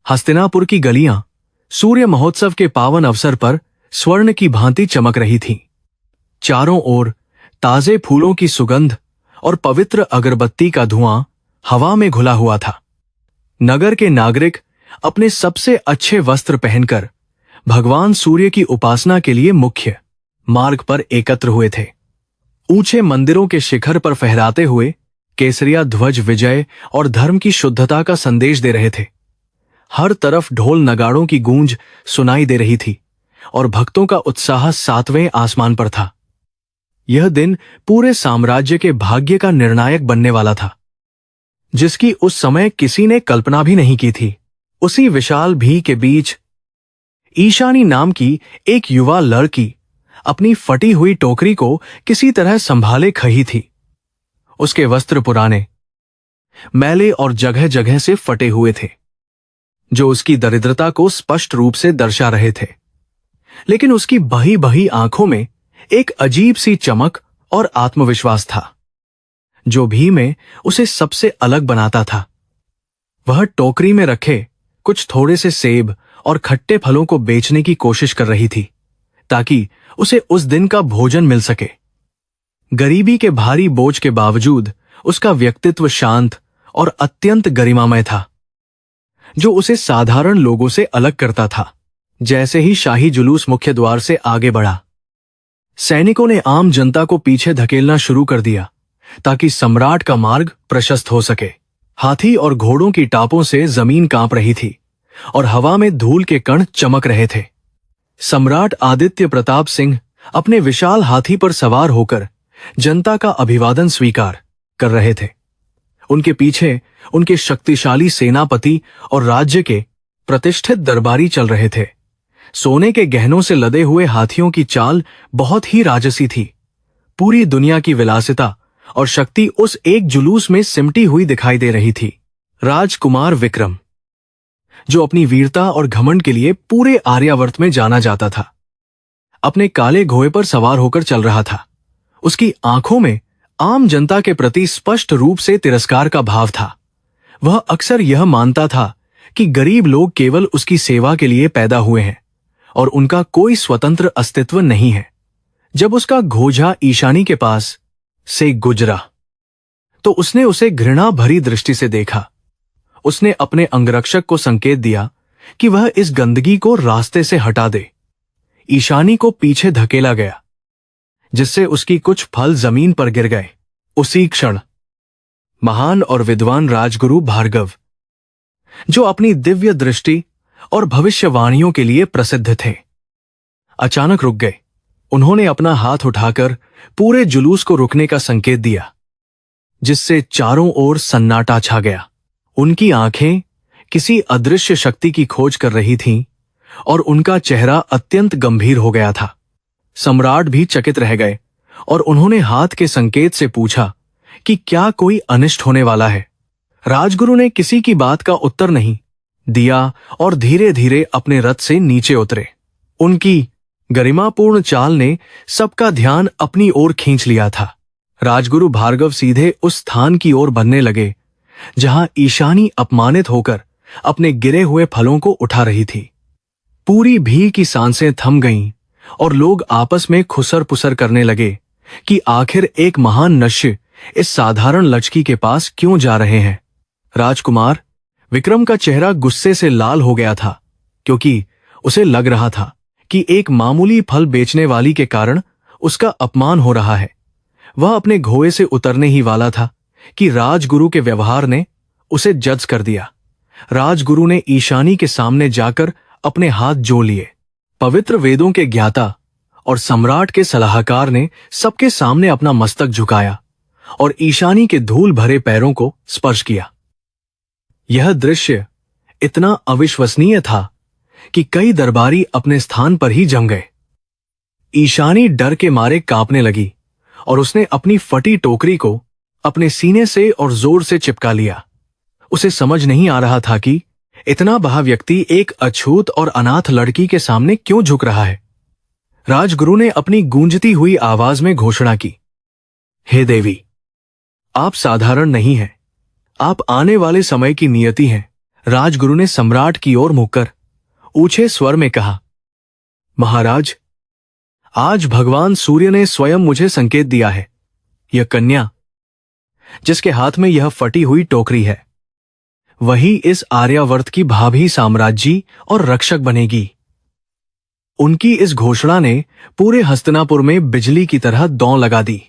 हस्तिनापुर की गलियां सूर्य महोत्सव के पावन अवसर पर स्वर्ण की भांति चमक रही थीं। चारों ओर ताजे फूलों की सुगंध और पवित्र अगरबत्ती का धुआं हवा में घुला हुआ था। नगर के नागरिक अपने सबसे अच्छे वस्त्र पहनकर भगवान सूर्य की उपासना के लिए मुख्य मार्ग पर एकत्र हुए थे। ऊंचे मंदिरों के शिखर पर फहराते हुए केसरिया ध्वज विजय और धर्म की शुद्धता का संदेश दे रहे थे। हर तरफ ढोल नगाड़ों की गूंज सुनाई दे रही थी और भक्तों का उत्साह सातवें आसमान पर था। यह दिन पूरे साम्राज्य के भाग्य का निर्णायक बनने वाला था, जिसकी उस समय किसी ने कल्पना भी नहीं की थी। उसी विशाल भीड़ के बीच ईशानी नाम की एक युवा लड़की अपनी फटी हुई टोकरी को किसी तरह संभाले खड़ी थी। उसके वस्त्र पुराने, मैले और जगह जगह से फटे हुए थे, जो उसकी दरिद्रता को स्पष्ट रूप से दर्शा रहे थे। लेकिन उसकी बही बही आंखों में एक अजीब सी चमक और आत्मविश्वास था, जो भी में उसे सबसे अलग बनाता था। वह टोकरी में रखे कुछ थोड़े से सेब और खट्टे फलों को बेचने की कोशिश कर रही थी, ताकि उसे उस दिन का भोजन मिल सके। गरीबी के भारी बोझ के बावजूद उसका व्यक्तित्व शांत और अत्यंत गरिमामय था, जो उसे साधारण लोगों से अलग करता था। जैसे ही शाही जुलूस मुख्य द्वार से आगे बढ़ा, सैनिकों ने आम जनता को पीछे धकेलना शुरू कर दिया, ताकि सम्राट का मार्ग प्रशस्त हो सके। हाथी और घोड़ों की टापों से जमीन कांप रही थी और हवा में धूल के कण चमक रहे थे। सम्राट आदित्य प्रताप सिंह अपने विशाल हाथी पर सवार होकर जनता का अभिवादन स्वीकार कर रहे थे। उनके पीछे उनके शक्तिशाली सेनापति और राज्य के प्रतिष्ठित दरबारी चल रहे थे। सोने के गहनों से लदे हुए हाथियों की चाल बहुत ही राजसी थी। पूरी दुनिया की विलासिता और शक्ति उस एक जुलूस में सिमटी हुई दिखाई दे रही थी। राजकुमार विक्रम, जो अपनी वीरता और घमंड के लिए पूरे आर्यावर्त में जाना जाता था, अपने काले घोड़े पर सवार होकर चल रहा था। उसकी आंखों में आम जनता के प्रति स्पष्ट रूप से तिरस्कार का भाव था। वह अक्सर यह मानता था कि गरीब लोग केवल उसकी सेवा के लिए पैदा हुए हैं और उनका कोई स्वतंत्र अस्तित्व नहीं है। जब उसका घोड़ा ईशानी के पास से गुजरा तो उसने उसे घृणा भरी दृष्टि से देखा। उसने अपने अंगरक्षक को संकेत दिया कि वह इस गंदगी को रास्ते से हटा दे। ईशानी को पीछे धकेला गया, जिससे उसकी कुछ फल जमीन पर गिर गए। उसी क्षण महान और विद्वान राजगुरु भार्गव, जो अपनी दिव्य दृष्टि और भविष्यवाणियों के लिए प्रसिद्ध थे, अचानक रुक गए। उन्होंने अपना हाथ उठाकर पूरे जुलूस को रुकने का संकेत दिया, जिससे चारों ओर सन्नाटा छा गया। उनकी आंखें किसी अदृश्य शक्ति की खोज कर रही थीं और उनका चेहरा अत्यंत गंभीर हो गया था। सम्राट भी चकित रह गए और उन्होंने हाथ के संकेत से पूछा कि क्या कोई अनिष्ट होने वाला है। राजगुरु ने किसी की बात का उत्तर नहीं दिया और धीरे धीरे अपने रथ से नीचे उतरे। उनकी गरिमापूर्ण चाल ने सबका ध्यान अपनी ओर खींच लिया था। राजगुरु भार्गव सीधे उस स्थान की ओर बढ़ने लगे जहां ईशानी अपमानित होकर अपने गिरे हुए फलों को उठा रही थी। पूरी भीड़ की सांसें थम गईं और लोग आपस में खुसर पुसर करने लगे कि आखिर एक महान नश्य इस साधारण लड़की के पास क्यों जा रहे हैं। राजकुमार विक्रम का चेहरा गुस्से से लाल हो गया था, क्योंकि उसे लग रहा था कि एक मामूली फल बेचने वाली के कारण उसका अपमान हो रहा है। वह अपने घोड़े से उतरने ही वाला था कि राजगुरु के व्यवहार ने उसे जज कर दिया। राजगुरु ने ईशानी के सामने जाकर अपने हाथ जोड़ लिए। पवित्र वेदों के ज्ञाता और सम्राट के सलाहकार ने सबके सामने अपना मस्तक झुकाया और ईशानी के धूल भरे पैरों को स्पर्श किया। यह दृश्य इतना अविश्वसनीय था कि कई दरबारी अपने स्थान पर ही जम गए। ईशानी डर के मारे कांपने लगी और उसने अपनी फटी टोकरी को अपने सीने से और जोर से चिपका लिया। उसे समझ नहीं आ रहा था कि इतना बड़ा व्यक्ति एक अछूत और अनाथ लड़की के सामने क्यों झुक रहा है। राजगुरु ने अपनी गूंजती हुई आवाज में घोषणा की, हे देवी, आप साधारण नहीं हैं, आप आने वाले समय की नियति हैं। राजगुरु ने सम्राट की ओर मुड़कर ऊंचे स्वर में कहा, महाराज, आज भगवान सूर्य ने स्वयं मुझे संकेत दिया है। यह कन्या जिसके हाथ में यह फटी हुई टोकरी है, वही इस आर्यावर्त की भाभी साम्राज्य और रक्षक बनेगी। उनकी इस घोषणा ने पूरे हस्तिनापुर में बिजली की तरह दौड़ लगा दी।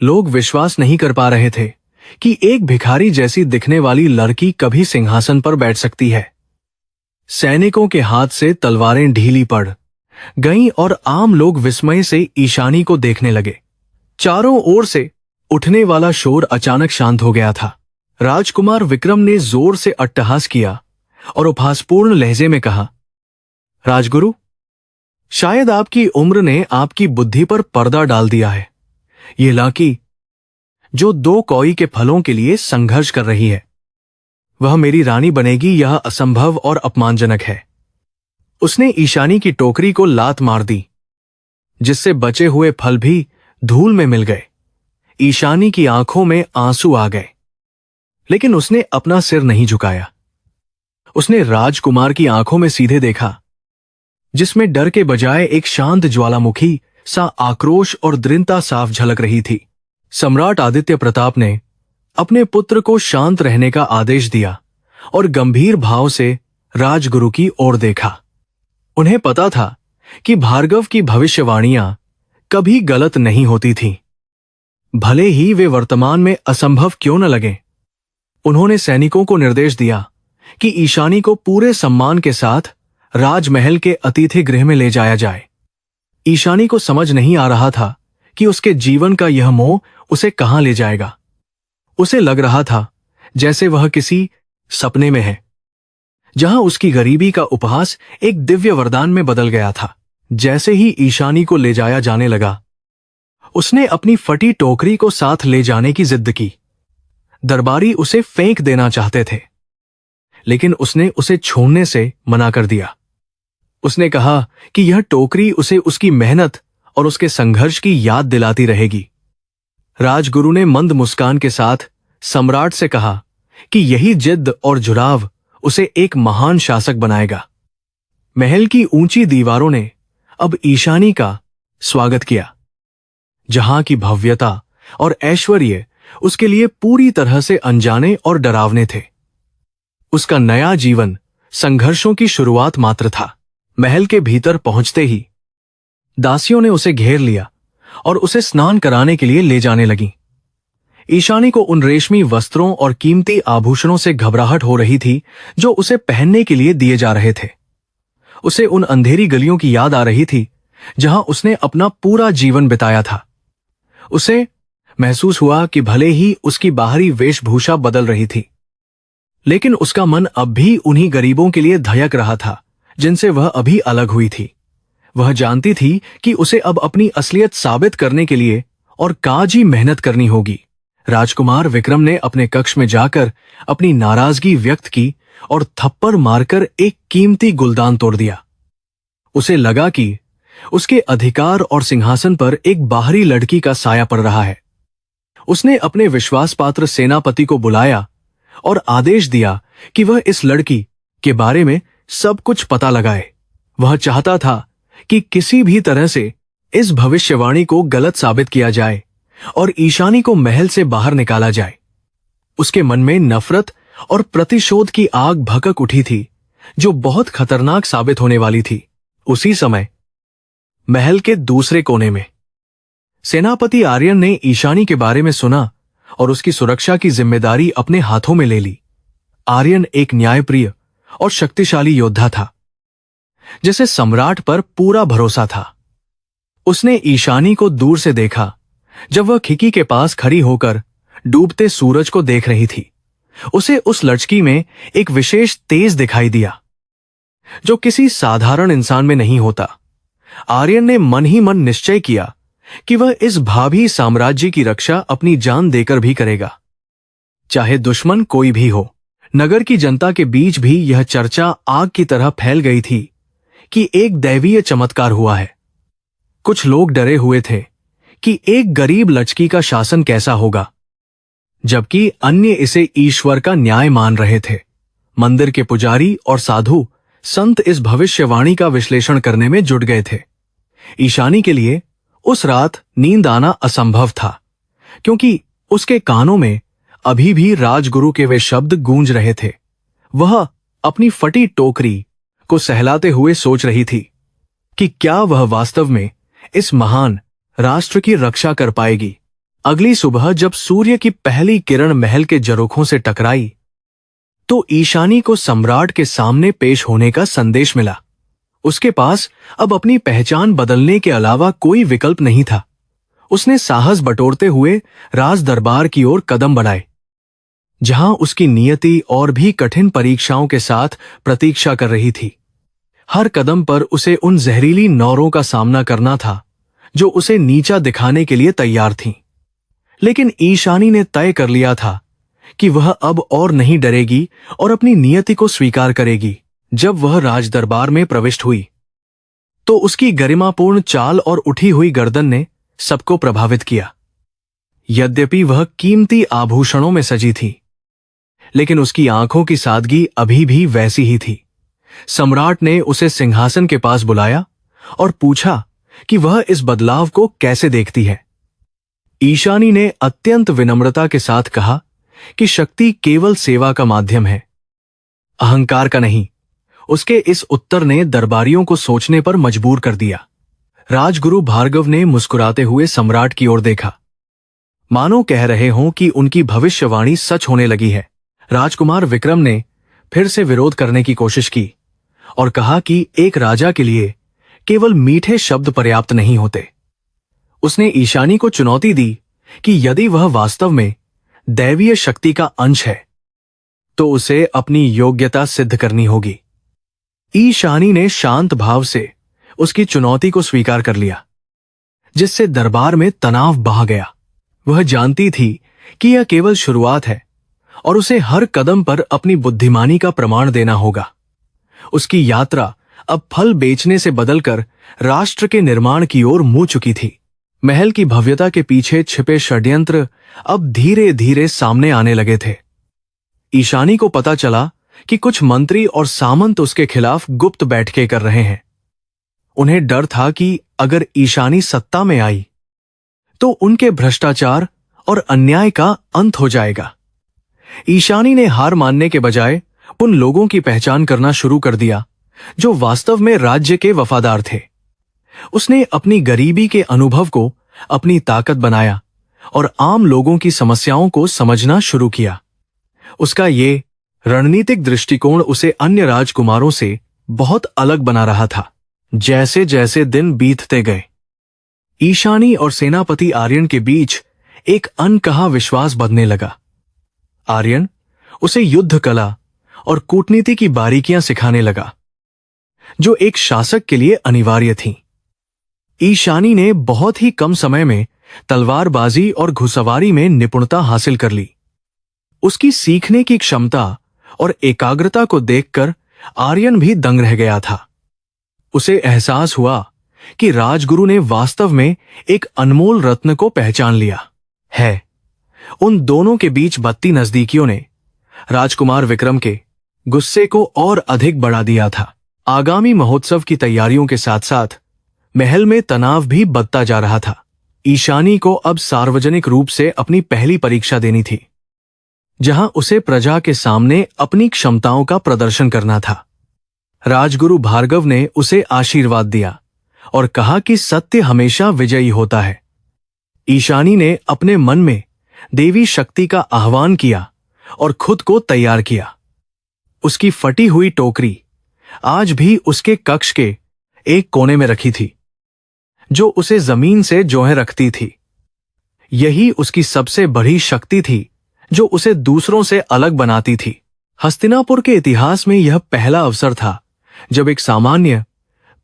लोग विश्वास नहीं कर पा रहे थे कि एक भिखारी जैसी दिखने वाली लड़की कभी सिंहासन पर बैठ सकती है। सैनिकों के हाथ से तलवारें ढीली पड़ गईं और आम लोग विस्मय से ईशानी को देखने लगे। चारों ओर से उठने वाला शोर अचानक शांत हो गया था। राजकुमार विक्रम ने जोर से अट्टहास किया और उपहासपूर्ण लहजे में कहा, राजगुरु, शायद आपकी उम्र ने आपकी बुद्धि पर पर्दा डाल दिया है। ये लड़की जो 2 कौई के फलों के लिए संघर्ष कर रही है, वह मेरी रानी बनेगी, यह असंभव और अपमानजनक है। उसने ईशानी की टोकरी को लात मार दी, जिससे बचे हुए फल भी धूल में मिल गए। ईशानी की आंखों में आंसू आ गए, लेकिन उसने अपना सिर नहीं झुकाया। उसने राजकुमार की आंखों में सीधे देखा, जिसमें डर के बजाय एक शांत ज्वालामुखी सा आक्रोश और दृढ़ता साफ झलक रही थी। सम्राट आदित्य प्रताप ने अपने पुत्र को शांत रहने का आदेश दिया और गंभीर भाव से राजगुरु की ओर देखा। उन्हें पता था कि भार्गव की भविष्यवाणियां कभी गलत नहीं होती थीं, भले ही वे वर्तमान में असंभव क्यों न लगे। उन्होंने सैनिकों को निर्देश दिया कि ईशानी को पूरे सम्मान के साथ राजमहल के अतिथि गृह में ले जाया जाए। ईशानी को समझ नहीं आ रहा था कि उसके जीवन का यह मोह उसे कहां ले जाएगा। उसे लग रहा था जैसे वह किसी सपने में है, जहां उसकी गरीबी का उपहास एक दिव्य वरदान में बदल गया था। जैसे ही ईशानी को ले जाया जाने लगा, उसने अपनी फटी टोकरी को साथ ले जाने की जिद की। दरबारी उसे फेंक देना चाहते थे, लेकिन उसने उसे छोड़ने से मना कर दिया। उसने कहा कि यह टोकरी उसे उसकी मेहनत और उसके संघर्ष की याद दिलाती रहेगी। राजगुरु ने मंद मुस्कान के साथ सम्राट से कहा कि यही जिद और जुड़ाव उसे एक महान शासक बनाएगा। महल की ऊंची दीवारों ने अब ईशानी का स्वागत किया, जहां की भव्यता और ऐश्वर्य उसके लिए पूरी तरह से अनजाने और डरावने थे। उसका नया जीवन संघर्षों की शुरुआत मात्र था। महल के भीतर पहुंचते ही दासियों ने उसे घेर लिया और उसे स्नान कराने के लिए ले जाने लगीं। ईशानी को उन रेशमी वस्त्रों और कीमती आभूषणों से घबराहट हो रही थी जो उसे पहनने के लिए दिए जा रहे थे। उसे उन अंधेरी गलियों की याद आ रही थी जहां उसने अपना पूरा जीवन बिताया था। उसे महसूस हुआ कि भले ही उसकी बाहरी वेशभूषा बदल रही थी, लेकिन उसका मन अब भी उन्हीं गरीबों के लिए धड़क रहा था जिनसे वह अभी अलग हुई थी। वह जानती थी कि उसे अब अपनी असलियत साबित करने के लिए और काजी मेहनत करनी होगी। राजकुमार विक्रम ने अपने कक्ष में जाकर अपनी नाराजगी व्यक्त की और थप्पड़ मारकर एक कीमती गुलदान तोड़ दिया। उसे लगा कि उसके अधिकार और सिंहासन पर एक बाहरी लड़की का साया पड़ रहा है। उसने अपने विश्वासपात्र सेनापति को बुलाया और आदेश दिया कि वह इस लड़की के बारे में सब कुछ पता लगाए। वह चाहता था कि किसी भी तरह से इस भविष्यवाणी को गलत साबित किया जाए और ईशानी को महल से बाहर निकाला जाए। उसके मन में नफरत और प्रतिशोध की आग भड़क उठी थी जो बहुत खतरनाक साबित होने वाली थी। उसी समय महल के दूसरे कोने में सेनापति आर्यन ने ईशानी के बारे में सुना और उसकी सुरक्षा की जिम्मेदारी अपने हाथों में ले ली। आर्यन एक न्यायप्रिय और शक्तिशाली योद्धा था जिसे सम्राट पर पूरा भरोसा था। उसने ईशानी को दूर से देखा जब वह खिड़की के पास खड़ी होकर डूबते सूरज को देख रही थी। उसे उस लड़की में एक विशेष तेज दिखाई दिया जो किसी साधारण इंसान में नहीं होता। आर्यन ने मन ही मन निश्चय किया कि वह इस भावी साम्राज्य की रक्षा अपनी जान देकर भी करेगा, चाहे दुश्मन कोई भी हो। नगर की जनता के बीच भी यह चर्चा आग की तरह फैल गई थी कि एक दैवीय चमत्कार हुआ है। कुछ लोग डरे हुए थे कि एक गरीब लड़की का शासन कैसा होगा, जबकि अन्य इसे ईश्वर का न्याय मान रहे थे। मंदिर के पुजारी और साधु संत इस भविष्यवाणी का विश्लेषण करने में जुट गए थे। ईशानी के लिए उस रात नींद आना असंभव था, क्योंकि उसके कानों में अभी भी राजगुरु के वे शब्द गूंज रहे थे। वह अपनी फटी टोकरी को सहलाते हुए सोच रही थी कि क्या वह वास्तव में इस महान राष्ट्र की रक्षा कर पाएगी। अगली सुबह जब सूर्य की पहली किरण महल के झरोखों से टकराई, तो ईशानी को सम्राट के सामने पेश होने का संदेश मिला। उसके पास अब अपनी पहचान बदलने के अलावा कोई विकल्प नहीं था। उसने साहस बटोरते हुए राज दरबार की ओर कदम बढ़ाए, जहां उसकी नियति और भी कठिन परीक्षाओं के साथ प्रतीक्षा कर रही थी। हर कदम पर उसे उन जहरीली नौरों का सामना करना था जो उसे नीचा दिखाने के लिए तैयार थीं। लेकिन ईशानी ने तय कर लिया था कि वह अब और नहीं डरेगी और अपनी नियति को स्वीकार करेगी। जब वह राजदरबार में प्रविष्ट हुई, तो उसकी गरिमापूर्ण चाल और उठी हुई गर्दन ने सबको प्रभावित किया। यद्यपि वह कीमती आभूषणों में सजी थी, लेकिन उसकी आंखों की सादगी अभी भी वैसी ही थी। सम्राट ने उसे सिंहासन के पास बुलाया और पूछा कि वह इस बदलाव को कैसे देखती है। ईशानी ने अत्यंत विनम्रता के साथ कहा कि शक्ति केवल सेवा का माध्यम है, अहंकार का नहीं। उसके इस उत्तर ने दरबारियों को सोचने पर मजबूर कर दिया। राजगुरु भार्गव ने मुस्कुराते हुए सम्राट की ओर देखा, मानो कह रहे हों कि उनकी भविष्यवाणी सच होने लगी है। राजकुमार विक्रम ने फिर से विरोध करने की कोशिश की और कहा कि एक राजा के लिए केवल मीठे शब्द पर्याप्त नहीं होते। उसने ईशानी को चुनौती दी कि यदि वह वास्तव में दैवीय शक्ति का अंश है, तो उसे अपनी योग्यता सिद्ध करनी होगी। ईशानी ने शांत भाव से उसकी चुनौती को स्वीकार कर लिया, जिससे दरबार में तनाव बहा गया। वह जानती थी कि यह केवल शुरुआत है और उसे हर कदम पर अपनी बुद्धिमानी का प्रमाण देना होगा। उसकी यात्रा अब फल बेचने से बदलकर राष्ट्र के निर्माण की ओर मुड़ चुकी थी। महल की भव्यता के पीछे छिपे षड्यंत्र अब धीरे धीरे सामने आने लगे थे। ईशानी को पता चला कि कुछ मंत्री और सामंत उसके खिलाफ गुप्त बैठकें कर रहे हैं। उन्हें डर था कि अगर ईशानी सत्ता में आई, तो उनके भ्रष्टाचार और अन्याय का अंत हो जाएगा। ईशानी ने हार मानने के बजाय उन लोगों की पहचान करना शुरू कर दिया जो वास्तव में राज्य के वफादार थे। उसने अपनी गरीबी के अनुभव को अपनी ताकत बनाया और आम लोगों की समस्याओं को समझना शुरू किया। उसका ये रणनीतिक दृष्टिकोण उसे अन्य राजकुमारों से बहुत अलग बना रहा था। जैसे जैसे दिन बीतते गए, ईशानी और सेनापति आर्यन के बीच एक अनकहा विश्वास बढ़ने लगा। आर्यन उसे युद्ध कला और कूटनीति की बारीकियां सिखाने लगा, जो एक शासक के लिए अनिवार्य थीं। ईशानी ने बहुत ही कम समय में तलवारबाजी और घुड़सवारी में निपुणता हासिल कर ली। उसकी सीखने की क्षमता और एकाग्रता को देखकर आर्यन भी दंग रह गया था। उसे एहसास हुआ कि राजगुरु ने वास्तव में एक अनमोल रत्न को पहचान लिया है। उन दोनों के बीच बढ़ती नजदीकियों ने राजकुमार विक्रम के गुस्से को और अधिक बढ़ा दिया था। आगामी महोत्सव की तैयारियों के साथ साथ महल में तनाव भी बढ़ता जा रहा था। ईशानी को अब सार्वजनिक रूप से अपनी पहली परीक्षा देनी थी, जहां उसे प्रजा के सामने अपनी क्षमताओं का प्रदर्शन करना था। राजगुरु भार्गव ने उसे आशीर्वाद दिया और कहा कि सत्य हमेशा विजयी होता है। ईशानी ने अपने मन में देवी शक्ति का आह्वान किया और खुद को तैयार किया। उसकी फटी हुई टोकरी आज भी उसके कक्ष के एक कोने में रखी थी, जो उसे जमीन से जोहे रखती थी। यही उसकी सबसे बड़ी शक्ति थी, जो उसे दूसरों से अलग बनाती थी। हस्तिनापुर के इतिहास में यह पहला अवसर था जब एक सामान्य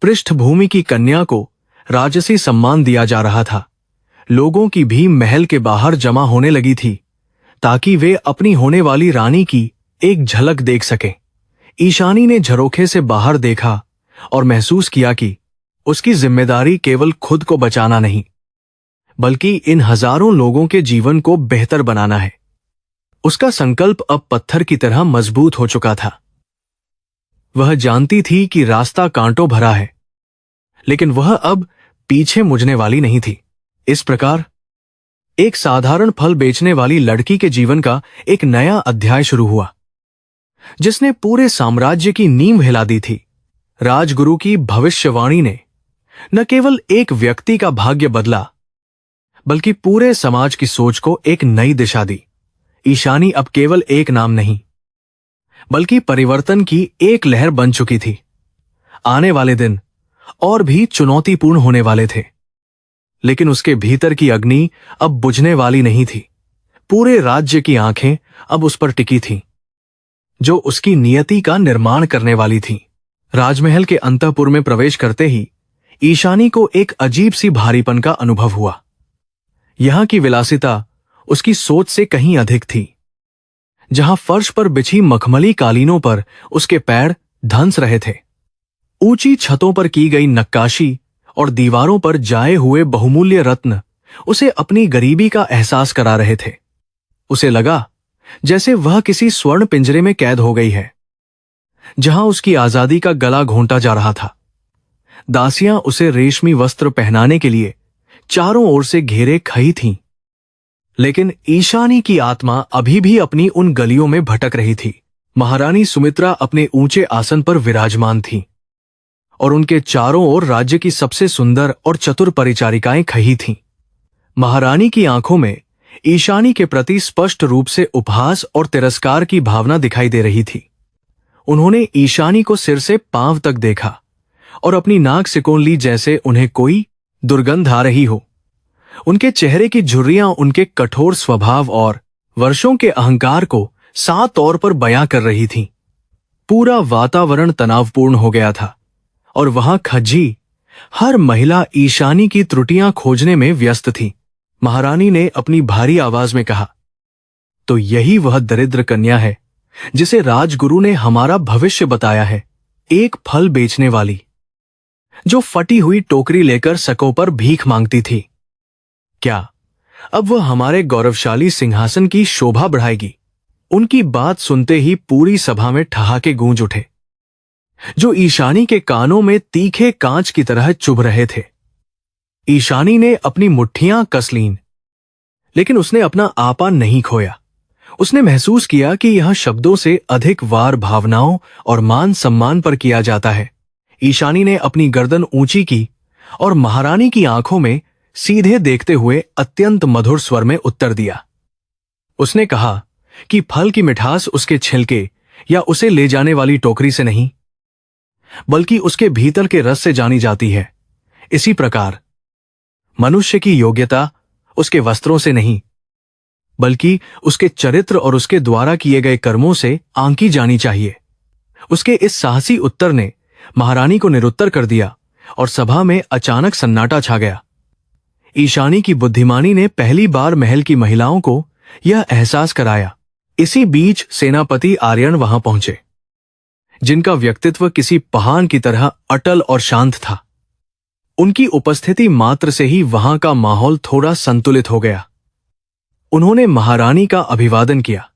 पृष्ठभूमि की कन्या को राजसी सम्मान दिया जा रहा था। लोगों की भीड़ महल के बाहर जमा होने लगी थी, ताकि वे अपनी होने वाली रानी की एक झलक देख सकें। ईशानी ने झरोखे से बाहर देखा और महसूस किया कि उसकी जिम्मेदारी केवल खुद को बचाना नहीं, बल्कि इन हजारों लोगों के जीवन को बेहतर बनाना है। उसका संकल्प अब पत्थर की तरह मजबूत हो चुका था। वह जानती थी कि रास्ता कांटों भरा है, लेकिन वह अब पीछे मुड़ने वाली नहीं थी। इस प्रकार एक साधारण फल बेचने वाली लड़की के जीवन का एक नया अध्याय शुरू हुआ, जिसने पूरे साम्राज्य की नींव हिला दी थी। राजगुरु की भविष्यवाणी ने न केवल एक व्यक्ति का भाग्य बदला, बल्कि पूरे समाज की सोच को एक नई दिशा दी। ईशानी अब केवल एक नाम नहीं, बल्कि परिवर्तन की एक लहर बन चुकी थी। आने वाले दिन और भी चुनौतीपूर्ण होने वाले थे, लेकिन उसके भीतर की अग्नि अब बुझने वाली नहीं थी। पूरे राज्य की आंखें अब उस पर टिकी थीं, जो उसकी नियति का निर्माण करने वाली थीं। राजमहल के अंतःपुर में प्रवेश करते ही ईशानी को एक अजीब सी भारीपन का अनुभव हुआ। यहां की विलासिता उसकी सोच से कहीं अधिक थी। जहां फर्श पर बिछी मखमली कालीनों पर उसके पैर धंस रहे थे, ऊंची छतों पर की गई नक्काशी और दीवारों पर जाए हुए बहुमूल्य रत्न उसे अपनी गरीबी का एहसास करा रहे थे। उसे लगा जैसे वह किसी स्वर्ण पिंजरे में कैद हो गई है, जहां उसकी आजादी का गला घोंटा जा रहा था। दासियां उसे रेशमी वस्त्र पहनाने के लिए चारों ओर से घेरे खड़ी थीं, लेकिन ईशानी की आत्मा अभी भी अपनी उन गलियों में भटक रही थी। महारानी सुमित्रा अपने ऊंचे आसन पर विराजमान थीं, और उनके चारों ओर राज्य की सबसे सुंदर और चतुर परिचारिकाएं खड़ी थीं। महारानी की आंखों में ईशानी के प्रति स्पष्ट रूप से उपहास और तिरस्कार की भावना दिखाई दे रही थी। उन्होंने ईशानी को सिर से पांव तक देखा और अपनी नाक सिकोड़ ली, जैसे उन्हें कोई दुर्गंध आ रही हो। उनके चेहरे की झुर्रियां उनके कठोर स्वभाव और वर्षों के अहंकार को साफ तौर पर बयां कर रही थीं। पूरा वातावरण तनावपूर्ण हो गया था, और वहां खज्जी हर महिला ईशानी की त्रुटियां खोजने में व्यस्त थी। महारानी ने अपनी भारी आवाज में कहा, तो यही वह दरिद्र कन्या है जिसे राजगुरु ने हमारा भविष्य बताया है। एक फल बेचने वाली, जो फटी हुई टोकरी लेकर सकों पर भीख मांगती थी। क्या अब वह हमारे गौरवशाली सिंहासन की शोभा बढ़ाएगी? उनकी बात सुनते ही पूरी सभा में ठहाके गूंज उठे, जो ईशानी के कानों में तीखे कांच की तरह चुभ रहे थे। ईशानी ने अपनी मुट्ठियां कस लीं, लेकिन उसने अपना आपा नहीं खोया। उसने महसूस किया कि यह शब्दों से अधिक वार भावनाओं और मान सम्मान पर किया जाता है। ईशानी ने अपनी गर्दन ऊंची की और महारानी की आंखों में सीधे देखते हुए अत्यंत मधुर स्वर में उत्तर दिया। उसने कहा कि फल की मिठास उसके छिलके या उसे ले जाने वाली टोकरी से नहीं, बल्कि उसके भीतर के रस से जानी जाती है। इसी प्रकार मनुष्य की योग्यता उसके वस्त्रों से नहीं, बल्कि उसके चरित्र और उसके द्वारा किए गए कर्मों से आंकी जानी चाहिए। उसके इस साहसी उत्तर ने महारानी को निरुत्तर कर दिया और सभा में अचानक सन्नाटा छा गया। ईशानी की बुद्धिमानी ने पहली बार महल की महिलाओं को यह एहसास कराया। इसी बीच सेनापति आर्यन वहां पहुंचे, जिनका व्यक्तित्व किसी पहाड़ की तरह अटल और शांत था। उनकी उपस्थिति मात्र से ही वहां का माहौल थोड़ा संतुलित हो गया। उन्होंने महारानी का अभिवादन किया,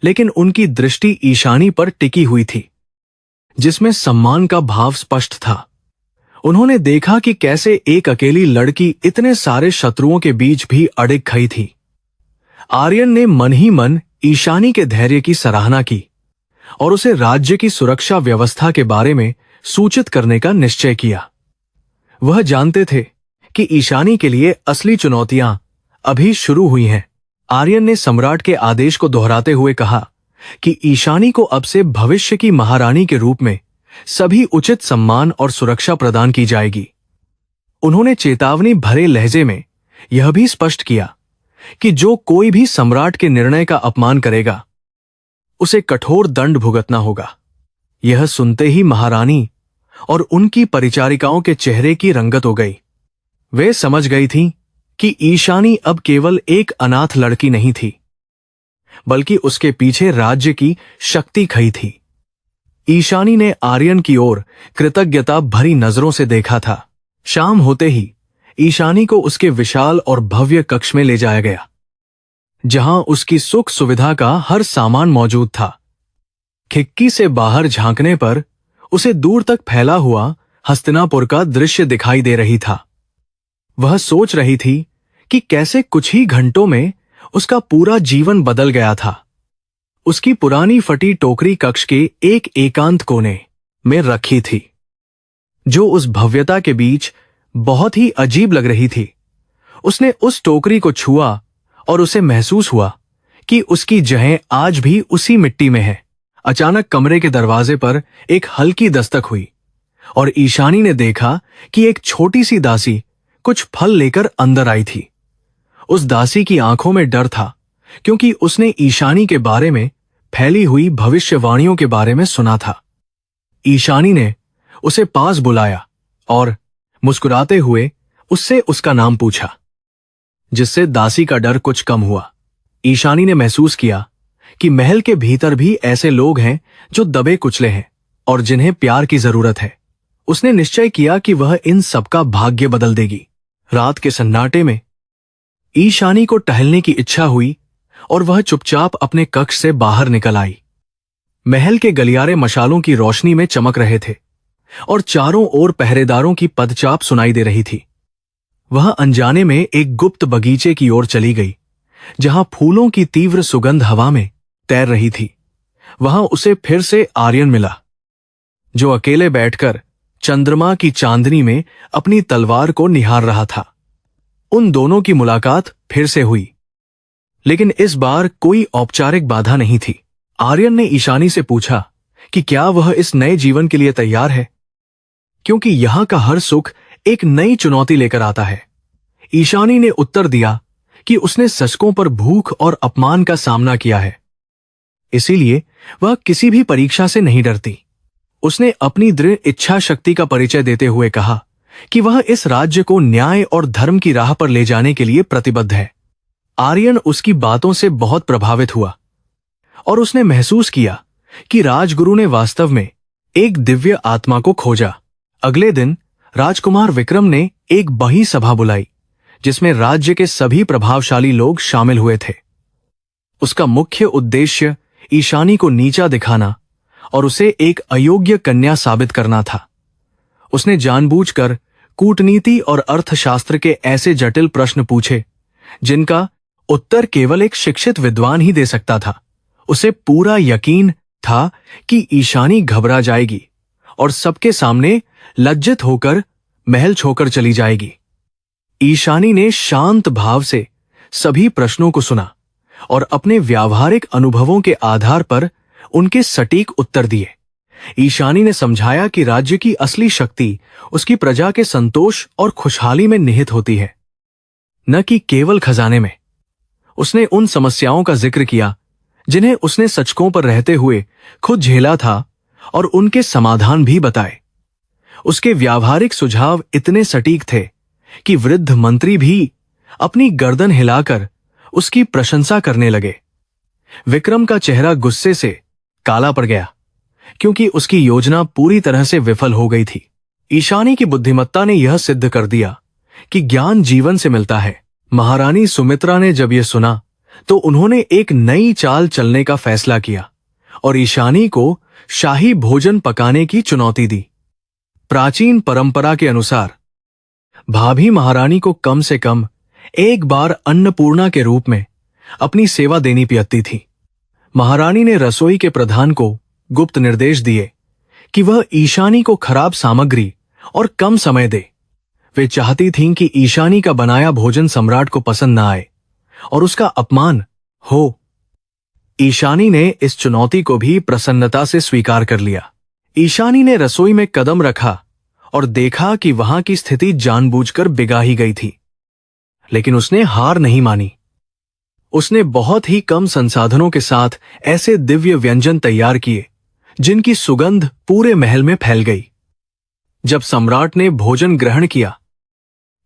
लेकिन उनकी दृष्टि ईशानी पर टिकी हुई थी, जिसमें सम्मान का भाव स्पष्ट था। उन्होंने देखा कि कैसे एक अकेली लड़की इतने सारे शत्रुओं के बीच भी अडिग खड़ी थी। आर्यन ने मन ही मन ईशानी के धैर्य की सराहना की और उसे राज्य की सुरक्षा व्यवस्था के बारे में सूचित करने का निश्चय किया। वह जानते थे कि ईशानी के लिए असली चुनौतियां अभी शुरू हुई हैं। आर्यन ने सम्राट के आदेश को दोहराते हुए कहा कि ईशानी को अब से भविष्य की महारानी के रूप में सभी उचित सम्मान और सुरक्षा प्रदान की जाएगी। उन्होंने चेतावनी भरे लहजे में यह भी स्पष्ट किया कि जो कोई भी सम्राट के निर्णय का अपमान करेगा, उसे कठोर दंड भुगतना होगा। यह सुनते ही महारानी और उनकी परिचारिकाओं के चेहरे की रंगत हो गई। वे समझ गई थीं कि ईशानी अब केवल एक अनाथ लड़की नहीं थी, बल्कि उसके पीछे राज्य की शक्ति खड़ी थी। ईशानी ने आर्यन की ओर कृतज्ञता भरी नजरों से देखा था। शाम होते ही ईशानी को उसके विशाल और भव्य कक्ष में ले जाया गया, जहां उसकी सुख सुविधा का हर सामान मौजूद था। खिड़की से बाहर झांकने पर उसे दूर तक फैला हुआ हस्तिनापुर का दृश्य दिखाई दे रही था। वह सोच रही थी कि कैसे कुछ ही घंटों में उसका पूरा जीवन बदल गया था। उसकी पुरानी फटी टोकरी कक्ष के एक एकांत कोने में रखी थी, जो उस भव्यता के बीच बहुत ही अजीब लग रही थी। उसने उस टोकरी को छुआ और उसे महसूस हुआ कि उसकी जहें आज भी उसी मिट्टी में है। अचानक कमरे के दरवाजे पर एक हल्की दस्तक हुई और ईशानी ने देखा कि एक छोटी सी दासी कुछ फल लेकर अंदर आई थी। उस दासी की आंखों में डर था, क्योंकि उसने ईशानी के बारे में फैली हुई भविष्यवाणियों के बारे में सुना था। ईशानी ने उसे पास बुलाया और मुस्कुराते हुए उससे उसका नाम पूछा, जिससे दासी का डर कुछ कम हुआ। ईशानी ने महसूस किया कि महल के भीतर भी ऐसे लोग हैं जो दबे कुचले हैं और जिन्हें प्यार की जरूरत है। उसने निश्चय किया कि वह इन सबका भाग्य बदल देगी। रात के सन्नाटे में ईशानी को टहलने की इच्छा हुई और वह चुपचाप अपने कक्ष से बाहर निकल आई। महल के गलियारे मशालों की रोशनी में चमक रहे थे और चारों ओर पहरेदारों की पदचाप सुनाई दे रही थी। वह अनजाने में एक गुप्त बगीचे की ओर चली गई, जहां फूलों की तीव्र सुगंध हवा में तैर रही थी। वहां उसे फिर से आर्यन मिला, जो अकेले बैठकर चंद्रमा की चांदनी में अपनी तलवार को निहार रहा था। उन दोनों की मुलाकात फिर से हुई, लेकिन इस बार कोई औपचारिक बाधा नहीं थी। आर्यन ने ईशानी से पूछा कि क्या वह इस नए जीवन के लिए तैयार है, क्योंकि यहां का हर सुख एक नई चुनौती लेकर आता है। ईशानी ने उत्तर दिया कि उसने शतकों पर भूख और अपमान का सामना किया है, इसीलिए वह किसी भी परीक्षा से नहीं डरती। उसने अपनी दृढ़ इच्छा शक्ति का परिचय देते हुए कहा कि वह इस राज्य को न्याय और धर्म की राह पर ले जाने के लिए प्रतिबद्ध है। आर्यन उसकी बातों से बहुत प्रभावित हुआ और उसने महसूस किया कि राजगुरु ने वास्तव में एक दिव्य आत्मा को खोजा। अगले दिन राजकुमार विक्रम ने एक बही सभा बुलाई, जिसमें राज्य के सभी प्रभावशाली लोग शामिल हुए थे। उसका मुख्य उद्देश्य ईशानी को नीचा दिखाना और उसे एक अयोग्य कन्या साबित करना था। उसने जानबूझकर कूटनीति और अर्थशास्त्र के ऐसे जटिल प्रश्न पूछे जिनका उत्तर केवल एक शिक्षित विद्वान ही दे सकता था। उसे पूरा यकीन था कि ईशानी घबरा जाएगी और सबके सामने लज्जित होकर महल छोड़कर चली जाएगी। ईशानी ने शांत भाव से सभी प्रश्नों को सुना और अपने व्यावहारिक अनुभवों के आधार पर उनके सटीक उत्तर दिए। ईशानी ने समझाया कि राज्य की असली शक्ति उसकी प्रजा के संतोष और खुशहाली में निहित होती है, न कि केवल खजाने में। उसने उन समस्याओं का जिक्र किया जिन्हें उसने सचकों पर रहते हुए खुद झेला था और उनके समाधान भी बताए। उसके व्यावहारिक सुझाव इतने सटीक थे कि वृद्ध मंत्री भी अपनी गर्दन हिलाकर उसकी प्रशंसा करने लगे। विक्रम का चेहरा गुस्से से काला पड़ गया, क्योंकि उसकी योजना पूरी तरह से विफल हो गई थी। ईशानी की बुद्धिमत्ता ने यह सिद्ध कर दिया कि ज्ञान जीवन से मिलता है। महारानी सुमित्रा ने जब यह सुना तो उन्होंने एक नई चाल चलने का फैसला किया और ईशानी को शाही भोजन पकाने की चुनौती दी। प्राचीन परंपरा के अनुसार भाभी महारानी को कम से कम एक बार अन्नपूर्णा के रूप में अपनी सेवा देनी पड़ती थी। महारानी ने रसोई के प्रधान को गुप्त निर्देश दिए कि वह ईशानी को खराब सामग्री और कम समय दे। वे चाहती थीं कि ईशानी का बनाया भोजन सम्राट को पसंद न आए और उसका अपमान हो। ईशानी ने इस चुनौती को भी प्रसन्नता से स्वीकार कर लिया। ईशानी ने रसोई में कदम रखा और देखा कि वहां की स्थिति जानबूझकर बिगाड़ी गई थी, लेकिन उसने हार नहीं मानी। उसने बहुत ही कम संसाधनों के साथ ऐसे दिव्य व्यंजन तैयार किए जिनकी सुगंध पूरे महल में फैल गई। जब सम्राट ने भोजन ग्रहण किया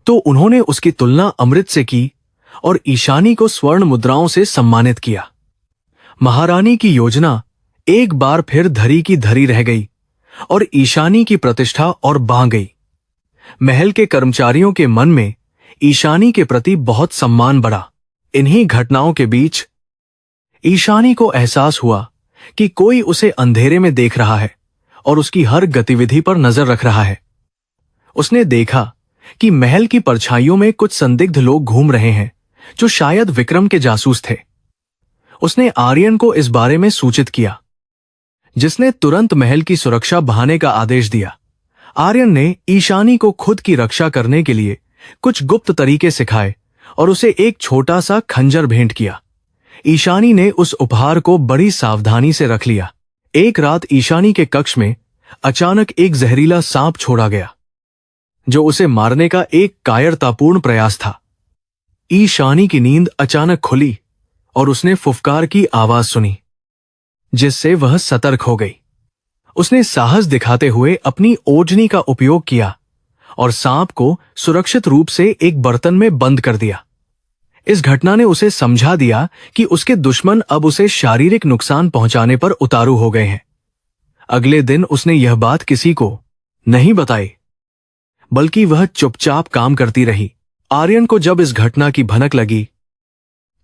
तो उन्होंने उसकी तुलना अमृत से की और ईशानी को स्वर्ण मुद्राओं से सम्मानित किया। महारानी की योजना एक बार फिर धरी की धरी रह गई और ईशानी की प्रतिष्ठा और बढ़ गई। महल के कर्मचारियों के मन में ईशानी के प्रति बहुत सम्मान बढ़ा। इन्हीं घटनाओं के बीच ईशानी को एहसास हुआ कि कोई उसे अंधेरे में देख रहा है और उसकी हर गतिविधि पर नजर रख रहा है। उसने देखा कि महल की परछाइयों में कुछ संदिग्ध लोग घूम रहे हैं जो शायद विक्रम के जासूस थे। उसने आर्यन को इस बारे में सूचित किया, जिसने तुरंत महल की सुरक्षा बढ़ाने का आदेश दिया। आर्यन ने ईशानी को खुद की रक्षा करने के लिए कुछ गुप्त तरीके सिखाए और उसे एक छोटा सा खंजर भेंट किया। ईशानी ने उस उपहार को बड़ी सावधानी से रख लिया। एक रात ईशानी के कक्ष में अचानक एक जहरीला सांप छोड़ा गया, जो उसे मारने का एक कायरतापूर्ण प्रयास था। ईशानी की नींद अचानक खुली और उसने फुफकार की आवाज सुनी, जिससे वह सतर्क हो गई। उसने साहस दिखाते हुए अपनी ओजनी का उपयोग किया और सांप को सुरक्षित रूप से एक बर्तन में बंद कर दिया। इस घटना ने उसे समझा दिया कि उसके दुश्मन अब उसे शारीरिक नुकसान पहुंचाने पर उतारू हो गए हैं। अगले दिन उसने यह बात किसी को नहीं बताई, बल्कि वह चुपचाप काम करती रही। आर्यन को जब इस घटना की भनक लगी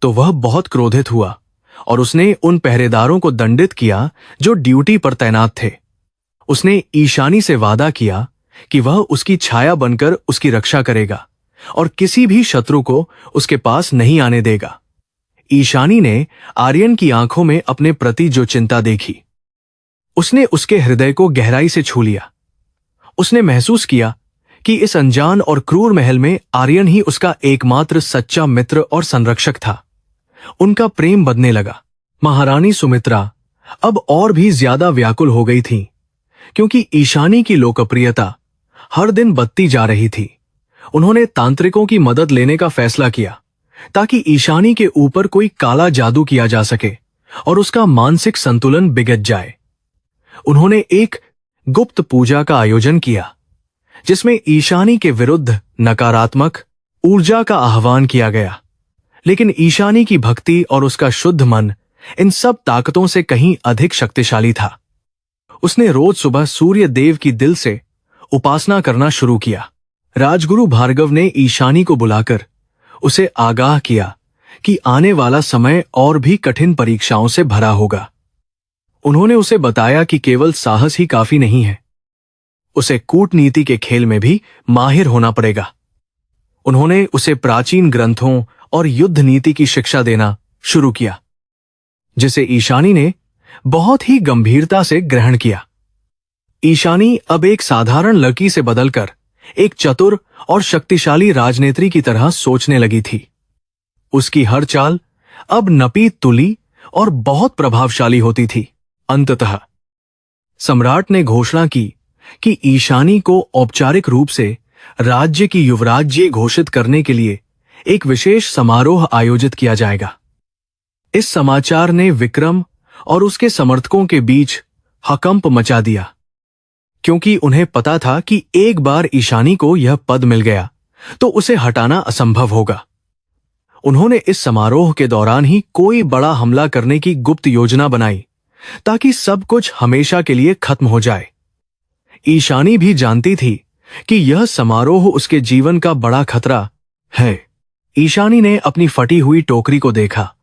तो वह बहुत क्रोधित हुआ और उसने उन पहरेदारों को दंडित किया जो ड्यूटी पर तैनात थे। उसने ईशानी से वादा किया कि वह उसकी छाया बनकर उसकी रक्षा करेगा और किसी भी शत्रु को उसके पास नहीं आने देगा। ईशानी ने आर्यन की आंखों में अपने प्रति जो चिंता देखी, उसने उसके हृदय को गहराई से छू लिया। उसने महसूस किया कि इस अनजान और क्रूर महल में आर्यन ही उसका एकमात्र सच्चा मित्र और संरक्षक था। उनका प्रेम बढ़ने लगा। महारानी सुमित्रा अब और भी ज्यादा व्याकुल हो गई थीं, क्योंकि ईशानी की लोकप्रियता हर दिन बढ़ती जा रही थी। उन्होंने तांत्रिकों की मदद लेने का फैसला किया ताकि ईशानी के ऊपर कोई काला जादू किया जा सके और उसका मानसिक संतुलन बिगड़ जाए। उन्होंने एक गुप्त पूजा का आयोजन किया, जिसमें ईशानी के विरुद्ध नकारात्मक ऊर्जा का आह्वान किया गया। लेकिन ईशानी की भक्ति और उसका शुद्ध मन इन सब ताकतों से कहीं अधिक शक्तिशाली था। उसने रोज सुबह सूर्य देव की दिल से उपासना करना शुरू किया। राजगुरु भार्गव ने ईशानी को बुलाकर उसे आगाह किया कि आने वाला समय और भी कठिन परीक्षाओं से भरा होगा। उन्होंने उसे बताया कि केवल साहस ही काफी नहीं है, उसे कूटनीति के खेल में भी माहिर होना पड़ेगा। उन्होंने उसे प्राचीन ग्रंथों और युद्ध नीति की शिक्षा देना शुरू किया, जिसे ईशानी ने बहुत ही गंभीरता से ग्रहण किया। ईशानी अब एक साधारण लड़की से बदलकर एक चतुर और शक्तिशाली राजनेत्री की तरह सोचने लगी थी। उसकी हर चाल अब नपी तुली और बहुत प्रभावशाली होती थी। अंततः सम्राट ने घोषणा की कि ईशानी को औपचारिक रूप से राज्य की युवराज्य घोषित करने के लिए एक विशेष समारोह आयोजित किया जाएगा। इस समाचार ने विक्रम और उसके समर्थकों के बीच हकंप मचा दिया, क्योंकि उन्हें पता था कि एक बार ईशानी को यह पद मिल गया तो उसे हटाना असंभव होगा। उन्होंने इस समारोह के दौरान ही कोई बड़ा हमला करने की गुप्त योजना बनाई ताकि सब कुछ हमेशा के लिए खत्म हो जाए। ईशानी भी जानती थी कि यह समारोह उसके जीवन का बड़ा खतरा है। ईशानी ने अपनी फटी हुई टोकरी को देखा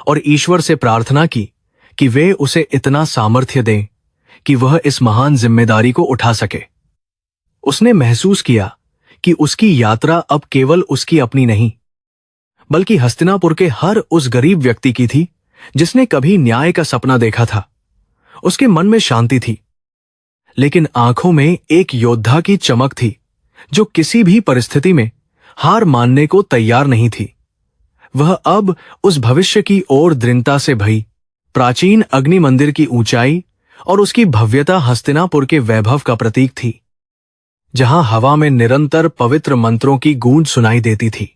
और ईश्वर से प्रार्थना की कि वे उसे इतना सामर्थ्य दें कि वह इस महान जिम्मेदारी को उठा सके। उसने महसूस किया कि उसकी यात्रा अब केवल उसकी अपनी नहीं, बल्कि हस्तिनापुर के हर उस गरीब व्यक्ति की थी जिसने कभी न्याय का सपना देखा था। उसके मन में शांति थी, लेकिन आंखों में एक योद्धा की चमक थी जो किसी भी परिस्थिति में हार मानने को तैयार नहीं थी। वह अब उस भविष्य की ओर दृढ़ता से भई। प्राचीन अग्नि मंदिर की ऊंचाई और उसकी भव्यता हस्तिनापुर के वैभव का प्रतीक थी, जहां हवा में निरंतर पवित्र मंत्रों की गूंज सुनाई देती थी।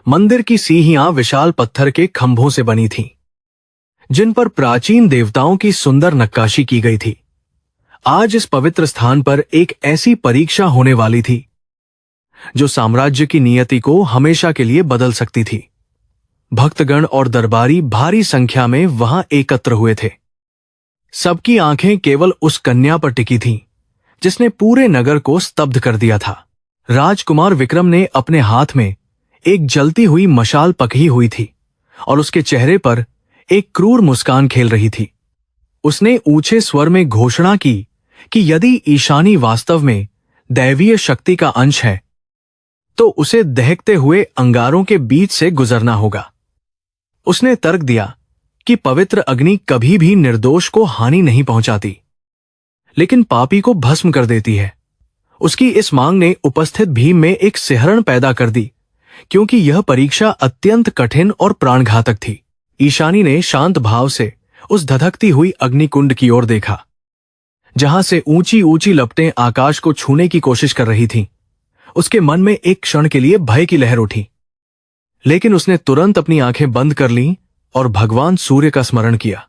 मंदिर की सीढ़ियां विशाल पत्थर के खंभों से बनी थीं, जिन पर प्राचीन देवताओं की सुंदर नक्काशी की गई थी। आज इस पवित्र स्थान पर एक ऐसी परीक्षा होने वाली थी जो साम्राज्य की नियति को हमेशा के लिए बदल सकती थी। भक्तगण और दरबारी भारी संख्या में वहां एकत्र हुए थे। सबकी आंखें केवल उस कन्या पर टिकी थीं, जिसने पूरे नगर को स्तब्ध कर दिया था। राजकुमार विक्रम ने अपने हाथ में एक जलती हुई मशाल पकड़ी हुई थी और उसके चेहरे पर एक क्रूर मुस्कान खेल रही थी। उसने ऊंचे स्वर में घोषणा की कि यदि ईशानी वास्तव में दैवीय शक्ति का अंश है तो उसे दहकते हुए अंगारों के बीच से गुजरना होगा। उसने तर्क दिया कि पवित्र अग्नि कभी भी निर्दोष को हानि नहीं पहुंचाती, लेकिन पापी को भस्म कर देती है। उसकी इस मांग ने उपस्थित भीम में एक सिहरण पैदा कर दी, क्योंकि यह परीक्षा अत्यंत कठिन और प्राणघातक थी। ईशानी ने शांत भाव से उस धधकती हुई अग्निकुंड की ओर देखा, जहां से ऊंची ऊंची लपटें आकाश को छूने की कोशिश कर रही थीं। उसके मन में एक क्षण के लिए भय की लहर उठी, लेकिन उसने तुरंत अपनी आंखें बंद कर लीं और भगवान सूर्य का स्मरण किया।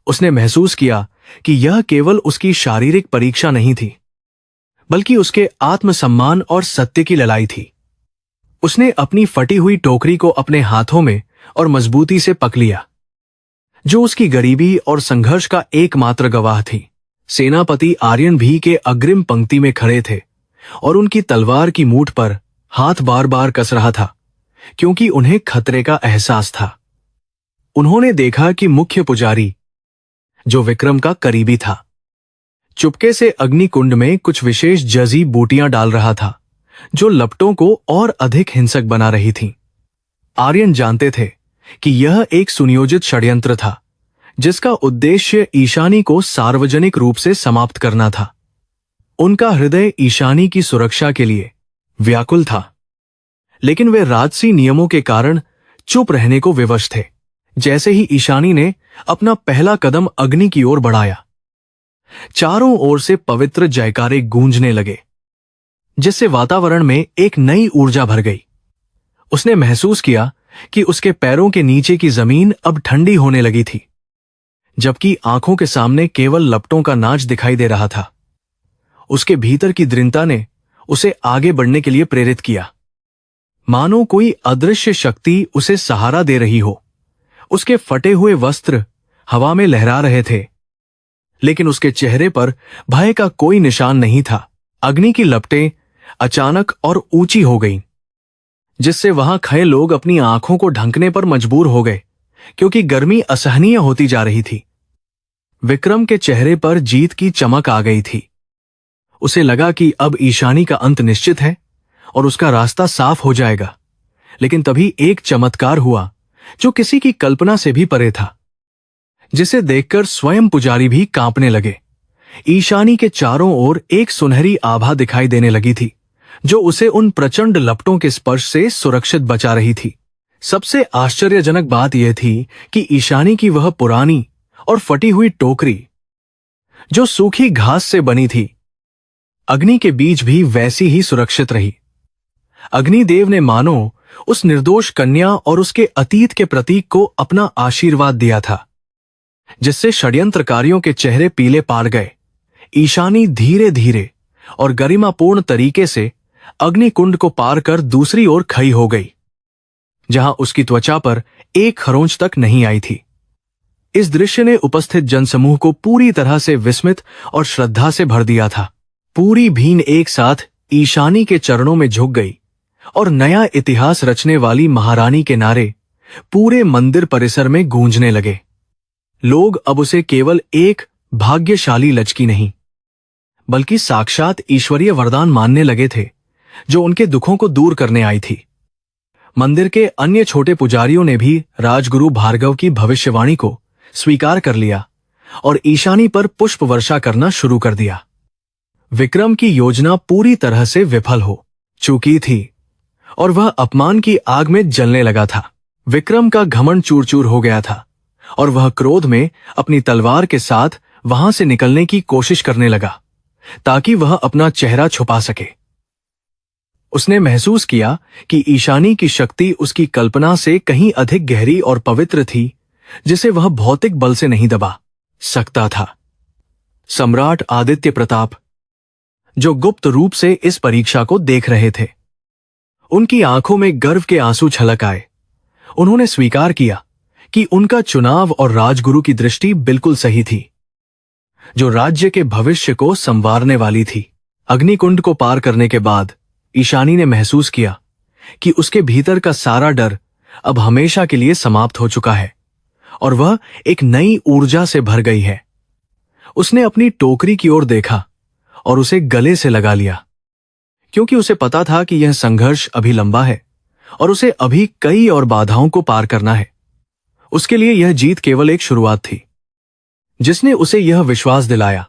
उसने महसूस किया कि यह केवल उसकी शारीरिक परीक्षा नहीं थी, बल्कि उसके आत्मसम्मान और सत्य की लड़ाई थी। उसने अपनी फटी हुई टोकरी को अपने हाथों में और मजबूती से पक लिया, जो उसकी गरीबी और संघर्ष का एकमात्र गवाह थी। सेनापति आर्यन भी के अग्रिम पंक्ति में खड़े थे और उनकी तलवार की मूठ पर हाथ बार बार कस रहा था, क्योंकि उन्हें खतरे का एहसास था। उन्होंने देखा कि मुख्य पुजारी, जो विक्रम का करीबी था, चुपके से अग्निकुंड में कुछ विशेष जजी बूटियां डाल रहा था, जो लपटों को और अधिक हिंसक बना रही थीं। आर्यन जानते थे कि यह एक सुनियोजित षड्यंत्र था, जिसका उद्देश्य ईशानी को सार्वजनिक रूप से समाप्त करना था। उनका हृदय ईशानी की सुरक्षा के लिए व्याकुल था, लेकिन वे राजसी नियमों के कारण चुप रहने को विवश थे। जैसे ही ईशानी ने अपना पहला कदम अग्नि की ओर बढ़ाया, चारों ओर से पवित्र जयकारे गूंजने लगे, जिससे वातावरण में एक नई ऊर्जा भर गई। उसने महसूस किया कि उसके पैरों के नीचे की जमीन अब ठंडी होने लगी थी, जबकि आंखों के सामने केवल लपटों का नाच दिखाई दे रहा था। उसके भीतर की दृढ़ता ने उसे आगे बढ़ने के लिए प्रेरित किया, मानो कोई अदृश्य शक्ति उसे सहारा दे रही हो। उसके फटे हुए वस्त्र हवा में लहरा रहे थे, लेकिन उसके चेहरे पर भय का कोई निशान नहीं था। अग्नि की लपटें अचानक और ऊंची हो गईं, जिससे वहां खड़े लोग अपनी आंखों को ढंकने पर मजबूर हो गए, क्योंकि गर्मी असहनीय होती जा रही थी। विक्रम के चेहरे पर जीत की चमक आ गई थी। उसे लगा कि अब ईशानी का अंत निश्चित है और उसका रास्ता साफ हो जाएगा। लेकिन तभी एक चमत्कार हुआ जो किसी की कल्पना से भी परे था, जिसे देखकर स्वयं पुजारी भी कांपने लगे। ईशानी के चारों ओर एक सुनहरी आभा दिखाई देने लगी थी, जो उसे उन प्रचंड लपटों के स्पर्श से सुरक्षित बचा रही थी। सबसे आश्चर्यजनक बात यह थी कि ईशानी की वह पुरानी और फटी हुई टोकरी, जो सूखी घास से बनी थी, अग्नि के बीच भी वैसी ही सुरक्षित रही। अग्निदेव ने मानो उस निर्दोष कन्या और उसके अतीत के प्रतीक को अपना आशीर्वाद दिया था, जिससे षड्यंत्रकारियों के चेहरे पीले पड़ गए। ईशानी धीरे धीरे और गरिमापूर्ण तरीके से अग्निकुंड को पार कर दूसरी ओर खड़ी हो गई, जहां उसकी त्वचा पर एक खरोंच तक नहीं आई थी। इस दृश्य ने उपस्थित जनसमूह को पूरी तरह से विस्मित और श्रद्धा से भर दिया था। पूरी भीड़ एक साथ ईशानी के चरणों में झुक गई और नया इतिहास रचने वाली महारानी के नारे पूरे मंदिर परिसर में गूंजने लगे। लोग अब उसे केवल एक भाग्यशाली लड़की नहीं, बल्कि साक्षात ईश्वरीय वरदान मानने लगे थे, जो उनके दुखों को दूर करने आई थी। मंदिर के अन्य छोटे पुजारियों ने भी राजगुरु भार्गव की भविष्यवाणी को स्वीकार कर लिया और ईशानी पर पुष्प वर्षा करना शुरू कर दिया। विक्रम की योजना पूरी तरह से विफल हो चुकी थी और वह अपमान की आग में जलने लगा था। विक्रम का घमंड चूर चूर हो गया था और वह क्रोध में अपनी तलवार के साथ वहां से निकलने की कोशिश करने लगा, ताकि वह अपना चेहरा छुपा सके। उसने महसूस किया कि ईशानी की शक्ति उसकी कल्पना से कहीं अधिक गहरी और पवित्र थी, जिसे वह भौतिक बल से नहीं दबा सकता था। सम्राट आदित्य प्रताप, जो गुप्त रूप से इस परीक्षा को देख रहे थे, उनकी आंखों में गर्व के आंसू छलक आए। उन्होंने स्वीकार किया कि उनका चुनाव और राजगुरु की दृष्टि बिल्कुल सही थी, जो राज्य के भविष्य को संवारने वाली थी। अग्निकुंड को पार करने के बाद ईशानी ने महसूस किया कि उसके भीतर का सारा डर अब हमेशा के लिए समाप्त हो चुका है और वह एक नई ऊर्जा से भर गई है। उसने अपनी टोकरी की ओर देखा और उसे गले से लगा लिया, क्योंकि उसे पता था कि यह संघर्ष अभी लंबा है और उसे अभी कई और बाधाओं को पार करना है। उसके लिए यह जीत केवल एक शुरुआत थी, जिसने उसे यह विश्वास दिलाया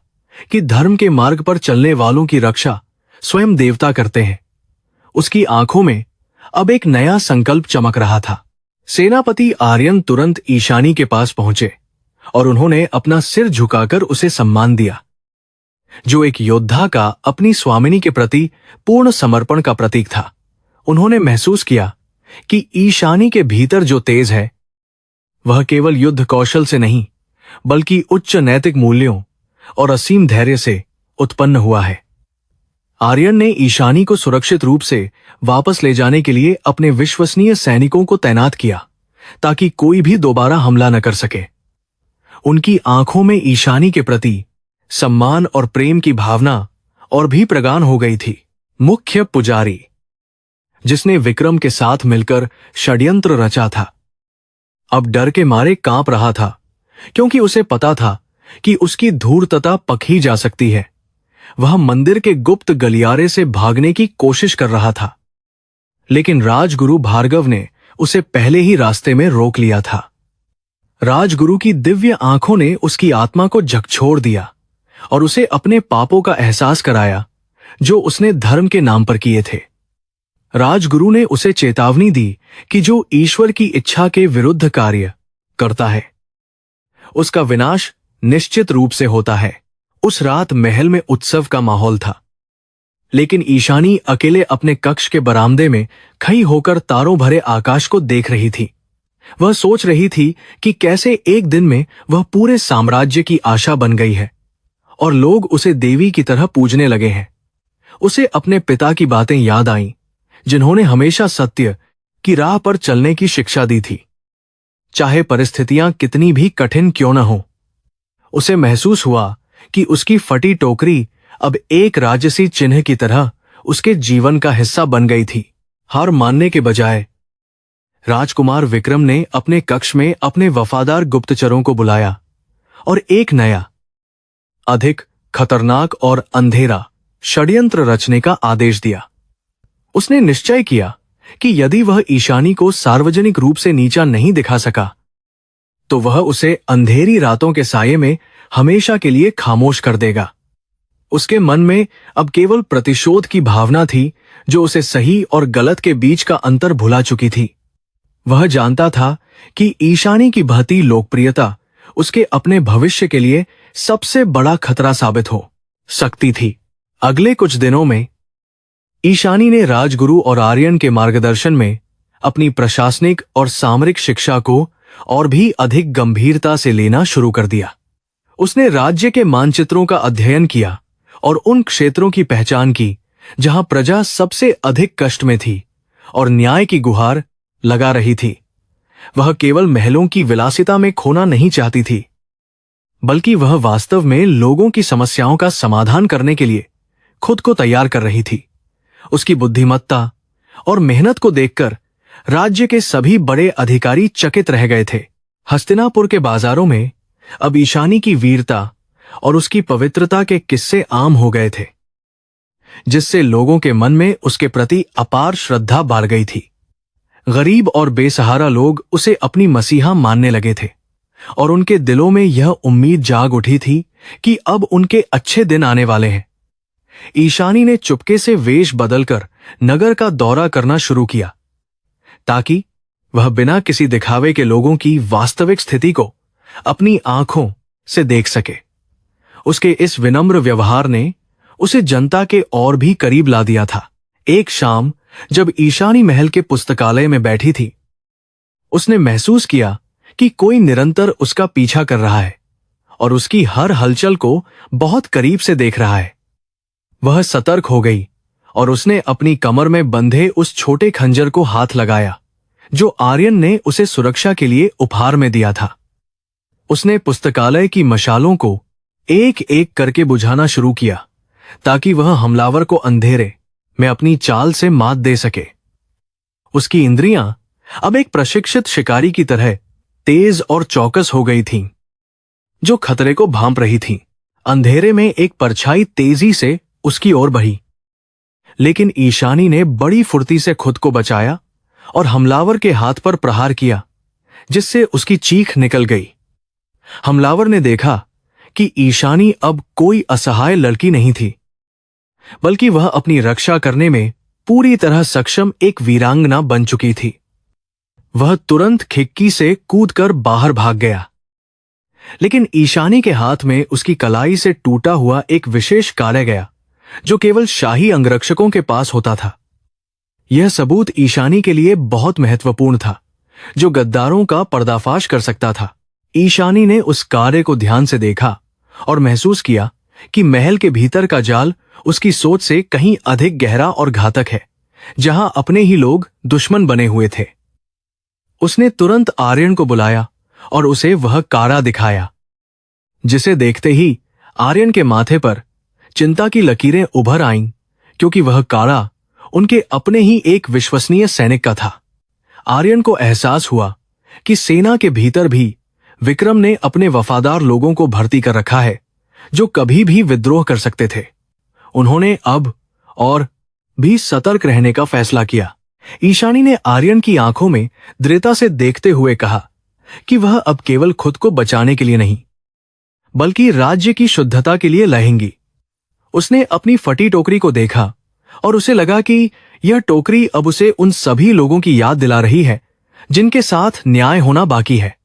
कि धर्म के मार्ग पर चलने वालों की रक्षा स्वयं देवता करते हैं। उसकी आंखों में अब एक नया संकल्प चमक रहा था। सेनापति आर्यन तुरंत ईशानी के पास पहुंचे और उन्होंने अपना सिर झुकाकर उसे सम्मान दिया, जो एक योद्धा का अपनी स्वामिनी के प्रति पूर्ण समर्पण का प्रतीक था। उन्होंने महसूस किया कि ईशानी के भीतर जो तेज है वह केवल युद्ध कौशल से नहीं, बल्कि उच्च नैतिक मूल्यों और असीम धैर्य से उत्पन्न हुआ है। आर्यन ने ईशानी को सुरक्षित रूप से वापस ले जाने के लिए अपने विश्वसनीय सैनिकों को तैनात किया, ताकि कोई भी दोबारा हमला न कर सके। उनकी आंखों में ईशानी के प्रति सम्मान और प्रेम की भावना और भी प्रगाढ़ हो गई थी। मुख्य पुजारी, जिसने विक्रम के साथ मिलकर षड्यंत्र रचा था, अब डर के मारे कांप रहा था, क्योंकि उसे पता था कि उसकी धूर्तता पकड़ी जा सकती है। वह मंदिर के गुप्त गलियारे से भागने की कोशिश कर रहा था, लेकिन राजगुरु भार्गव ने उसे पहले ही रास्ते में रोक लिया था। राजगुरु की दिव्य आंखों ने उसकी आत्मा को झकझोर दिया और उसे अपने पापों का एहसास कराया जो उसने धर्म के नाम पर किए थे। राजगुरु ने उसे चेतावनी दी कि जो ईश्वर की इच्छा के विरुद्ध कार्य करता है उसका विनाश निश्चित रूप से होता है। उस रात महल में उत्सव का माहौल था, लेकिन ईशानी अकेले अपने कक्ष के बरामदे में खड़ी होकर तारों भरे आकाश को देख रही थी। वह सोच रही थी कि कैसे एक दिन में वह पूरे साम्राज्य की आशा बन गई है और लोग उसे देवी की तरह पूजने लगे हैं। उसे अपने पिता की बातें याद आईं, जिन्होंने हमेशा सत्य की राह पर चलने की शिक्षा दी थी, चाहे परिस्थितियां कितनी भी कठिन क्यों न हो। उसे महसूस हुआ कि उसकी फटी टोकरी अब एक राजसी चिन्ह की तरह उसके जीवन का हिस्सा बन गई थी। हार मानने के बजाय राजकुमार विक्रम ने अपने कक्ष में अपने वफादार गुप्तचरों को बुलाया और एक नया, अधिक खतरनाक और अंधेरा षड्यंत्र रचने का आदेश दिया। उसने निश्चय किया कि यदि वह ईशानी को सार्वजनिक रूप से नीचा नहीं दिखा सका, तो वह उसे अंधेरी रातों के साये में हमेशा के लिए खामोश कर देगा। उसके मन में अब केवल प्रतिशोध की भावना थी, जो उसे सही और गलत के बीच का अंतर भुला चुकी थी। वह जानता था कि ईशानी की बहती लोकप्रियता उसके अपने भविष्य के लिए सबसे बड़ा खतरा साबित हो सकती थी। अगले कुछ दिनों में ईशानी ने राजगुरु और आर्यन के मार्गदर्शन में अपनी प्रशासनिक और सामरिक शिक्षा को और भी अधिक गंभीरता से लेना शुरू कर दिया। उसने राज्य के मानचित्रों का अध्ययन किया और उन क्षेत्रों की पहचान की जहां प्रजा सबसे अधिक कष्ट में थी और न्याय की गुहार लगा रही थी। वह केवल महलों की विलासिता में खोना नहीं चाहती थी, बल्कि वह वास्तव में लोगों की समस्याओं का समाधान करने के लिए खुद को तैयार कर रही थी। उसकी बुद्धिमत्ता और मेहनत को देखकर राज्य के सभी बड़े अधिकारी चकित रह गए थे। हस्तिनापुर के बाजारों में अब ईशानी की वीरता और उसकी पवित्रता के किस्से आम हो गए थे, जिससे लोगों के मन में उसके प्रति अपार श्रद्धा बढ़ गई थी। गरीब और बेसहारा लोग उसे अपनी मसीहा मानने लगे थे और उनके दिलों में यह उम्मीद जाग उठी थी कि अब उनके अच्छे दिन आने वाले हैं। ईशानी ने चुपके से वेश बदलकर नगर का दौरा करना शुरू किया, ताकि वह बिना किसी दिखावे के लोगों की वास्तविक स्थिति को अपनी आंखों से देख सके। उसके इस विनम्र व्यवहार ने उसे जनता के और भी करीब ला दिया था। एक शाम जब ईशानी महल के पुस्तकालय में बैठी थी, उसने महसूस किया कि कोई निरंतर उसका पीछा कर रहा है और उसकी हर हलचल को बहुत करीब से देख रहा है। वह सतर्क हो गई और उसने अपनी कमर में बंधे उस छोटे खंजर को हाथ लगाया जो आर्यन ने उसे सुरक्षा के लिए उपहार में दिया था। उसने पुस्तकालय की मशालों को एक एक करके बुझाना शुरू किया, ताकि वह हमलावर को अंधेरे में अपनी चाल से मात दे सके। उसकी इंद्रियां अब एक प्रशिक्षित शिकारी की तरह तेज और चौकस हो गई थीं, जो खतरे को भांप रही थीं। अंधेरे में एक परछाई तेजी से उसकी ओर बढ़ी, लेकिन ईशानी ने बड़ी फुर्ती से खुद को बचाया और हमलावर के हाथ पर प्रहार किया, जिससे उसकी चीख निकल गई। हमलावर ने देखा कि ईशानी अब कोई असहाय लड़की नहीं थी, बल्कि वह अपनी रक्षा करने में पूरी तरह सक्षम एक वीरांगना बन चुकी थी। वह तुरंत खिड़की से कूदकर बाहर भाग गया, लेकिन ईशानी के हाथ में उसकी कलाई से टूटा हुआ एक विशेष कार्य गया, जो केवल शाही अंगरक्षकों के पास होता था। यह सबूत ईशानी के लिए बहुत महत्वपूर्ण था, जो गद्दारों का पर्दाफाश कर सकता था। ईशानी ने उस कार्य को ध्यान से देखा और महसूस किया कि महल के भीतर का जाल उसकी सोच से कहीं अधिक गहरा और घातक है, जहां अपने ही लोग दुश्मन बने हुए थे। उसने तुरंत आर्यन को बुलाया और उसे वह कारा दिखाया, जिसे देखते ही आर्यन के माथे पर चिंता की लकीरें उभर आईं, क्योंकि वह कारा उनके अपने ही एक विश्वसनीय सैनिक का था। आर्यन को एहसास हुआ कि सेना के भीतर भी विक्रम ने अपने वफादार लोगों को भर्ती कर रखा है, जो कभी भी विद्रोह कर सकते थे। उन्होंने अब और भी सतर्क रहने का फैसला किया। ईशानी ने आर्यन की आंखों में दृढ़ता से देखते हुए कहा कि वह अब केवल खुद को बचाने के लिए नहीं, बल्कि राज्य की शुद्धता के लिए लड़ेंगी। उसने अपनी फटी टोकरी को देखा और उसे लगा कि यह टोकरी अब उसे उन सभी लोगों की याद दिला रही है जिनके साथ न्याय होना बाकी है।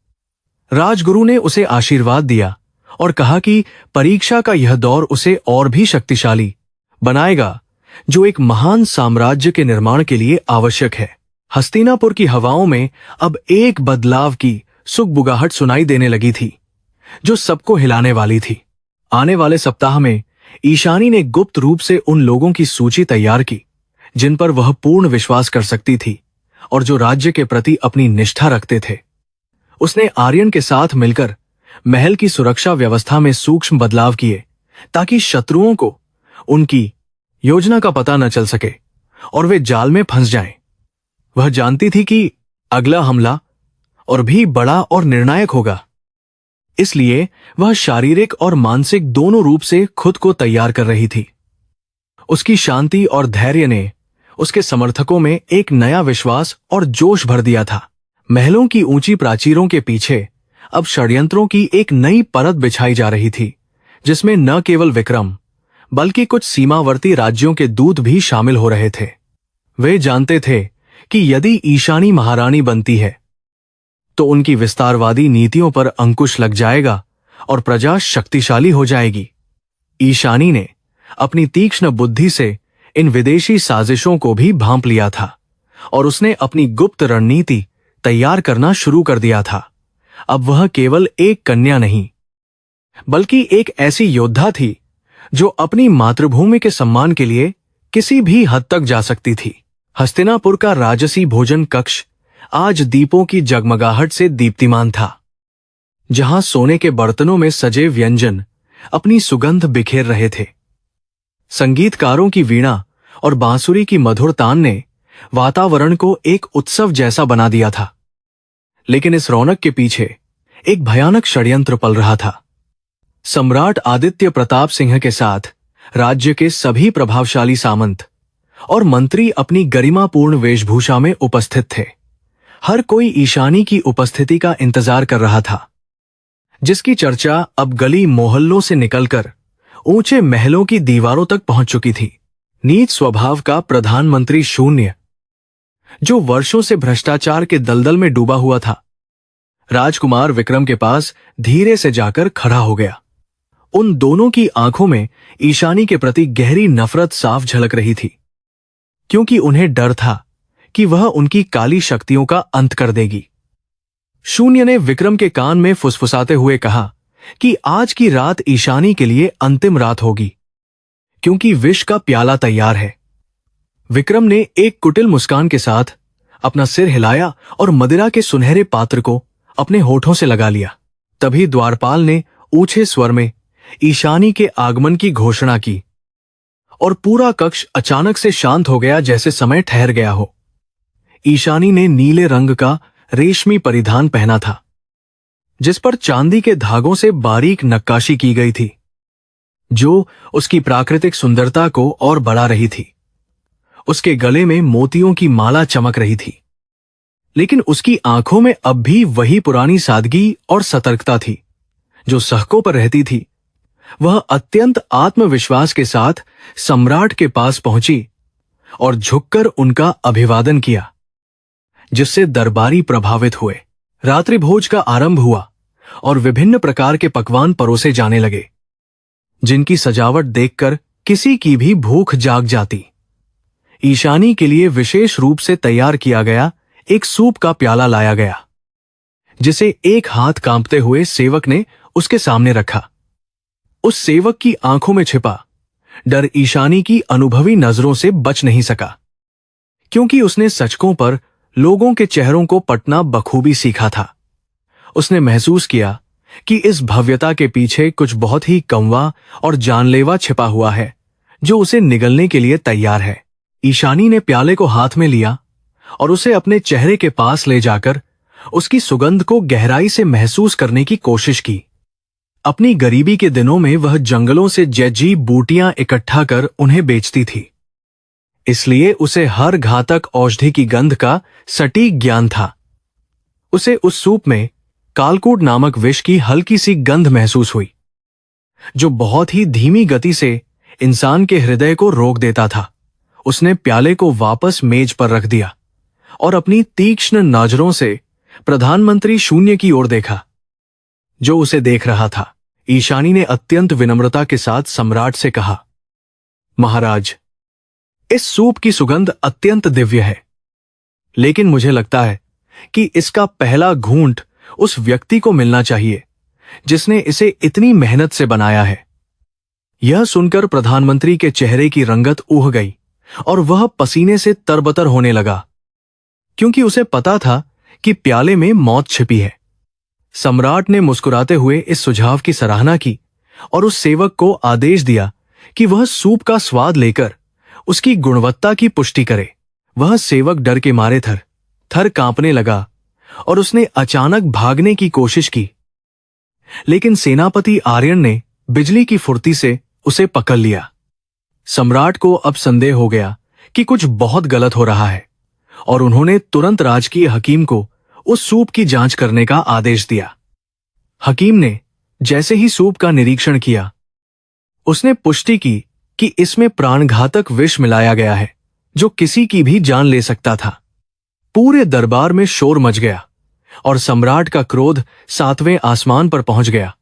राजगुरु ने उसे आशीर्वाद दिया और कहा कि परीक्षा का यह दौर उसे और भी शक्तिशाली बनाएगा, जो एक महान साम्राज्य के निर्माण के लिए आवश्यक है। हस्तिनापुर की हवाओं में अब एक बदलाव की सुगबुगाहट सुनाई देने लगी थी, जो सबको हिलाने वाली थी। आने वाले सप्ताह में ईशानी ने गुप्त रूप से उन लोगों की सूची तैयार की जिन पर वह पूर्ण विश्वास कर सकती थी और जो राज्य के प्रति अपनी निष्ठा रखते थे। उसने आर्यन के साथ मिलकर महल की सुरक्षा व्यवस्था में सूक्ष्म बदलाव किए, ताकि शत्रुओं को उनकी योजना का पता न चल सके और वे जाल में फंस जाएं। वह जानती थी कि अगला हमला और भी बड़ा और निर्णायक होगा, इसलिए वह शारीरिक और मानसिक दोनों रूप से खुद को तैयार कर रही थी। उसकी शांति और धैर्य ने उसके समर्थकों में एक नया विश्वास और जोश भर दिया था। महलों की ऊंची प्राचीरों के पीछे अब षड्यंत्रों की एक नई परत बिछाई जा रही थी, जिसमें न केवल विक्रम बल्कि कुछ सीमावर्ती राज्यों के दूत भी शामिल हो रहे थे। वे जानते थे कि यदि ईशानी महारानी बनती है तो उनकी विस्तारवादी नीतियों पर अंकुश लग जाएगा और प्रजा शक्तिशाली हो जाएगी। ईशानी ने अपनी तीक्ष्ण बुद्धि से इन विदेशी साजिशों को भी भांप लिया था और उसने अपनी गुप्त रणनीति तैयार करना शुरू कर दिया था। अब वह केवल एक कन्या नहीं, बल्कि एक ऐसी योद्धा थी जो अपनी मातृभूमि के सम्मान के लिए किसी भी हद तक जा सकती थी। हस्तिनापुर का राजसी भोजन कक्ष आज दीपों की जगमगाहट से दीप्तिमान था, जहां सोने के बर्तनों में सजे व्यंजन अपनी सुगंध बिखेर रहे थे। संगीतकारों की वीणा और बांसुरी की मधुर तान ने वातावरण को एक उत्सव जैसा बना दिया था। लेकिन इस रौनक के पीछे एक भयानक षड्यंत्र पल रहा था। सम्राट आदित्य प्रताप सिंह के साथ राज्य के सभी प्रभावशाली सामंत और मंत्री अपनी गरिमापूर्ण वेशभूषा में उपस्थित थे। हर कोई ईशानी की उपस्थिति का इंतजार कर रहा था, जिसकी चर्चा अब गली मोहल्लों से निकलकर ऊंचे महलों की दीवारों तक पहुंच चुकी थी। नीच स्वभाव का प्रधानमंत्री शून्य, जो वर्षों से भ्रष्टाचार के दलदल में डूबा हुआ था, राजकुमार विक्रम के पास धीरे से जाकर खड़ा हो गया। उन दोनों की आंखों में ईशानी के प्रति गहरी नफरत साफ झलक रही थी, क्योंकि उन्हें डर था कि वह उनकी काली शक्तियों का अंत कर देगी। शून्य ने विक्रम के कान में फुसफुसाते हुए कहा कि आज की रात ईशानी के लिए अंतिम रात होगी, क्योंकि विष का प्याला तैयार है। विक्रम ने एक कुटिल मुस्कान के साथ अपना सिर हिलाया और मदिरा के सुनहरे पात्र को अपने होठों से लगा लिया। तभी द्वारपाल ने ऊंचे स्वर में ईशानी के आगमन की घोषणा की और पूरा कक्ष अचानक से शांत हो गया, जैसे समय ठहर गया हो। ईशानी ने नीले रंग का रेशमी परिधान पहना था, जिस पर चांदी के धागों से बारीक नक्काशी की गई थी। जो उसकी प्राकृतिक सुंदरता को और बढ़ा रही थी। उसके गले में मोतियों की माला चमक रही थी, लेकिन उसकी आंखों में अब भी वही पुरानी सादगी और सतर्कता थी जो सहकों पर रहती थी। वह अत्यंत आत्मविश्वास के साथ सम्राट के पास पहुंची और झुककर उनका अभिवादन किया, जिससे दरबारी प्रभावित हुए। रात्रि भोज का आरंभ हुआ और विभिन्न प्रकार के पकवान परोसे जाने लगे, जिनकी सजावट देखकर किसी की भी भूख जाग जाती। ईशानी के लिए विशेष रूप से तैयार किया गया एक सूप का प्याला लाया गया, जिसे एक हाथ कांपते हुए सेवक ने उसके सामने रखा। उस सेवक की आंखों में छिपा डर ईशानी की अनुभवी नजरों से बच नहीं सका, क्योंकि उसने सचकों पर लोगों के चेहरों को पटना बखूबी सीखा था। उसने महसूस किया कि इस भव्यता के पीछे कुछ बहुत ही कड़वा और जानलेवा छिपा हुआ है, जो उसे निगलने के लिए तैयार है। ईशानी ने प्याले को हाथ में लिया और उसे अपने चेहरे के पास ले जाकर उसकी सुगंध को गहराई से महसूस करने की कोशिश की। अपनी गरीबी के दिनों में वह जंगलों से जैजी बूटियां इकट्ठा कर उन्हें बेचती थी, इसलिए उसे हर घातक औषधि की गंध का सटीक ज्ञान था। उसे उस सूप में कालकूट नामक विष की हल्की सी गंध महसूस हुई, जो बहुत ही धीमी गति से इंसान के हृदय को रोक देता था। उसने प्याले को वापस मेज पर रख दिया और अपनी तीक्ष्ण नजरों से प्रधानमंत्री शून्य की ओर देखा, जो उसे देख रहा था। ईशानी ने अत्यंत विनम्रता के साथ सम्राट से कहा, महाराज, इस सूप की सुगंध अत्यंत दिव्य है, लेकिन मुझे लगता है कि इसका पहला घूंट उस व्यक्ति को मिलना चाहिए जिसने इसे इतनी मेहनत से बनाया है। यह सुनकर प्रधानमंत्री के चेहरे की रंगत उह गई और वह पसीने से तरबतर होने लगा, क्योंकि उसे पता था कि प्याले में मौत छिपी है। सम्राट ने मुस्कुराते हुए इस सुझाव की सराहना की और उस सेवक को आदेश दिया कि वह सूप का स्वाद लेकर उसकी गुणवत्ता की पुष्टि करे। वह सेवक डर के मारे थर थर कांपने लगा और उसने अचानक भागने की कोशिश की, लेकिन सेनापति आर्यन ने बिजली की फुर्ती से उसे पकड़ लिया। सम्राट को अब संदेह हो गया कि कुछ बहुत गलत हो रहा है और उन्होंने तुरंत राजकीय हकीम को उस सूप की जांच करने का आदेश दिया। हकीम ने जैसे ही सूप का निरीक्षण किया, उसने पुष्टि की कि इसमें प्राणघातक विष मिलाया गया है, जो किसी की भी जान ले सकता था। पूरे दरबार में शोर मच गया और सम्राट का क्रोध 7वें आसमान पर पहुंच गया,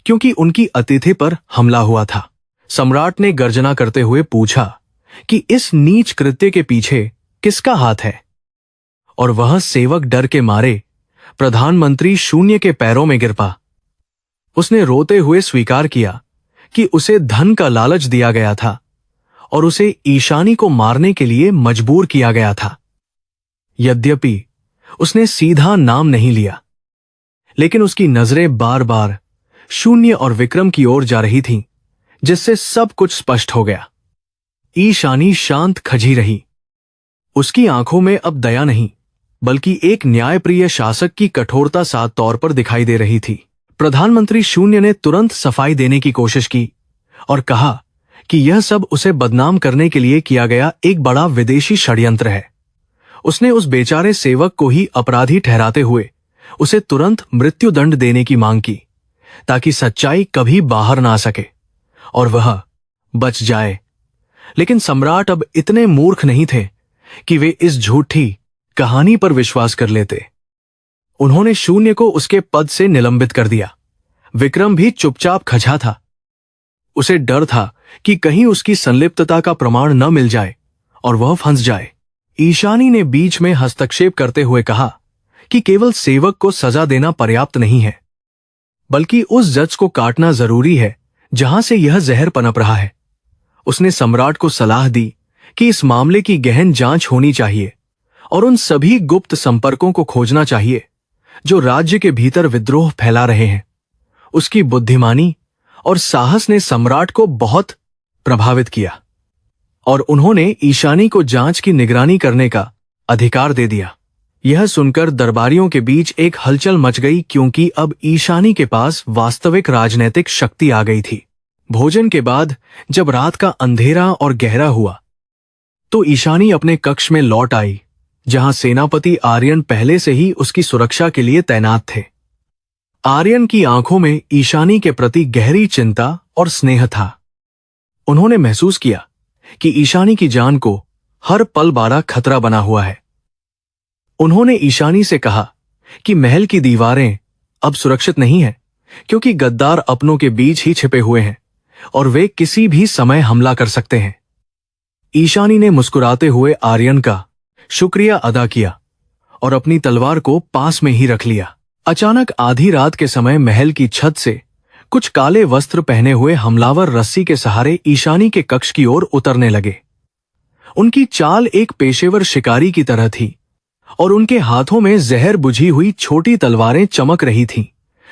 क्योंकि उनकी अतिथि पर हमला हुआ था। सम्राट ने गर्जना करते हुए पूछा कि इस नीच कृत्य के पीछे किसका हाथ है, और वह सेवक डर के मारे प्रधानमंत्री शून्य के पैरों में गिर पा। उसने रोते हुए स्वीकार किया कि उसे धन का लालच दिया गया था और उसे ईशानी को मारने के लिए मजबूर किया गया था। यद्यपि उसने सीधा नाम नहीं लिया, लेकिन उसकी नजरें बार बार शून्य और विक्रम की ओर जा रही थीं, जिससे सब कुछ स्पष्ट हो गया। ईशानी शांत खजी रही। उसकी आंखों में अब दया नहीं, बल्कि एक न्यायप्रिय शासक की कठोरता साफ तौर पर दिखाई दे रही थी। प्रधानमंत्री शून्य ने तुरंत सफाई देने की कोशिश की और कहा कि यह सब उसे बदनाम करने के लिए किया गया एक बड़ा विदेशी षड्यंत्र है। उसने उस बेचारे सेवक को ही अपराधी ठहराते हुए उसे तुरंत मृत्युदंड देने की मांग की, ताकि सच्चाई कभी बाहर ना आ सके और वह बच जाए। लेकिन सम्राट अब इतने मूर्ख नहीं थे कि वे इस झूठी कहानी पर विश्वास कर लेते। उन्होंने शून्य को उसके पद से निलंबित कर दिया। विक्रम भी चुपचाप खजा था। उसे डर था कि कहीं उसकी संलिप्तता का प्रमाण न मिल जाए और वह फंस जाए। ईशानी ने बीच में हस्तक्षेप करते हुए कहा कि केवल सेवक को सजा देना पर्याप्त नहीं है, बल्कि उस जज को काटना जरूरी है जहां से यह जहर पनप रहा है। उसने सम्राट को सलाह दी कि इस मामले की गहन जांच होनी चाहिए और उन सभी गुप्त संपर्कों को खोजना चाहिए जो राज्य के भीतर विद्रोह फैला रहे हैं। उसकी बुद्धिमानी और साहस ने सम्राट को बहुत प्रभावित किया और उन्होंने ईशानी को जांच की निगरानी करने का अधिकार दे दिया। यह सुनकर दरबारियों के बीच एक हलचल मच गई, क्योंकि अब ईशानी के पास वास्तविक राजनैतिक शक्ति आ गई थी। भोजन के बाद जब रात का अंधेरा और गहरा हुआ तो ईशानी अपने कक्ष में लौट आई, जहां सेनापति आर्यन पहले से ही उसकी सुरक्षा के लिए तैनात थे। आर्यन की आंखों में ईशानी के प्रति गहरी चिंता और स्नेह था। उन्होंने महसूस किया कि ईशानी की जान को हर पल बड़ा खतरा बना हुआ है। उन्होंने ईशानी से कहा कि महल की दीवारें अब सुरक्षित नहीं हैं, क्योंकि गद्दार अपनों के बीच ही छिपे हुए हैं और वे किसी भी समय हमला कर सकते हैं। ईशानी ने मुस्कुराते हुए आर्यन का शुक्रिया अदा किया और अपनी तलवार को पास में ही रख लिया। अचानक आधी रात के समय महल की छत से कुछ काले वस्त्र पहने हुए हमलावर रस्सी के सहारे ईशानी के कक्ष की ओर उतरने लगे। उनकी चाल एक पेशेवर शिकारी की तरह थी और उनके हाथों में जहर बुझी हुई छोटी तलवारें चमक रही थीं,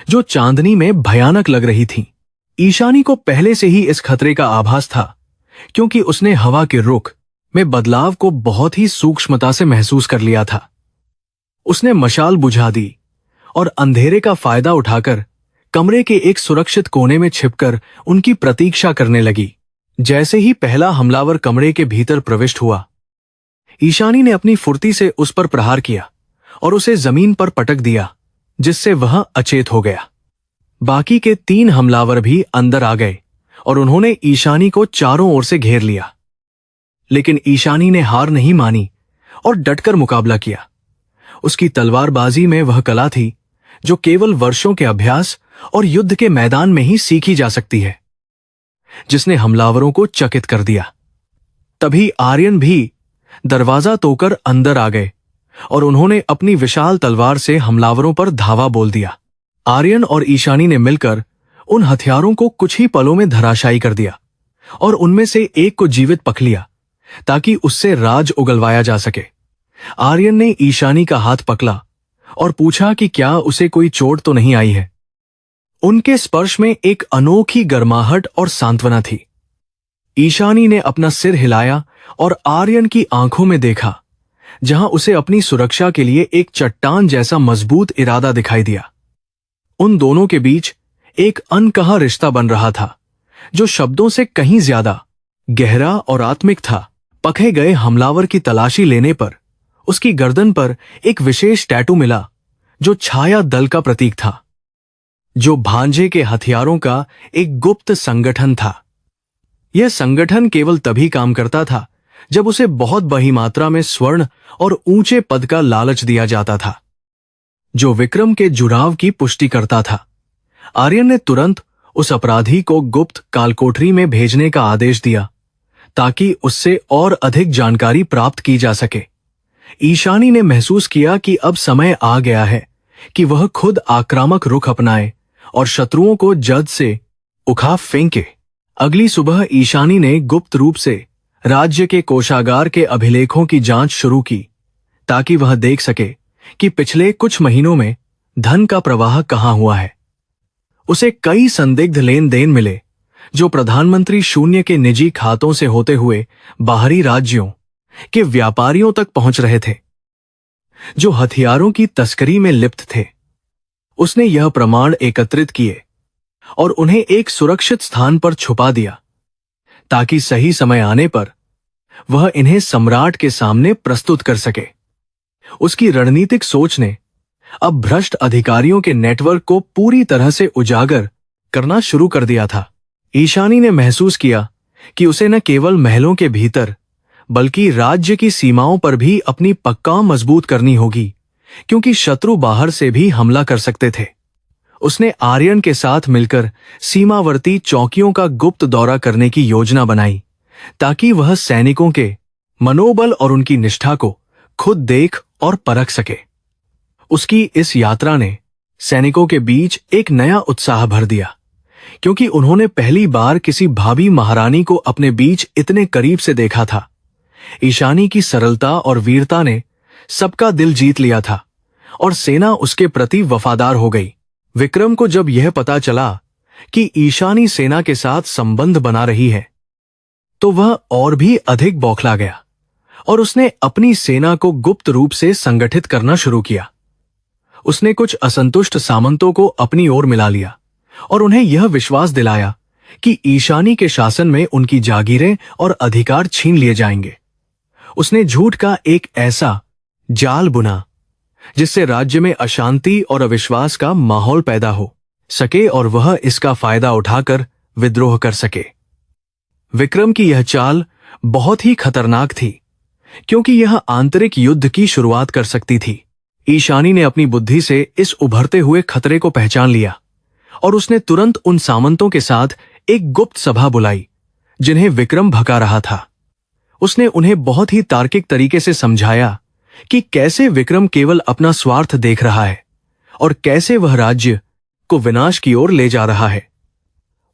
जो चांदनी में भयानक लग रही थीं। ईशानी को पहले से ही इस खतरे का आभास था, क्योंकि उसने हवा के रुख में बदलाव को बहुत ही सूक्ष्मता से महसूस कर लिया था। उसने मशाल बुझा दी और अंधेरे का फायदा उठाकर कमरे के एक सुरक्षित कोने में छिपकर उनकी प्रतीक्षा करने लगी। जैसे ही पहला हमलावर कमरे के भीतर प्रविष्ट हुआ, ईशानी ने अपनी फुर्ती से उस पर प्रहार किया और उसे जमीन पर पटक दिया, जिससे वह अचेत हो गया। बाकी के 3 हमलावर भी अंदर आ गए और उन्होंने ईशानी को चारों ओर से घेर लिया। लेकिन ईशानी ने हार नहीं मानी और डटकर मुकाबला किया। उसकी तलवारबाजी में वह कला थी जो केवल वर्षों के अभ्यास और युद्ध के मैदान में ही सीखी जा सकती है, जिसने हमलावरों को चकित कर दिया। तभी आर्यन भी दरवाजा तोड़कर अंदर आ गए और उन्होंने अपनी विशाल तलवार से हमलावरों पर धावा बोल दिया। आर्यन और ईशानी ने मिलकर उन हथियारों को कुछ ही पलों में धराशायी कर दिया और उनमें से एक को जीवित पकड़ लिया ताकि उससे राज उगलवाया जा सके। आर्यन ने ईशानी का हाथ पकड़ा और पूछा कि क्या उसे कोई चोट तो नहीं आई है। उनके स्पर्श में एक अनोखी गर्माहट और सांत्वना थी। ईशानी ने अपना सिर हिलाया और आर्यन की आंखों में देखा, जहां उसे अपनी सुरक्षा के लिए एक चट्टान जैसा मजबूत इरादा दिखाई दिया। उन दोनों के बीच एक अनकहा रिश्ता बन रहा था, जो शब्दों से कहीं ज्यादा गहरा और आत्मिक था। पकड़े गए हमलावर की तलाशी लेने पर उसकी गर्दन पर एक विशेष टैटू मिला, जो छाया दल का प्रतीक था, जो भांजे के हथियारों का एक गुप्त संगठन था। यह संगठन केवल तभी काम करता था जब उसे बहुत बड़ी मात्रा में स्वर्ण और ऊंचे पद का लालच दिया जाता था, जो विक्रम के जुड़ाव की पुष्टि करता था। आर्यन ने तुरंत उस अपराधी को गुप्त कालकोठरी में भेजने का आदेश दिया ताकि उससे और अधिक जानकारी प्राप्त की जा सके। ईशानी ने महसूस किया कि अब समय आ गया है कि वह खुद आक्रामक रुख अपनाए और शत्रुओं को जद से उखाड़ फेंके। अगली सुबह ईशानी ने गुप्त रूप से राज्य के कोषागार के अभिलेखों की जांच शुरू की, ताकि वह देख सके कि पिछले कुछ महीनों में धन का प्रवाह कहां हुआ है। उसे कई संदिग्ध लेन देन मिले, जो प्रधानमंत्री शून्य के निजी खातों से होते हुए बाहरी राज्यों के व्यापारियों तक पहुंच रहे थे, जो हथियारों की तस्करी में लिप्त थे। उसने यह प्रमाण एकत्रित किए और उन्हें एक सुरक्षित स्थान पर छुपा दिया, ताकि सही समय आने पर वह इन्हें सम्राट के सामने प्रस्तुत कर सके। उसकी रणनीतिक सोच ने अब भ्रष्ट अधिकारियों के नेटवर्क को पूरी तरह से उजागर करना शुरू कर दिया था। ईशानी ने महसूस किया कि उसे न केवल महलों के भीतर बल्कि राज्य की सीमाओं पर भी अपनी पक्का मजबूत करनी होगी, क्योंकि शत्रु बाहर से भी हमला कर सकते थे। उसने आर्यन के साथ मिलकर सीमावर्ती चौकियों का गुप्त दौरा करने की योजना बनाई, ताकि वह सैनिकों के मनोबल और उनकी निष्ठा को खुद देख और परख सके। उसकी इस यात्रा ने सैनिकों के बीच एक नया उत्साह भर दिया, क्योंकि उन्होंने पहली बार किसी भावी महारानी को अपने बीच इतने करीब से देखा था। ईशानी की सरलता और वीरता ने सबका दिल जीत लिया था और सेना उसके प्रति वफादार हो गई। विक्रम को जब यह पता चला कि ईशानी सेना के साथ संबंध बना रही है, तो वह और भी अधिक बौखला गया और उसने अपनी सेना को गुप्त रूप से संगठित करना शुरू किया। उसने कुछ असंतुष्ट सामंतों को अपनी ओर मिला लिया और उन्हें यह विश्वास दिलाया कि ईशानी के शासन में उनकी जागीरें और अधिकार छीन लिए जाएंगे। उसने झूठ का एक ऐसा जाल बुना जिससे राज्य में अशांति और अविश्वास का माहौल पैदा हो सके और वह इसका फायदा उठाकर विद्रोह कर सके। विक्रम की यह चाल बहुत ही खतरनाक थी, क्योंकि यह आंतरिक युद्ध की शुरुआत कर सकती थी। ईशानी ने अपनी बुद्धि से इस उभरते हुए खतरे को पहचान लिया और उसने तुरंत उन सामंतों के साथ एक गुप्त सभा बुलाई जिन्हें विक्रम भगा रहा था। उसने उन्हें बहुत ही तार्किक तरीके से समझाया कि कैसे विक्रम केवल अपना स्वार्थ देख रहा है और कैसे वह राज्य को विनाश की ओर ले जा रहा है।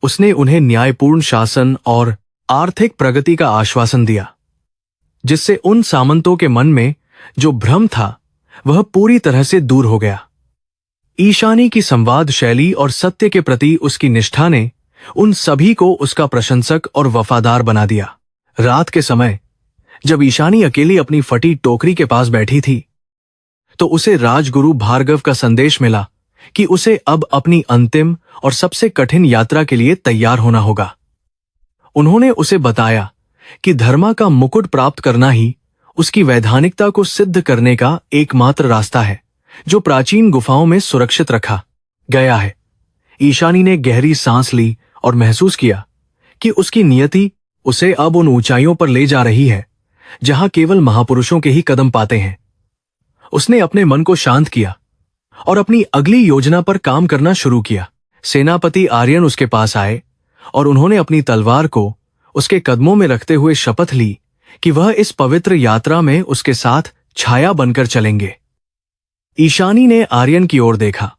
उसने उन्हें न्यायपूर्ण शासन और आर्थिक प्रगति का आश्वासन दिया, जिससे उन सामंतों के मन में जो भ्रम था वह पूरी तरह से दूर हो गया। ईशानी की संवाद शैली और सत्य के प्रति उसकी निष्ठा ने उन सभी को उसका प्रशंसक और वफादार बना दिया। रात के समय जब ईशानी अकेली अपनी फटी टोकरी के पास बैठी थी, तो उसे राजगुरु भार्गव का संदेश मिला कि उसे अब अपनी अंतिम और सबसे कठिन यात्रा के लिए तैयार होना होगा। उन्होंने उसे बताया कि धर्मा का मुकुट प्राप्त करना ही उसकी वैधानिकता को सिद्ध करने का एकमात्र रास्ता है, जो प्राचीन गुफाओं में सुरक्षित रखा गया है। ईशानी ने गहरी सांस ली और महसूस किया कि उसकी नियति उसे अब उन ऊंचाइयों पर ले जा रही है जहां केवल महापुरुषों के ही कदम पाते हैं। उसने अपने मन को शांत किया और अपनी अगली योजना पर काम करना शुरू किया। सेनापति आर्यन उसके पास आए और उन्होंने अपनी तलवार को उसके कदमों में रखते हुए शपथ ली कि वह इस पवित्र यात्रा में उसके साथ छाया बनकर चलेंगे। ईशानी ने आर्यन की ओर देखा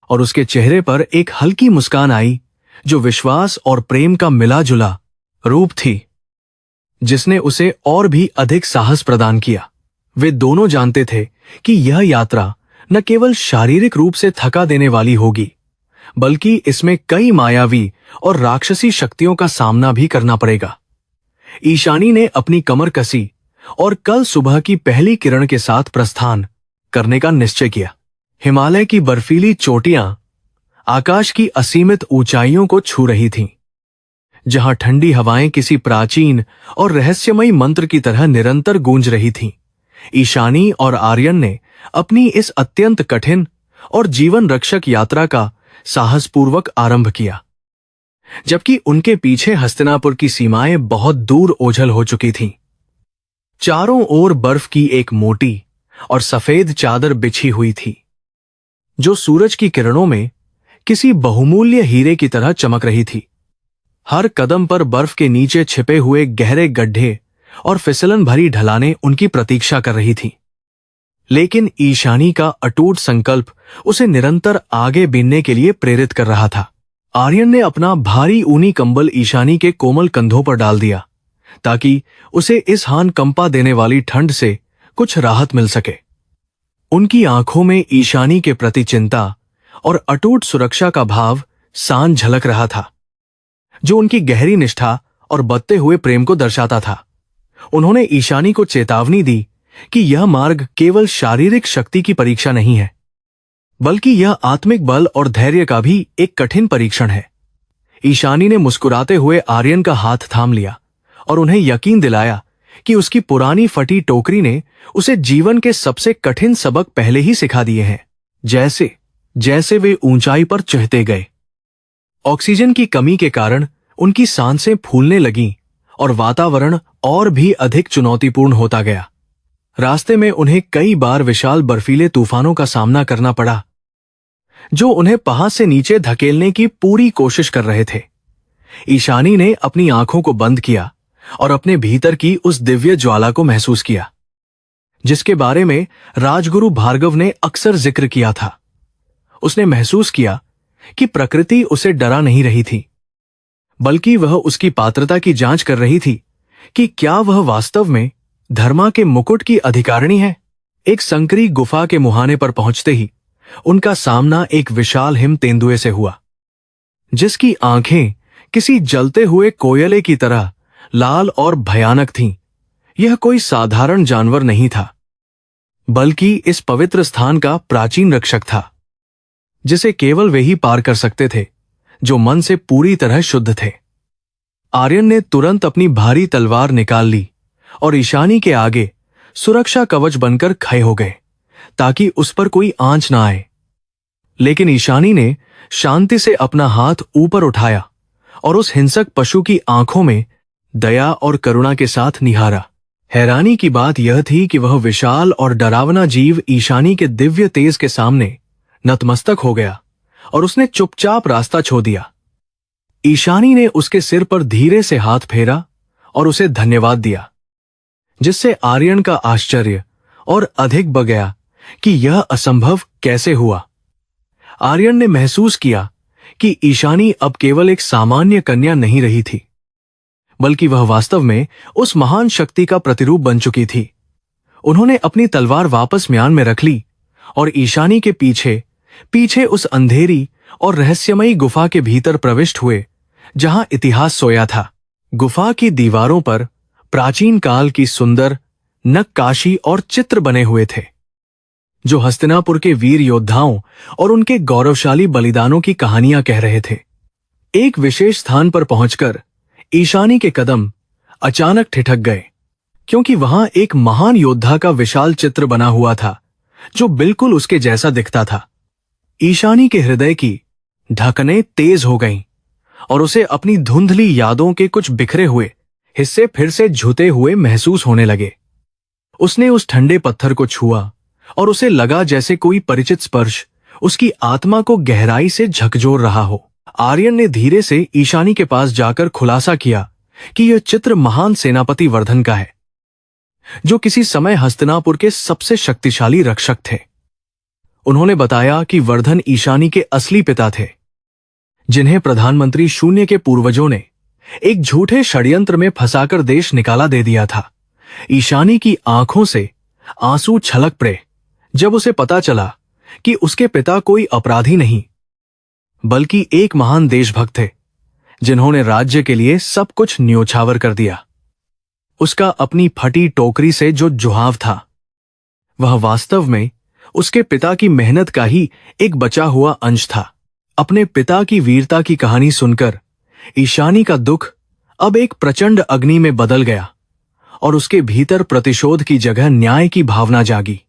और उसके चेहरे पर एक हल्की मुस्कान आई, जो विश्वास और प्रेम का मिला जुला रूप थी, जिसने उसे और भी अधिक साहस प्रदान किया। वे दोनों जानते थे कि यह यात्रा न केवल शारीरिक रूप से थका देने वाली होगी, बल्कि इसमें कई मायावी और राक्षसी शक्तियों का सामना भी करना पड़ेगा। ईशानी ने अपनी कमर कसी और कल सुबह की पहली किरण के साथ प्रस्थान करने का निश्चय किया। हिमालय की बर्फीली चोटियां आकाश की असीमित ऊंचाइयों को छू रही थीं, जहां ठंडी हवाएं किसी प्राचीन और रहस्यमयी मंत्र की तरह निरंतर गूंज रही थीं। ईशानी और आर्यन ने अपनी इस अत्यंत कठिन और जीवन रक्षक यात्रा का साहसपूर्वक आरंभ किया, जबकि उनके पीछे हस्तिनापुर की सीमाएं बहुत दूर ओझल हो चुकी थीं। चारों ओर बर्फ की एक मोटी और सफेद चादर बिछी हुई थी, जो सूरज की किरणों में किसी बहुमूल्य हीरे की तरह चमक रही थी। हर कदम पर बर्फ के नीचे छिपे हुए गहरे गड्ढे और फिसलन भरी ढलानें उनकी प्रतीक्षा कर रही थीं। लेकिन ईशानी का अटूट संकल्प उसे निरंतर आगे बढ़ने के लिए प्रेरित कर रहा था। आर्यन ने अपना भारी ऊनी कंबल ईशानी के कोमल कंधों पर डाल दिया, ताकि उसे इस हान कंपा देने वाली ठंड से कुछ राहत मिल सके। उनकी आंखों में ईशानी के प्रति चिंता और अटूट सुरक्षा का भाव सान झलक रहा था, जो उनकी गहरी निष्ठा और बढ़ते हुए प्रेम को दर्शाता था। उन्होंने ईशानी को चेतावनी दी कि यह मार्ग केवल शारीरिक शक्ति की परीक्षा नहीं है, बल्कि यह आत्मिक बल और धैर्य का भी एक कठिन परीक्षण है। ईशानी ने मुस्कुराते हुए आर्यन का हाथ थाम लिया और उन्हें यकीन दिलाया कि उसकी पुरानी फटी टोकरी ने उसे जीवन के सबसे कठिन सबक पहले ही सिखा दिए हैं। जैसे जैसे वे ऊंचाई पर चढ़ते गए, ऑक्सीजन की कमी के कारण उनकी सांसें फूलने लगीं और वातावरण और भी अधिक चुनौतीपूर्ण होता गया। रास्ते में उन्हें कई बार विशाल बर्फीले तूफानों का सामना करना पड़ा, जो उन्हें पहाड़ से नीचे धकेलने की पूरी कोशिश कर रहे थे। ईशानी ने अपनी आंखों को बंद किया और अपने भीतर की उस दिव्य ज्वाला को महसूस किया, जिसके बारे में राजगुरु भार्गव ने अक्सर जिक्र किया था। उसने महसूस किया कि प्रकृति उसे डरा नहीं रही थी, बल्कि वह उसकी पात्रता की जांच कर रही थी कि क्या वह वास्तव में धर्मा के मुकुट की अधिकारिणी है। एक संकरी गुफा के मुहाने पर पहुंचते ही उनका सामना एक विशाल हिम तेंदुए से हुआ, जिसकी आंखें किसी जलते हुए कोयले की तरह लाल और भयानक थीं। यह कोई साधारण जानवर नहीं था, बल्कि इस पवित्र स्थान का प्राचीन रक्षक था, जिसे केवल वे ही पार कर सकते थे। जो मन से पूरी तरह शुद्ध थे। आर्यन ने तुरंत अपनी भारी तलवार निकाल ली और ईशानी के आगे सुरक्षा कवच बनकर खड़े हो गए ताकि उस पर कोई आंच ना आए। लेकिन ईशानी ने शांति से अपना हाथ ऊपर उठाया और उस हिंसक पशु की आंखों में दया और करुणा के साथ निहारा। हैरानी की बात यह थी कि वह विशाल और डरावना जीव ईशानी के दिव्य तेज के सामने नतमस्तक हो गया और उसने चुपचाप रास्ता छोड़ दिया। ईशानी ने उसके सिर पर धीरे से हाथ फेरा और उसे धन्यवाद दिया, जिससे आर्यन का आश्चर्य और अधिक बढ़ गया कि यह असंभव कैसे हुआ। आर्यन ने महसूस किया कि ईशानी अब केवल एक सामान्य कन्या नहीं रही थी, बल्कि वह वास्तव में उस महान शक्ति का प्रतिरूप बन चुकी थी। उन्होंने अपनी तलवार वापस म्यान में रख ली और ईशानी के पीछे पीछे उस अंधेरी और रहस्यमयी गुफा के भीतर प्रविष्ट हुए जहां इतिहास सोया था। गुफा की दीवारों पर प्राचीन काल की सुंदर नक्काशी और चित्र बने हुए थे, जो हस्तिनापुर के वीर योद्धाओं और उनके गौरवशाली बलिदानों की कहानियां कह रहे थे। एक विशेष स्थान पर पहुंचकर ईशानी के कदम अचानक ठिठक गए, क्योंकि वहां एक महान योद्धा का विशाल चित्र बना हुआ था जो बिल्कुल उसके जैसा दिखता था। ईशानी के हृदय की धड़कनें तेज हो गईं और उसे अपनी धुंधली यादों के कुछ बिखरे हुए हिस्से फिर से झुते हुए महसूस होने लगे। उसने उस ठंडे पत्थर को छुआ और उसे लगा जैसे कोई परिचित स्पर्श उसकी आत्मा को गहराई से झकझोर रहा हो। आर्यन ने धीरे से ईशानी के पास जाकर खुलासा किया कि यह चित्र महान सेनापति वर्धन का है, जो किसी समय हस्तिनापुर के सबसे शक्तिशाली रक्षक थे। उन्होंने बताया कि वर्धन ईशानी के असली पिता थे, जिन्हें प्रधानमंत्री शून्य के पूर्वजों ने एक झूठे षड्यंत्र में फंसाकर देश निकाला दे दिया था। ईशानी की आंखों से आंसू छलक पड़े जब उसे पता चला कि उसके पिता कोई अपराधी नहीं, बल्कि एक महान देशभक्त थे, जिन्होंने राज्य के लिए सब कुछ न्योछावर कर दिया। उसका अपनी फटी टोकरी से जो जुहाव था, वह वास्तव में उसके पिता की मेहनत का ही एक बचा हुआ अंश था। अपने पिता की वीरता की कहानी सुनकर ईशानी का दुख अब एक प्रचंड अग्नि में बदल गया और उसके भीतर प्रतिशोध की जगह न्याय की भावना जागी।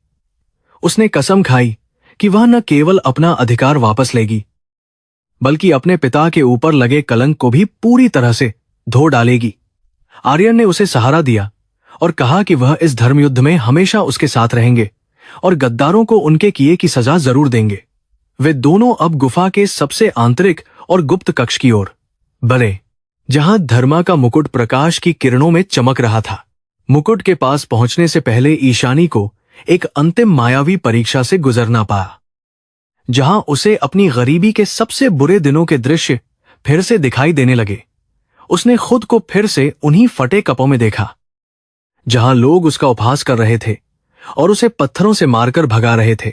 उसने कसम खाई कि वह न केवल अपना अधिकार वापस लेगी, बल्कि अपने पिता के ऊपर लगे कलंक को भी पूरी तरह से धो डालेगी। आर्यन ने उसे सहारा दिया और कहा कि वह इस धर्मयुद्ध में हमेशा उसके साथ रहेंगे और गद्दारों को उनके किए की सजा जरूर देंगे। वे दोनों अब गुफा के सबसे आंतरिक और गुप्त कक्ष की ओर बढ़े, जहां धर्मा का मुकुट प्रकाश की किरणों में चमक रहा था। मुकुट के पास पहुंचने से पहले ईशानी को एक अंतिम मायावी परीक्षा से गुजरना पड़ा, जहां उसे अपनी गरीबी के सबसे बुरे दिनों के दृश्य फिर से दिखाई देने लगे। उसने खुद को फिर से उन्हीं फटे कपों में देखा, जहां लोग उसका उपहास कर रहे थे और उसे पत्थरों से मारकर भगा रहे थे।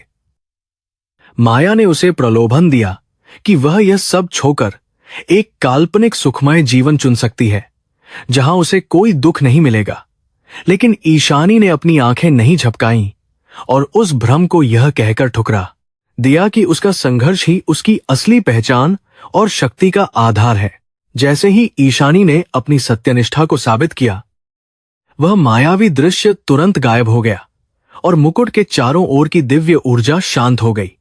माया ने उसे प्रलोभन दिया कि वह यह सब छोड़कर एक काल्पनिक सुखमय जीवन चुन सकती है, जहां उसे कोई दुख नहीं मिलेगा। लेकिन ईशानी ने अपनी आंखें नहीं झपकाईं और उस भ्रम को यह कहकर ठुकरा दिया कि उसका संघर्ष ही उसकी असली पहचान और शक्ति का आधार है। जैसे ही ईशानी ने अपनी सत्यनिष्ठा को साबित किया, वह मायावी दृश्य तुरंत गायब हो गया और मुकुट के चारों ओर की दिव्य ऊर्जा शांत हो गई।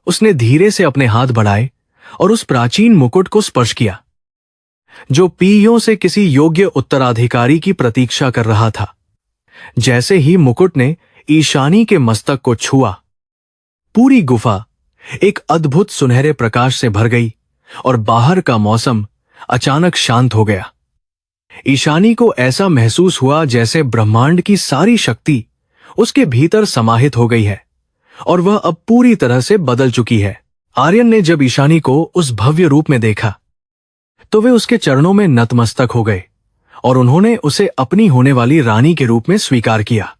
उसने धीरे से अपने हाथ बढ़ाए और उस प्राचीन मुकुट को स्पर्श किया, जो पीढ़ियों से किसी योग्य उत्तराधिकारी की प्रतीक्षा कर रहा था। जैसे ही मुकुट ने ईशानी के मस्तक को छुआ, पूरी गुफा एक अद्भुत सुनहरे प्रकाश से भर गई और बाहर का मौसम अचानक शांत हो गया। ईशानी को ऐसा महसूस हुआ जैसे ब्रह्मांड की सारी शक्ति उसके भीतर समाहित हो गई है और वह अब पूरी तरह से बदल चुकी है। आर्यन ने जब ईशानी को उस भव्य रूप में देखा, तो वे उसके चरणों में नतमस्तक हो गए और उन्होंने उसे अपनी होने वाली रानी के रूप में स्वीकार किया।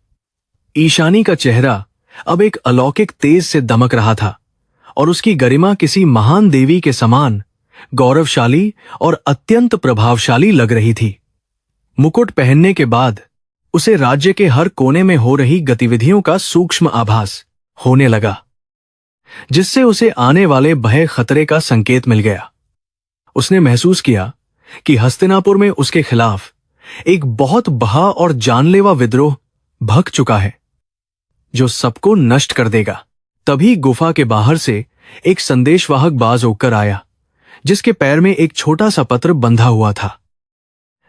ईशानी का चेहरा अब एक अलौकिक तेज से दमक रहा था और उसकी गरिमा किसी महान देवी के समान गौरवशाली और अत्यंत प्रभावशाली लग रही थी। मुकुट पहनने के बाद उसे राज्य के हर कोने में हो रही गतिविधियों का सूक्ष्म आभास होने लगा, जिससे उसे आने वाले भय खतरे का संकेत मिल गया। उसने महसूस किया कि हस्तिनापुर में उसके खिलाफ एक बहुत बड़ा और जानलेवा विद्रोह भड़क चुका है, जो सबको नष्ट कर देगा। तभी गुफा के बाहर से एक संदेशवाहक बाज उड़कर आया, जिसके पैर में एक छोटा सा पत्र बंधा हुआ था,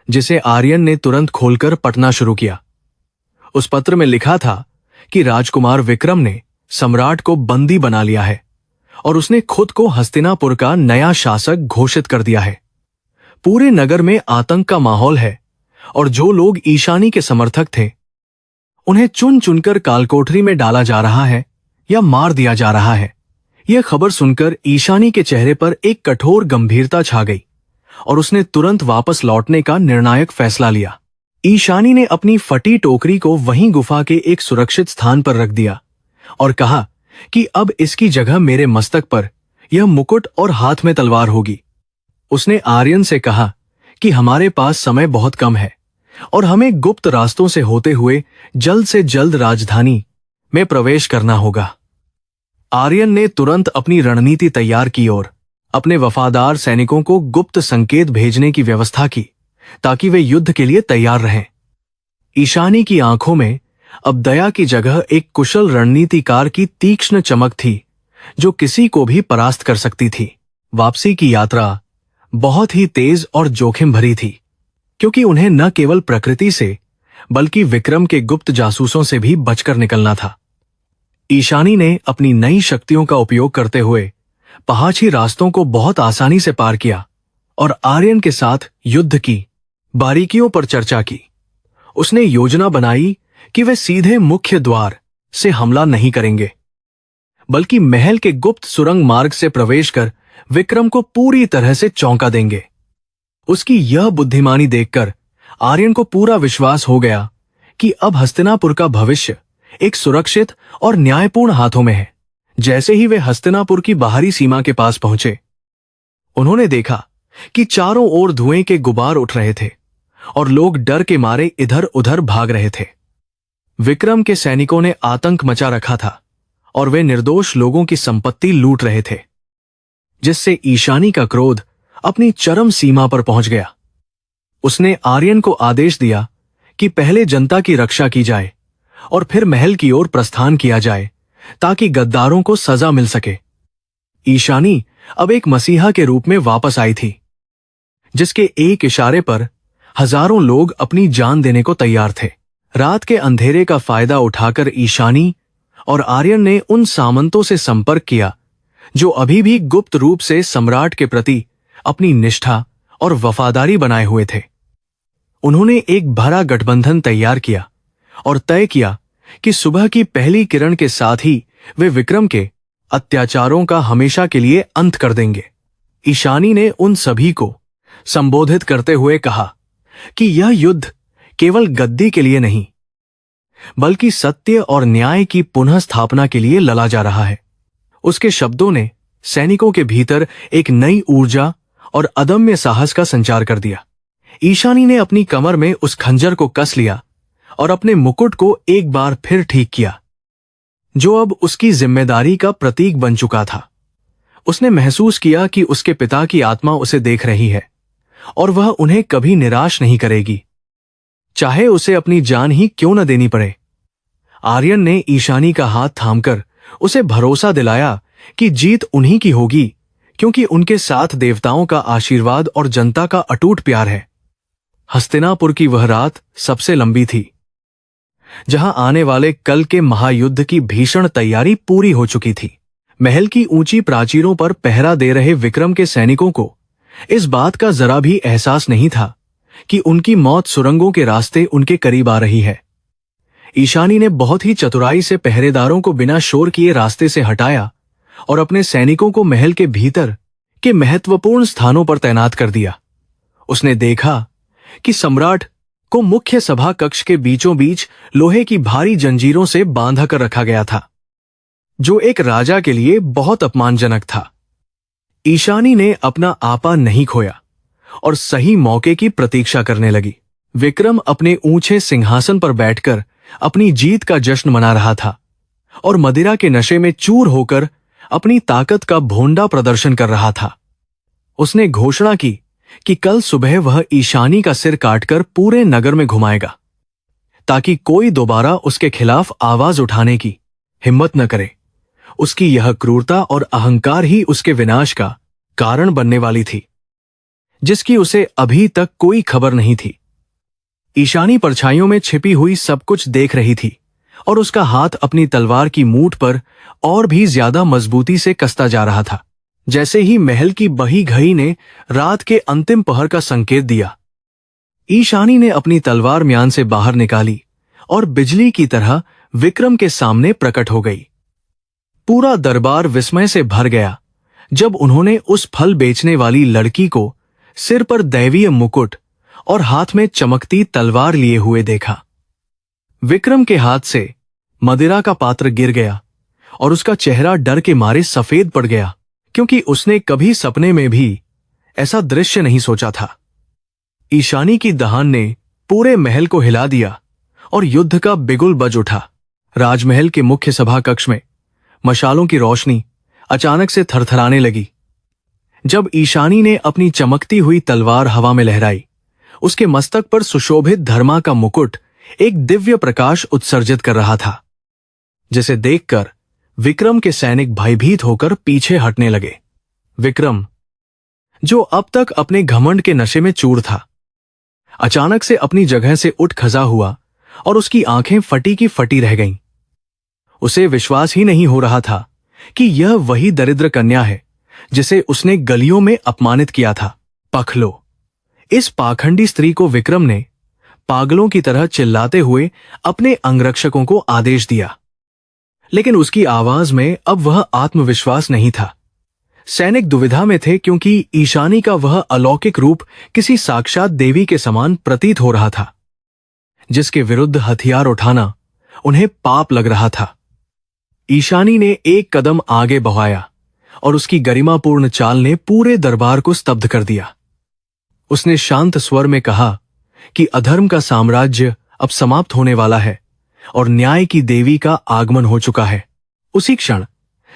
जिसे आर्यन ने तुरंत खोलकर पढ़ना शुरू किया। उस पत्र में लिखा था कि राजकुमार विक्रम ने सम्राट को बंदी बना लिया है और उसने खुद को हस्तिनापुर का नया शासक घोषित कर दिया है। पूरे नगर में आतंक का माहौल है और जो लोग ईशानी के समर्थक थे, उन्हें चुन चुनकर कालकोठरी में डाला जा रहा है या मार दिया जा रहा है। यह खबर सुनकर ईशानी के चेहरे पर एक कठोर गंभीरता छा गई और उसने तुरंत वापस लौटने का निर्णायक फैसला लिया। ईशानी ने अपनी फटी टोकरी को वहीं गुफा के एक सुरक्षित स्थान पर रख दिया और कहा कि अब इसकी जगह मेरे मस्तक पर यह मुकुट और हाथ में तलवार होगी। उसने आर्यन से कहा कि हमारे पास समय बहुत कम है और हमें गुप्त रास्तों से होते हुए जल्द से जल्द राजधानी में प्रवेश करना होगा। आर्यन ने तुरंत अपनी रणनीति तैयार की और अपने वफादार सैनिकों को गुप्त संकेत भेजने की व्यवस्था की ताकि वे युद्ध के लिए तैयार रहें। ईशानी की आंखों में अब दया की जगह एक कुशल रणनीतिकार की तीक्ष्ण चमक थी, जो किसी को भी परास्त कर सकती थी। वापसी की यात्रा बहुत ही तेज और जोखिम भरी थी, क्योंकि उन्हें न केवल प्रकृति से बल्कि विक्रम के गुप्त जासूसों से भी बचकर निकलना था। ईशानी ने अपनी नई शक्तियों का उपयोग करते हुए पहाड़ी रास्तों को बहुत आसानी से पार किया और आर्यन के साथ युद्ध की बारीकियों पर चर्चा की। उसने योजना बनाई कि वे सीधे मुख्य द्वार से हमला नहीं करेंगे, बल्कि महल के गुप्त सुरंग मार्ग से प्रवेश कर विक्रम को पूरी तरह से चौंका देंगे। उसकी यह बुद्धिमानी देखकर आर्यन को पूरा विश्वास हो गया कि अब हस्तिनापुर का भविष्य एक सुरक्षित और न्यायपूर्ण हाथों में है। जैसे ही वे हस्तिनापुर की बाहरी सीमा के पास पहुंचे, उन्होंने देखा कि चारों ओर धुएं के गुबार उठ रहे थे और लोग डर के मारे इधर उधर भाग रहे थे। विक्रम के सैनिकों ने आतंक मचा रखा था और वे निर्दोष लोगों की संपत्ति लूट रहे थे, जिससे ईशानी का क्रोध अपनी चरम सीमा पर पहुंच गया। उसने आर्यन को आदेश दिया कि पहले जनता की रक्षा की जाए और फिर महल की ओर प्रस्थान किया जाए, ताकि गद्दारों को सजा मिल सके। ईशानी अब एक मसीहा के रूप में वापस आई थी, जिसके एक इशारे पर हजारों लोग अपनी जान देने को तैयार थे। रात के अंधेरे का फायदा उठाकर ईशानी और आर्यन ने उन सामंतों से संपर्क किया जो अभी भी गुप्त रूप से सम्राट के प्रति अपनी निष्ठा और वफादारी बनाए हुए थे। उन्होंने एक भरा गठबंधन तैयार किया और तय किया कि सुबह की पहली किरण के साथ ही वे विक्रम के अत्याचारों का हमेशा के लिए अंत कर देंगे। ईशानी ने उन सभी को संबोधित करते हुए कहा कि यह युद्ध केवल गद्दी के लिए नहीं, बल्कि सत्य और न्याय की पुनः स्थापना के लिए लड़ा जा रहा है। उसके शब्दों ने सैनिकों के भीतर एक नई ऊर्जा और अदम्य साहस का संचार कर दिया। ईशानी ने अपनी कमर में उस खंजर को कस लिया और अपने मुकुट को एक बार फिर ठीक किया, जो अब उसकी जिम्मेदारी का प्रतीक बन चुका था। उसने महसूस किया कि उसके पिता की आत्मा उसे देख रही है और वह उन्हें कभी निराश नहीं करेगी, चाहे उसे अपनी जान ही क्यों न देनी पड़े। आर्यन ने ईशानी का हाथ थामकर उसे भरोसा दिलाया कि जीत उन्हीं की होगी, क्योंकि उनके साथ देवताओं का आशीर्वाद और जनता का अटूट प्यार है। हस्तिनापुर की वह रात सबसे लंबी थी, जहां आने वाले कल के महायुद्ध की भीषण तैयारी पूरी हो चुकी थी। महल की ऊंची प्राचीरों पर पहरा दे रहे विक्रम के सैनिकों को इस बात का जरा भी एहसास नहीं था कि उनकी मौत सुरंगों के रास्ते उनके करीब आ रही है। ईशानी ने बहुत ही चतुराई से पहरेदारों को बिना शोर किए रास्ते से हटाया और अपने सैनिकों को महल के भीतर के महत्वपूर्ण स्थानों पर तैनात कर दिया। उसने देखा कि सम्राट को मुख्य सभा कक्ष के बीचों बीच लोहे की भारी जंजीरों से बांधा कर रखा गया था, जो एक राजा के लिए बहुत अपमानजनक था। ईशानी ने अपना आपा नहीं खोया और सही मौके की प्रतीक्षा करने लगी। विक्रम अपने ऊंचे सिंहासन पर बैठकर अपनी जीत का जश्न मना रहा था और मदिरा के नशे में चूर होकर अपनी ताकत का भोंडा प्रदर्शन कर रहा था। उसने घोषणा की कि कल सुबह वह ईशानी का सिर काटकर पूरे नगर में घुमाएगा, ताकि कोई दोबारा उसके खिलाफ आवाज उठाने की हिम्मत न करे। उसकी यह क्रूरता और अहंकार ही उसके विनाश का कारण बनने वाली थी, जिसकी उसे अभी तक कोई खबर नहीं थी। ईशानी परछाइयों में छिपी हुई सब कुछ देख रही थी और उसका हाथ अपनी तलवार की मूठ पर और भी ज्यादा मजबूती से कसता जा रहा था। जैसे ही महल की बही घड़ी ने रात के अंतिम पहर का संकेत दिया, ईशानी ने अपनी तलवार म्यान से बाहर निकाली और बिजली की तरह विक्रम के सामने प्रकट हो गई। पूरा दरबार विस्मय से भर गया जब उन्होंने उस फल बेचने वाली लड़की को सिर पर दैवीय मुकुट और हाथ में चमकती तलवार लिए हुए देखा। विक्रम के हाथ से मदिरा का पात्र गिर गया और उसका चेहरा डर के मारे सफेद पड़ गया, क्योंकि उसने कभी सपने में भी ऐसा दृश्य नहीं सोचा था। ईशानी की दहान ने पूरे महल को हिला दिया और युद्ध का बिगुल बज उठा। राजमहल के मुख्य सभा कक्ष में मशालों की रोशनी अचानक से थरथराने लगी। जब ईशानी ने अपनी चमकती हुई तलवार हवा में लहराई, उसके मस्तक पर सुशोभित धर्मा का मुकुट एक दिव्य प्रकाश उत्सर्जित कर रहा था, जिसे देखकर विक्रम के सैनिक भयभीत होकर पीछे हटने लगे। विक्रम, जो अब तक अपने घमंड के नशे में चूर था, अचानक से अपनी जगह से उठ खजा हुआ और उसकी आंखें फटी की फटी रह गईं। उसे विश्वास ही नहीं हो रहा था कि यह वही दरिद्र कन्या है जिसे उसने गलियों में अपमानित किया था। पखलो, इस पाखंडी स्त्री को विक्रम ने पागलों की तरह चिल्लाते हुए अपने अंगरक्षकों को आदेश दिया, लेकिन उसकी आवाज में अब वह आत्मविश्वास नहीं था। सैनिक दुविधा में थे, क्योंकि ईशानी का वह अलौकिक रूप किसी साक्षात देवी के समान प्रतीत हो रहा था, जिसके विरुद्ध हथियार उठाना उन्हें पाप लग रहा था। ईशानी ने एक कदम आगे बढ़ाया और उसकी गरिमापूर्ण चाल ने पूरे दरबार को स्तब्ध कर दिया। उसने शांत स्वर में कहा कि अधर्म का साम्राज्य अब समाप्त होने वाला है और न्याय की देवी का आगमन हो चुका है। उसी क्षण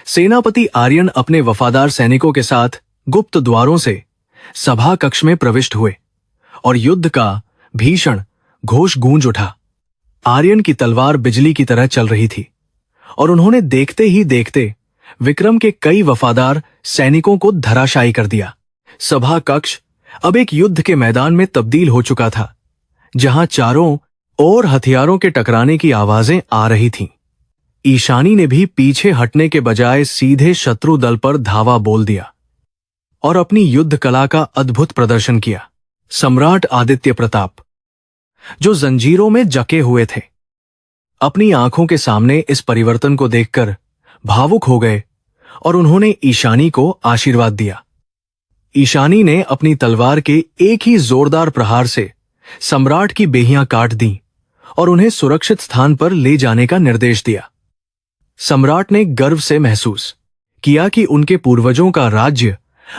सेनापति आर्यन अपने वफादार सैनिकों के साथ गुप्त द्वारों से सभा कक्ष में प्रविष्ट हुए और युद्ध का भीषण घोष गूंज उठा। आर्यन की तलवार बिजली की तरह चल रही थी और उन्होंने देखते ही देखते विक्रम के कई वफादार सैनिकों को धराशायी कर दिया। सभा कक्ष अब एक युद्ध के मैदान में तब्दील हो चुका था, जहां चारों ओर हथियारों के टकराने की आवाजें आ रही थीं। ईशानी ने भी पीछे हटने के बजाय सीधे शत्रु दल पर धावा बोल दिया और अपनी युद्ध कला का अद्भुत प्रदर्शन किया। सम्राट आदित्य प्रताप, जो जंजीरों में जके हुए थे, अपनी आंखों के सामने इस परिवर्तन को देखकर भावुक हो गए और उन्होंने ईशानी को आशीर्वाद दिया। ईशानी ने अपनी तलवार के एक ही जोरदार प्रहार से सम्राट की बेहियां काट दी और उन्हें सुरक्षित स्थान पर ले जाने का निर्देश दिया। सम्राट ने गर्व से महसूस किया कि उनके पूर्वजों का राज्य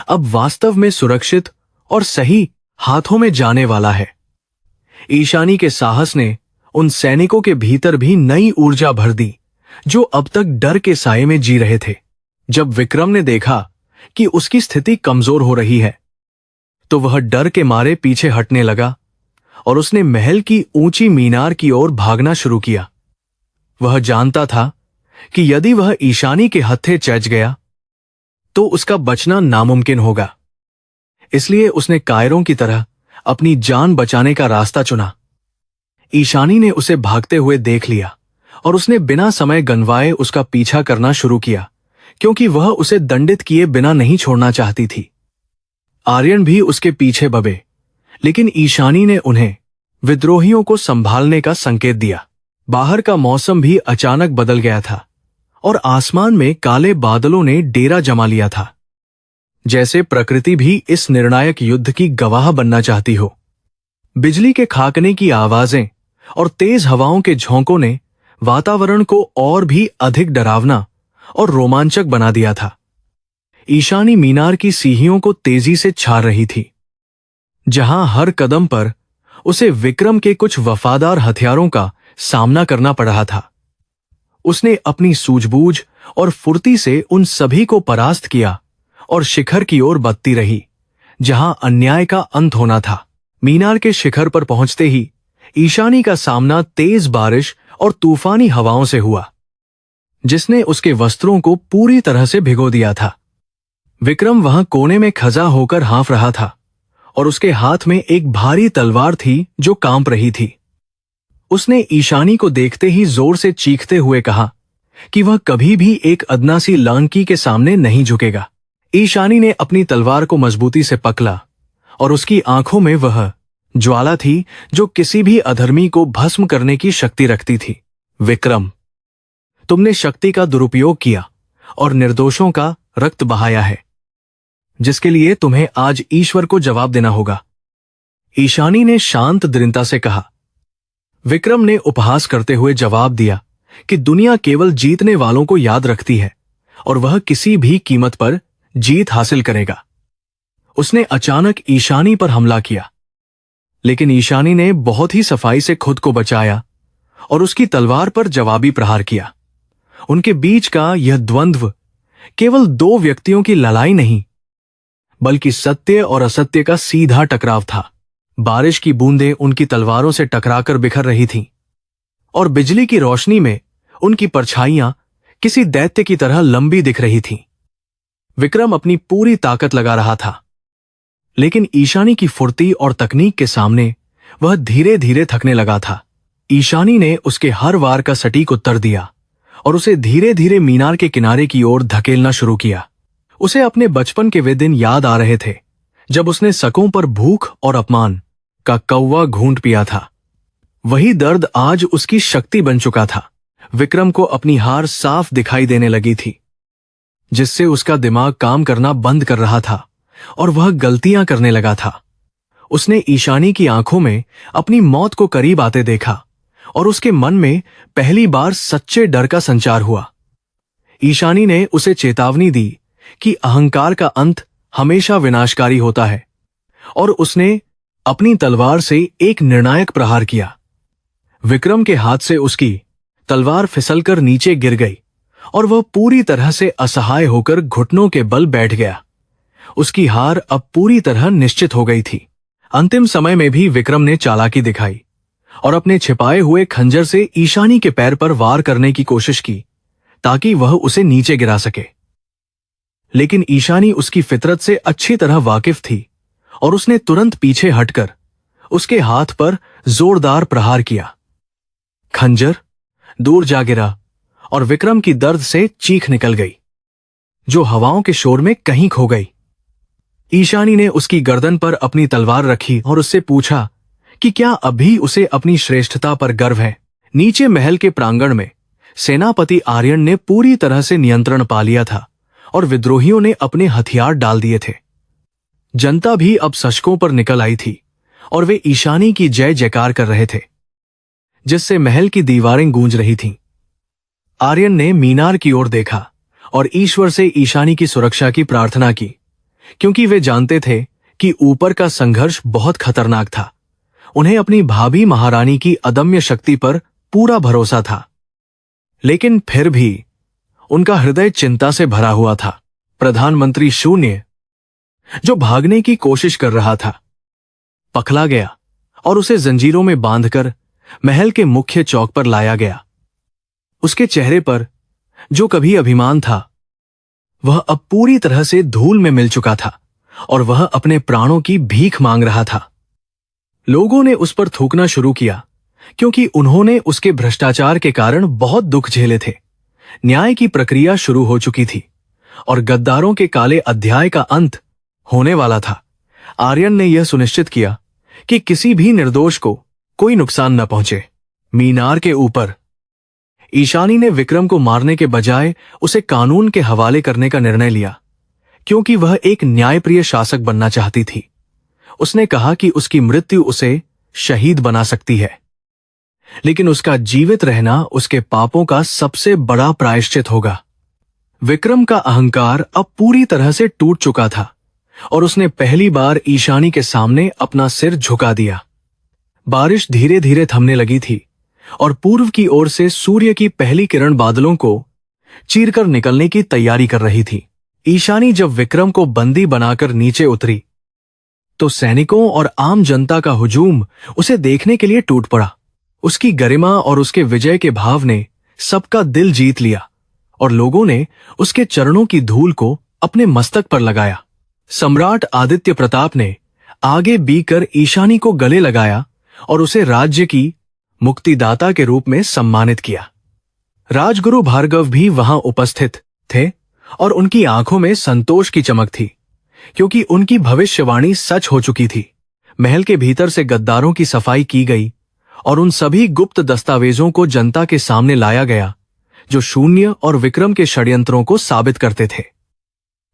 अब वास्तव में सुरक्षित और सही हाथों में जाने वाला है। ईशानी के साहस ने उन सैनिकों के भीतर भी नई ऊर्जा भर दी जो अब तक डर के साये में जी रहे थे। जब विक्रम ने देखा कि उसकी स्थिति कमजोर हो रही है, तो वह डर के मारे पीछे हटने लगा और उसने महल की ऊंची मीनार की ओर भागना शुरू किया। वह जानता था कि यदि वह ईशानी के हत्थे चच गया तो उसका बचना नामुमकिन होगा। इसलिए उसने कायरों की तरह अपनी जान बचाने का रास्ता चुना। ईशानी ने उसे भागते हुए देख लिया और उसने बिना समय गंवाए उसका पीछा करना शुरू किया, क्योंकि वह उसे दंडित किए बिना नहीं छोड़ना चाहती थी। आर्यन भी उसके पीछे बबे, लेकिन ईशानी ने उन्हें विद्रोहियों को संभालने का संकेत दिया। बाहर का मौसम भी अचानक बदल गया था और आसमान में काले बादलों ने डेरा जमा लिया था, जैसे प्रकृति भी इस निर्णायक युद्ध की गवाह बनना चाहती हो। बिजली के खाकने की आवाजें और तेज हवाओं के झोंकों ने वातावरण को और भी अधिक डरावना और रोमांचक बना दिया था। ईशानी मीनार की सीढ़ियों को तेजी से छाड़ रही थी, जहां हर कदम पर उसे विक्रम के कुछ वफादार हथियारों का सामना करना पड़ रहा था। उसने अपनी सूझबूझ और फुर्ती से उन सभी को परास्त किया और शिखर की ओर बढ़ती रही, जहां अन्याय का अंत होना था। मीनार के शिखर पर पहुंचते ही ईशानी का सामना तेज बारिश और तूफानी हवाओं से हुआ, जिसने उसके वस्त्रों को पूरी तरह से भिगो दिया था। विक्रम वहां कोने में खजा होकर हाँफ रहा था और उसके हाथ में एक भारी तलवार थी जो कांप रही थी। उसने ईशानी को देखते ही जोर से चीखते हुए कहा कि वह कभी भी एक अदना सी लांकी के सामने नहीं झुकेगा। ईशानी ने अपनी तलवार को मजबूती से पकड़ा और उसकी आंखों में वह ज्वाला थी जो किसी भी अधर्मी को भस्म करने की शक्ति रखती थी। विक्रम, तुमने शक्ति का दुरुपयोग किया और निर्दोषों का रक्त बहाया है, जिसके लिए तुम्हें आज ईश्वर को जवाब देना होगा, ईशानी ने शांत दृढ़ता से कहा। विक्रम ने उपहास करते हुए जवाब दिया कि दुनिया केवल जीतने वालों को याद रखती है और वह किसी भी कीमत पर जीत हासिल करेगा। उसने अचानक ईशानी पर हमला किया, लेकिन ईशानी ने बहुत ही सफाई से खुद को बचाया और उसकी तलवार पर जवाबी प्रहार किया। उनके बीच का यह द्वंद्व केवल दो व्यक्तियों की लड़ाई नहीं, बल्कि सत्य और असत्य का सीधा टकराव था। बारिश की बूंदें उनकी तलवारों से टकराकर बिखर रही थीं और बिजली की रोशनी में उनकी परछाइयां किसी दैत्य की तरह लंबी दिख रही थीं। विक्रम अपनी पूरी ताकत लगा रहा था, लेकिन ईशानी की फुर्ती और तकनीक के सामने वह धीरे धीरे थकने लगा था। ईशानी ने उसके हर वार का सटीक उत्तर दिया और उसे धीरे धीरे मीनार के किनारे की ओर धकेलना शुरू किया। उसे अपने बचपन के वे दिन याद आ रहे थे जब उसने सकों पर भूख और अपमान का कौवा घूंट पिया था। वही दर्द आज उसकी शक्ति बन चुका था। विक्रम को अपनी हार साफ दिखाई देने लगी थी, जिससे उसका दिमाग काम करना बंद कर रहा था और वह गलतियां करने लगा था। उसने ईशानी की आंखों में अपनी मौत को करीब आते देखा और उसके मन में पहली बार सच्चे डर का संचार हुआ। ईशानी ने उसे चेतावनी दी कि अहंकार का अंत हमेशा विनाशकारी होता है और उसने अपनी तलवार से एक निर्णायक प्रहार किया। विक्रम के हाथ से उसकी तलवार फिसलकर नीचे गिर गई और वह पूरी तरह से असहाय होकर घुटनों के बल बैठ गया। उसकी हार अब पूरी तरह निश्चित हो गई थी। अंतिम समय में भी विक्रम ने चालाकी दिखाई और अपने छिपाए हुए खंजर से ईशानी के पैर पर वार करने की कोशिश की ताकि वह उसे नीचे गिरा सके। लेकिन ईशानी उसकी फितरत से अच्छी तरह वाकिफ थी और उसने तुरंत पीछे हटकर उसके हाथ पर जोरदार प्रहार किया। खंजर दूर जा गिरा और विक्रम की दर्द से चीख निकल गई, जो हवाओं के शोर में कहीं खो गई। ईशानी ने उसकी गर्दन पर अपनी तलवार रखी और उससे पूछा कि क्या अभी उसे अपनी श्रेष्ठता पर गर्व है। नीचे महल के प्रांगण में सेनापति आर्यन ने पूरी तरह से नियंत्रण पा लिया था और विद्रोहियों ने अपने हथियार डाल दिए थे। जनता भी अब सड़कों पर निकल आई थी और वे ईशानी की जय जयकार कर रहे थे, जिससे महल की दीवारें गूंज रही थीं। आर्यन ने मीनार की ओर देखा और ईश्वर से ईशानी की सुरक्षा की प्रार्थना की, क्योंकि वे जानते थे कि ऊपर का संघर्ष बहुत खतरनाक था। उन्हें अपनी भाभी महारानी की अदम्य शक्ति पर पूरा भरोसा था, लेकिन फिर भी उनका हृदय चिंता से भरा हुआ था। प्रधानमंत्री शून्य, जो भागने की कोशिश कर रहा था, पकड़ा गया और उसे जंजीरों में बांधकर महल के मुख्य चौक पर लाया गया। उसके चेहरे पर जो कभी अभिमान था, वह अब पूरी तरह से धूल में मिल चुका था और वह अपने प्राणों की भीख मांग रहा था। लोगों ने उस पर थूकना शुरू किया, क्योंकि उन्होंने उसके भ्रष्टाचार के कारण बहुत दुख झेले थे। न्याय की प्रक्रिया शुरू हो चुकी थी और गद्दारों के काले अध्याय का अंत होने वाला था। आर्यन ने यह सुनिश्चित किया कि किसी भी निर्दोष को कोई नुकसान न पहुंचे। मीनार के ऊपर ईशानी ने विक्रम को मारने के बजाय उसे कानून के हवाले करने का निर्णय लिया, क्योंकि वह एक न्यायप्रिय शासक बनना चाहती थी। उसने कहा कि उसकी मृत्यु उसे शहीद बना सकती है, लेकिन उसका जीवित रहना उसके पापों का सबसे बड़ा प्रायश्चित होगा। विक्रम का अहंकार अब पूरी तरह से टूट चुका था और उसने पहली बार ईशानी के सामने अपना सिर झुका दिया। बारिश धीरे धीरे थमने लगी थी और पूर्व की ओर से सूर्य की पहली किरण बादलों को चीरकर निकलने की तैयारी कर रही थी। ईशानी जब विक्रम को बंदी बनाकर नीचे उतरी, तो सैनिकों और आम जनता का हुजूम उसे देखने के लिए टूट पड़ा। उसकी गरिमा और उसके विजय के भाव ने सबका दिल जीत लिया और लोगों ने उसके चरणों की धूल को अपने मस्तक पर लगाया। सम्राट आदित्य प्रताप ने आगे बीकर ईशानी को गले लगाया और उसे राज्य की मुक्तिदाता के रूप में सम्मानित किया। राजगुरु भार्गव भी वहां उपस्थित थे और उनकी आंखों में संतोष की चमक थी, क्योंकि उनकी भविष्यवाणी सच हो चुकी थी। महल के भीतर से गद्दारों की सफाई की गई और उन सभी गुप्त दस्तावेजों को जनता के सामने लाया गया जो शून्य और विक्रम के षड्यंत्रों को साबित करते थे।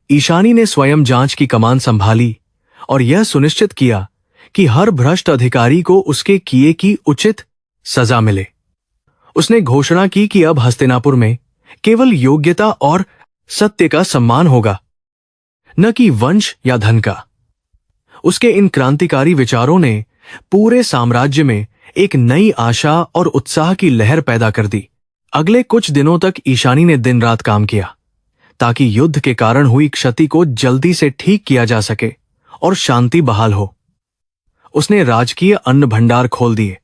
ईशानी ने स्वयं जांच की कमान संभाली और यह सुनिश्चित किया कि हर भ्रष्ट अधिकारी को उसके किए की उचित सजा मिले। उसने घोषणा की कि अब हस्तिनापुर में केवल योग्यता और सत्य का सम्मान होगा, न कि वंश या धन का। उसके इन क्रांतिकारी विचारों ने पूरे साम्राज्य में एक नई आशा और उत्साह की लहर पैदा कर दी। अगले कुछ दिनों तक ईशानी ने दिन रात काम किया ताकि युद्ध के कारण हुई क्षति को जल्दी से ठीक किया जा सके और शांति बहाल हो। उसने राजकीय अन्न भंडार खोल दिए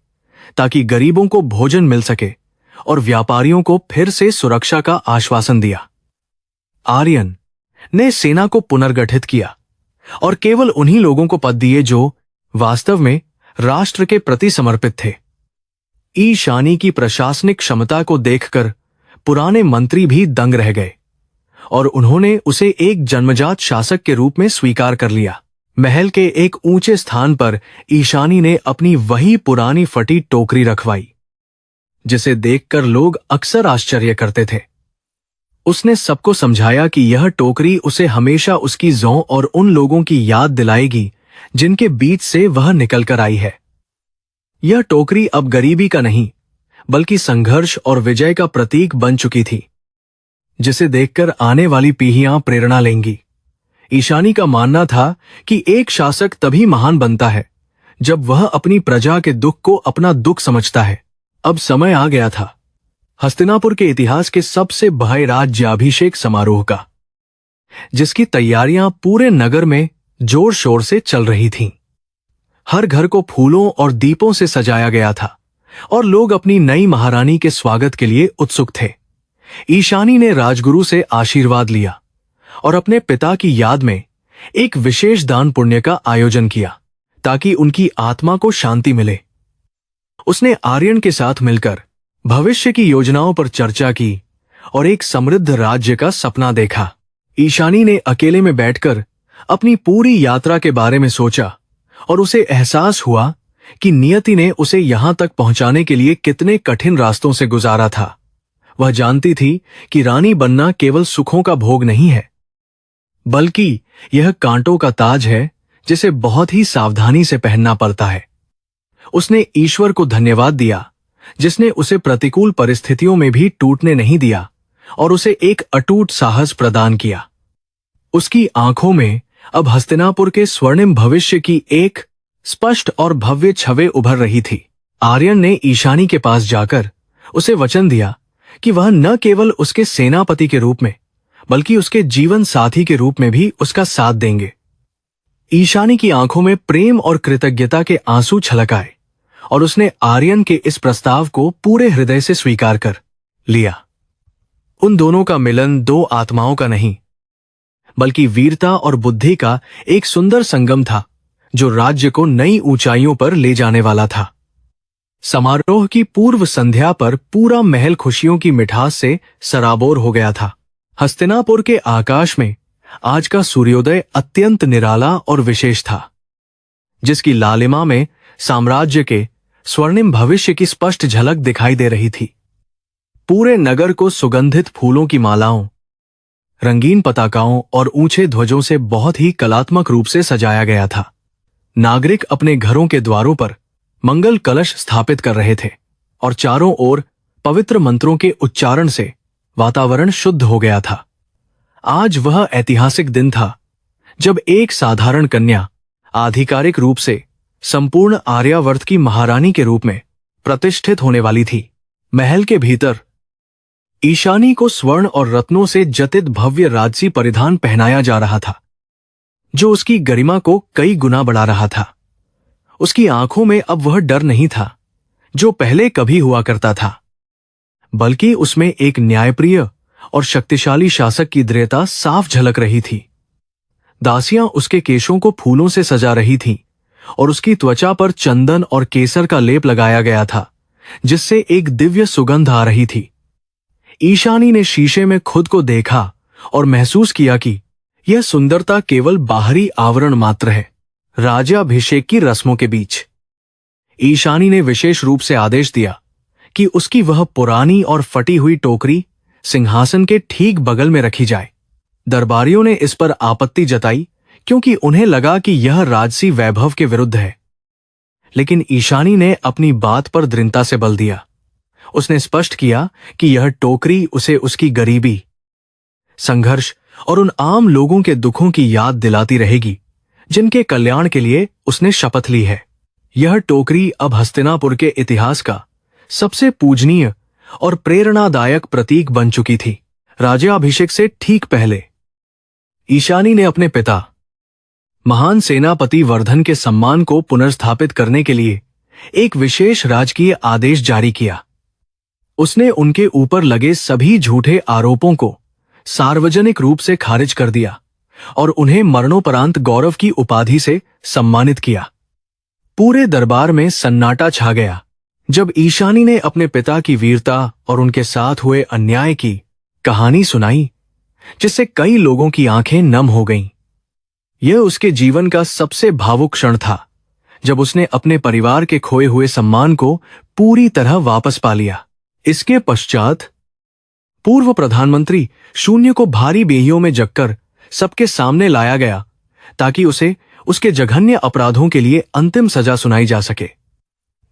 ताकि गरीबों को भोजन मिल सके और व्यापारियों को फिर से सुरक्षा का आश्वासन दिया। आर्यन ने सेना को पुनर्गठित किया और केवल उन्हीं लोगों को पद दिए जो वास्तव में राष्ट्र के प्रति समर्पित थे। ईशानी की प्रशासनिक क्षमता को देखकर पुराने मंत्री भी दंग रह गए और उन्होंने उसे एक जन्मजात शासक के रूप में स्वीकार कर लिया। महल के एक ऊंचे स्थान पर ईशानी ने अपनी वही पुरानी फटी टोकरी रखवाई जिसे देखकर लोग अक्सर आश्चर्य करते थे। उसने सबको समझाया कि यह टोकरी उसे हमेशा उसकी जौ और उन लोगों की याद दिलाएगी जिनके बीच से वह निकलकर आई है। यह टोकरी अब गरीबी का नहीं बल्कि संघर्ष और विजय का प्रतीक बन चुकी थी, जिसे देखकर आने वाली पीढ़ियां प्रेरणा लेंगी। ईशानी का मानना था कि एक शासक तभी महान बनता है जब वह अपनी प्रजा के दुख को अपना दुख समझता है। अब समय आ गया था हस्तिनापुर के इतिहास के सबसे भव्य राज्याभिषेक समारोह का, जिसकी तैयारियां पूरे नगर में जोर शोर से चल रही थीं। हर घर को फूलों और दीपों से सजाया गया था और लोग अपनी नई महारानी के स्वागत के लिए उत्सुक थे। ईशानी ने राजगुरु से आशीर्वाद लिया और अपने पिता की याद में एक विशेष दान पुण्य का आयोजन किया ताकि उनकी आत्मा को शांति मिले। उसने आर्यन के साथ मिलकर भविष्य की योजनाओं पर चर्चा की और एक समृद्ध राज्य का सपना देखा। ईशानी ने अकेले में बैठकर अपनी पूरी यात्रा के बारे में सोचा और उसे एहसास हुआ कि नियति ने उसे यहां तक पहुंचाने के लिए कितने कठिन रास्तों से गुजारा था। वह जानती थी कि रानी बनना केवल सुखों का भोग नहीं है, बल्कि यह कांटों का ताज है जिसे बहुत ही सावधानी से पहनना पड़ता है। उसने ईश्वर को धन्यवाद दिया जिसने उसे प्रतिकूल परिस्थितियों में भी टूटने नहीं दिया और उसे एक अटूट साहस प्रदान किया। उसकी आंखों में अब हस्तिनापुर के स्वर्णिम भविष्य की एक स्पष्ट और भव्य छवि उभर रही थी। आर्यन ने ईशानी के पास जाकर उसे वचन दिया कि वह न केवल उसके सेनापति के रूप में बल्कि उसके जीवन साथी के रूप में भी उसका साथ देंगे। ईशानी की आंखों में प्रेम और कृतज्ञता के आंसू छलक आए और उसने आर्यन के इस प्रस्ताव को पूरे हृदय से स्वीकार कर लिया। उन दोनों का मिलन दो आत्माओं का नहीं बल्कि वीरता और बुद्धि का एक सुंदर संगम था जो राज्य को नई ऊंचाइयों पर ले जाने वाला था। समारोह की पूर्व संध्या पर पूरा महल खुशियों की मिठास से सराबोर हो गया था। हस्तिनापुर के आकाश में आज का सूर्योदय अत्यंत निराला और विशेष था, जिसकी लालिमा में साम्राज्य के स्वर्णिम भविष्य की स्पष्ट झलक दिखाई दे रही थी। पूरे नगर को सुगंधित फूलों की मालाओं, रंगीन पताकाओं और ऊंचे ध्वजों से बहुत ही कलात्मक रूप से सजाया गया था। नागरिक अपने घरों के द्वारों पर मंगल कलश स्थापित कर रहे थे और चारों ओर पवित्र मंत्रों के उच्चारण से वातावरण शुद्ध हो गया था। आज वह ऐतिहासिक दिन था जब एक साधारण कन्या आधिकारिक रूप से संपूर्ण आर्यावर्त की महारानी के रूप में प्रतिष्ठित होने वाली थी। महल के भीतर ईशानी को स्वर्ण और रत्नों से जटित भव्य राजसी परिधान पहनाया जा रहा था, जो उसकी गरिमा को कई गुना बढ़ा रहा था। उसकी आंखों में अब वह डर नहीं था जो पहले कभी हुआ करता था, बल्कि उसमें एक न्यायप्रिय और शक्तिशाली शासक की दृढ़ता साफ झलक रही थी। दासियां उसके केशों को फूलों से सजा रही थीं और उसकी त्वचा पर चंदन और केसर का लेप लगाया गया था, जिससे एक दिव्य सुगंध आ रही थी। ईशानी ने शीशे में खुद को देखा और महसूस किया कि यह सुंदरता केवल बाहरी आवरण मात्र है। राज्याभिषेक की रस्मों के बीच ईशानी ने विशेष रूप से आदेश दिया कि उसकी वह पुरानी और फटी हुई टोकरी सिंहासन के ठीक बगल में रखी जाए। दरबारियों ने इस पर आपत्ति जताई क्योंकि उन्हें लगा कि यह राजसी वैभव के विरुद्ध है, लेकिन ईशानी ने अपनी बात पर दृढ़ता से बल दिया। उसने स्पष्ट किया कि यह टोकरी उसे उसकी गरीबी, संघर्ष और उन आम लोगों के दुखों की याद दिलाती रहेगी जिनके कल्याण के लिए उसने शपथ ली है। यह टोकरी अब हस्तिनापुर के इतिहास का सबसे पूजनीय और प्रेरणादायक प्रतीक बन चुकी थी। राज्याभिषेक से ठीक पहले ईशानी ने अपने पिता महान सेनापति वर्धन के सम्मान को पुनर्स्थापित करने के लिए एक विशेष राजकीय आदेश जारी किया। उसने उनके ऊपर लगे सभी झूठे आरोपों को सार्वजनिक रूप से खारिज कर दिया और उन्हें मरणोपरांत गौरव की उपाधि से सम्मानित किया। पूरे दरबार में सन्नाटा छा गया जब ईशानी ने अपने पिता की वीरता और उनके साथ हुए अन्याय की कहानी सुनाई, जिससे कई लोगों की आंखें नम हो गईं। यह उसके जीवन का सबसे भावुक क्षण था जब उसने अपने परिवार के खोए हुए सम्मान को पूरी तरह वापस पा लिया। इसके पश्चात पूर्व प्रधानमंत्री शून्य को भारी बेहियों में जककर सबके सामने लाया गया ताकि उसे उसके जघन्य अपराधों के लिए अंतिम सजा सुनाई जा सके।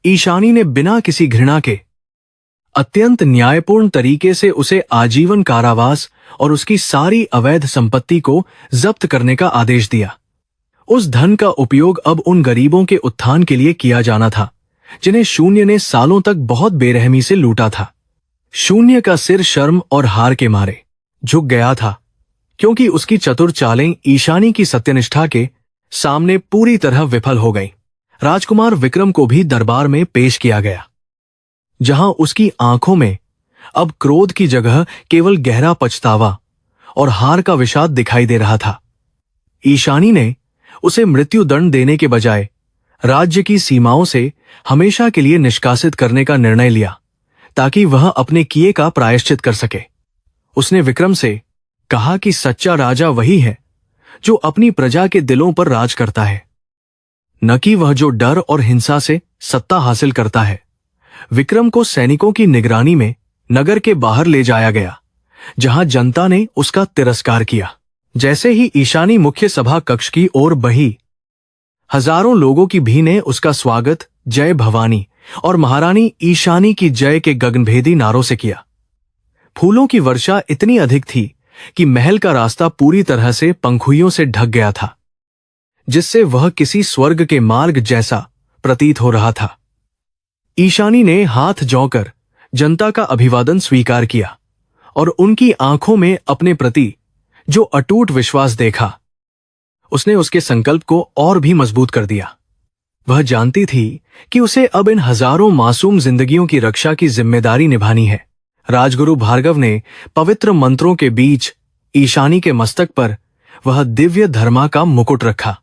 ईशानी ने बिना किसी घृणा के अत्यंत न्यायपूर्ण तरीके से उसे आजीवन कारावास और उसकी सारी अवैध संपत्ति को जब्त करने का आदेश दिया। उस धन का उपयोग अब उन गरीबों के उत्थान के लिए किया जाना था जिन्हें शून्य ने सालों तक बहुत बेरहमी से लूटा था। शून्य का सिर शर्म और हार के मारे झुक गया था क्योंकि उसकी चतुर चालें ईशानी की सत्यनिष्ठा के सामने पूरी तरह विफल हो गईं। राजकुमार विक्रम को भी दरबार में पेश किया गया, जहां उसकी आंखों में अब क्रोध की जगह केवल गहरा पछतावा और हार का विषाद दिखाई दे रहा था। ईशानी ने उसे मृत्युदंड देने के बजाय राज्य की सीमाओं से हमेशा के लिए निष्कासित करने का निर्णय लिया ताकि वह अपने किए का प्रायश्चित कर सके। उसने विक्रम से कहा कि सच्चा राजा वही है जो अपनी प्रजा के दिलों पर राज करता है, न कि वह जो डर और हिंसा से सत्ता हासिल करता है। विक्रम को सैनिकों की निगरानी में नगर के बाहर ले जाया गया, जहां जनता ने उसका तिरस्कार किया। जैसे ही ईशानी मुख्य सभा कक्ष की ओर बढ़ी, हजारों लोगों की भीड़ ने उसका स्वागत जय भवानी और महारानी ईशानी की जय के गगनभेदी नारों से किया। फूलों की वर्षा इतनी अधिक थी कि महल का रास्ता पूरी तरह से पंखुड़ियों से ढक गया था, जिससे वह किसी स्वर्ग के मार्ग जैसा प्रतीत हो रहा था। ईशानी ने हाथ जोड़कर जनता का अभिवादन स्वीकार किया और उनकी आंखों में अपने प्रति जो अटूट विश्वास देखा, उसने उसके संकल्प को और भी मजबूत कर दिया। वह जानती थी कि उसे अब इन हजारों मासूम जिंदगियों की रक्षा की जिम्मेदारी निभानी है। राजगुरु भार्गव ने पवित्र मंत्रों के बीच ईशानी के मस्तक पर वह दिव्य धर्मा का मुकुट रखा,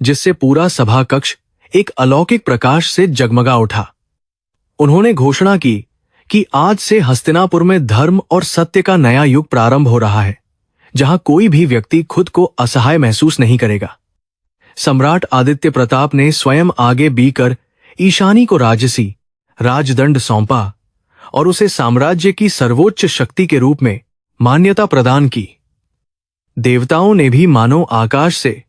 जिससे पूरा सभा कक्ष एक अलौकिक प्रकाश से जगमगा उठा। उन्होंने घोषणा की कि आज से हस्तिनापुर में धर्म और सत्य का नया युग प्रारंभ हो रहा है, जहां कोई भी व्यक्ति खुद को असहाय महसूस नहीं करेगा। सम्राट आदित्य प्रताप ने स्वयं आगे बढ़कर ईशानी को राजसी राजदंड सौंपा और उसे साम्राज्य की सर्वोच्च शक्ति के रूप में मान्यता प्रदान की। देवताओं ने भी मानो आकाश से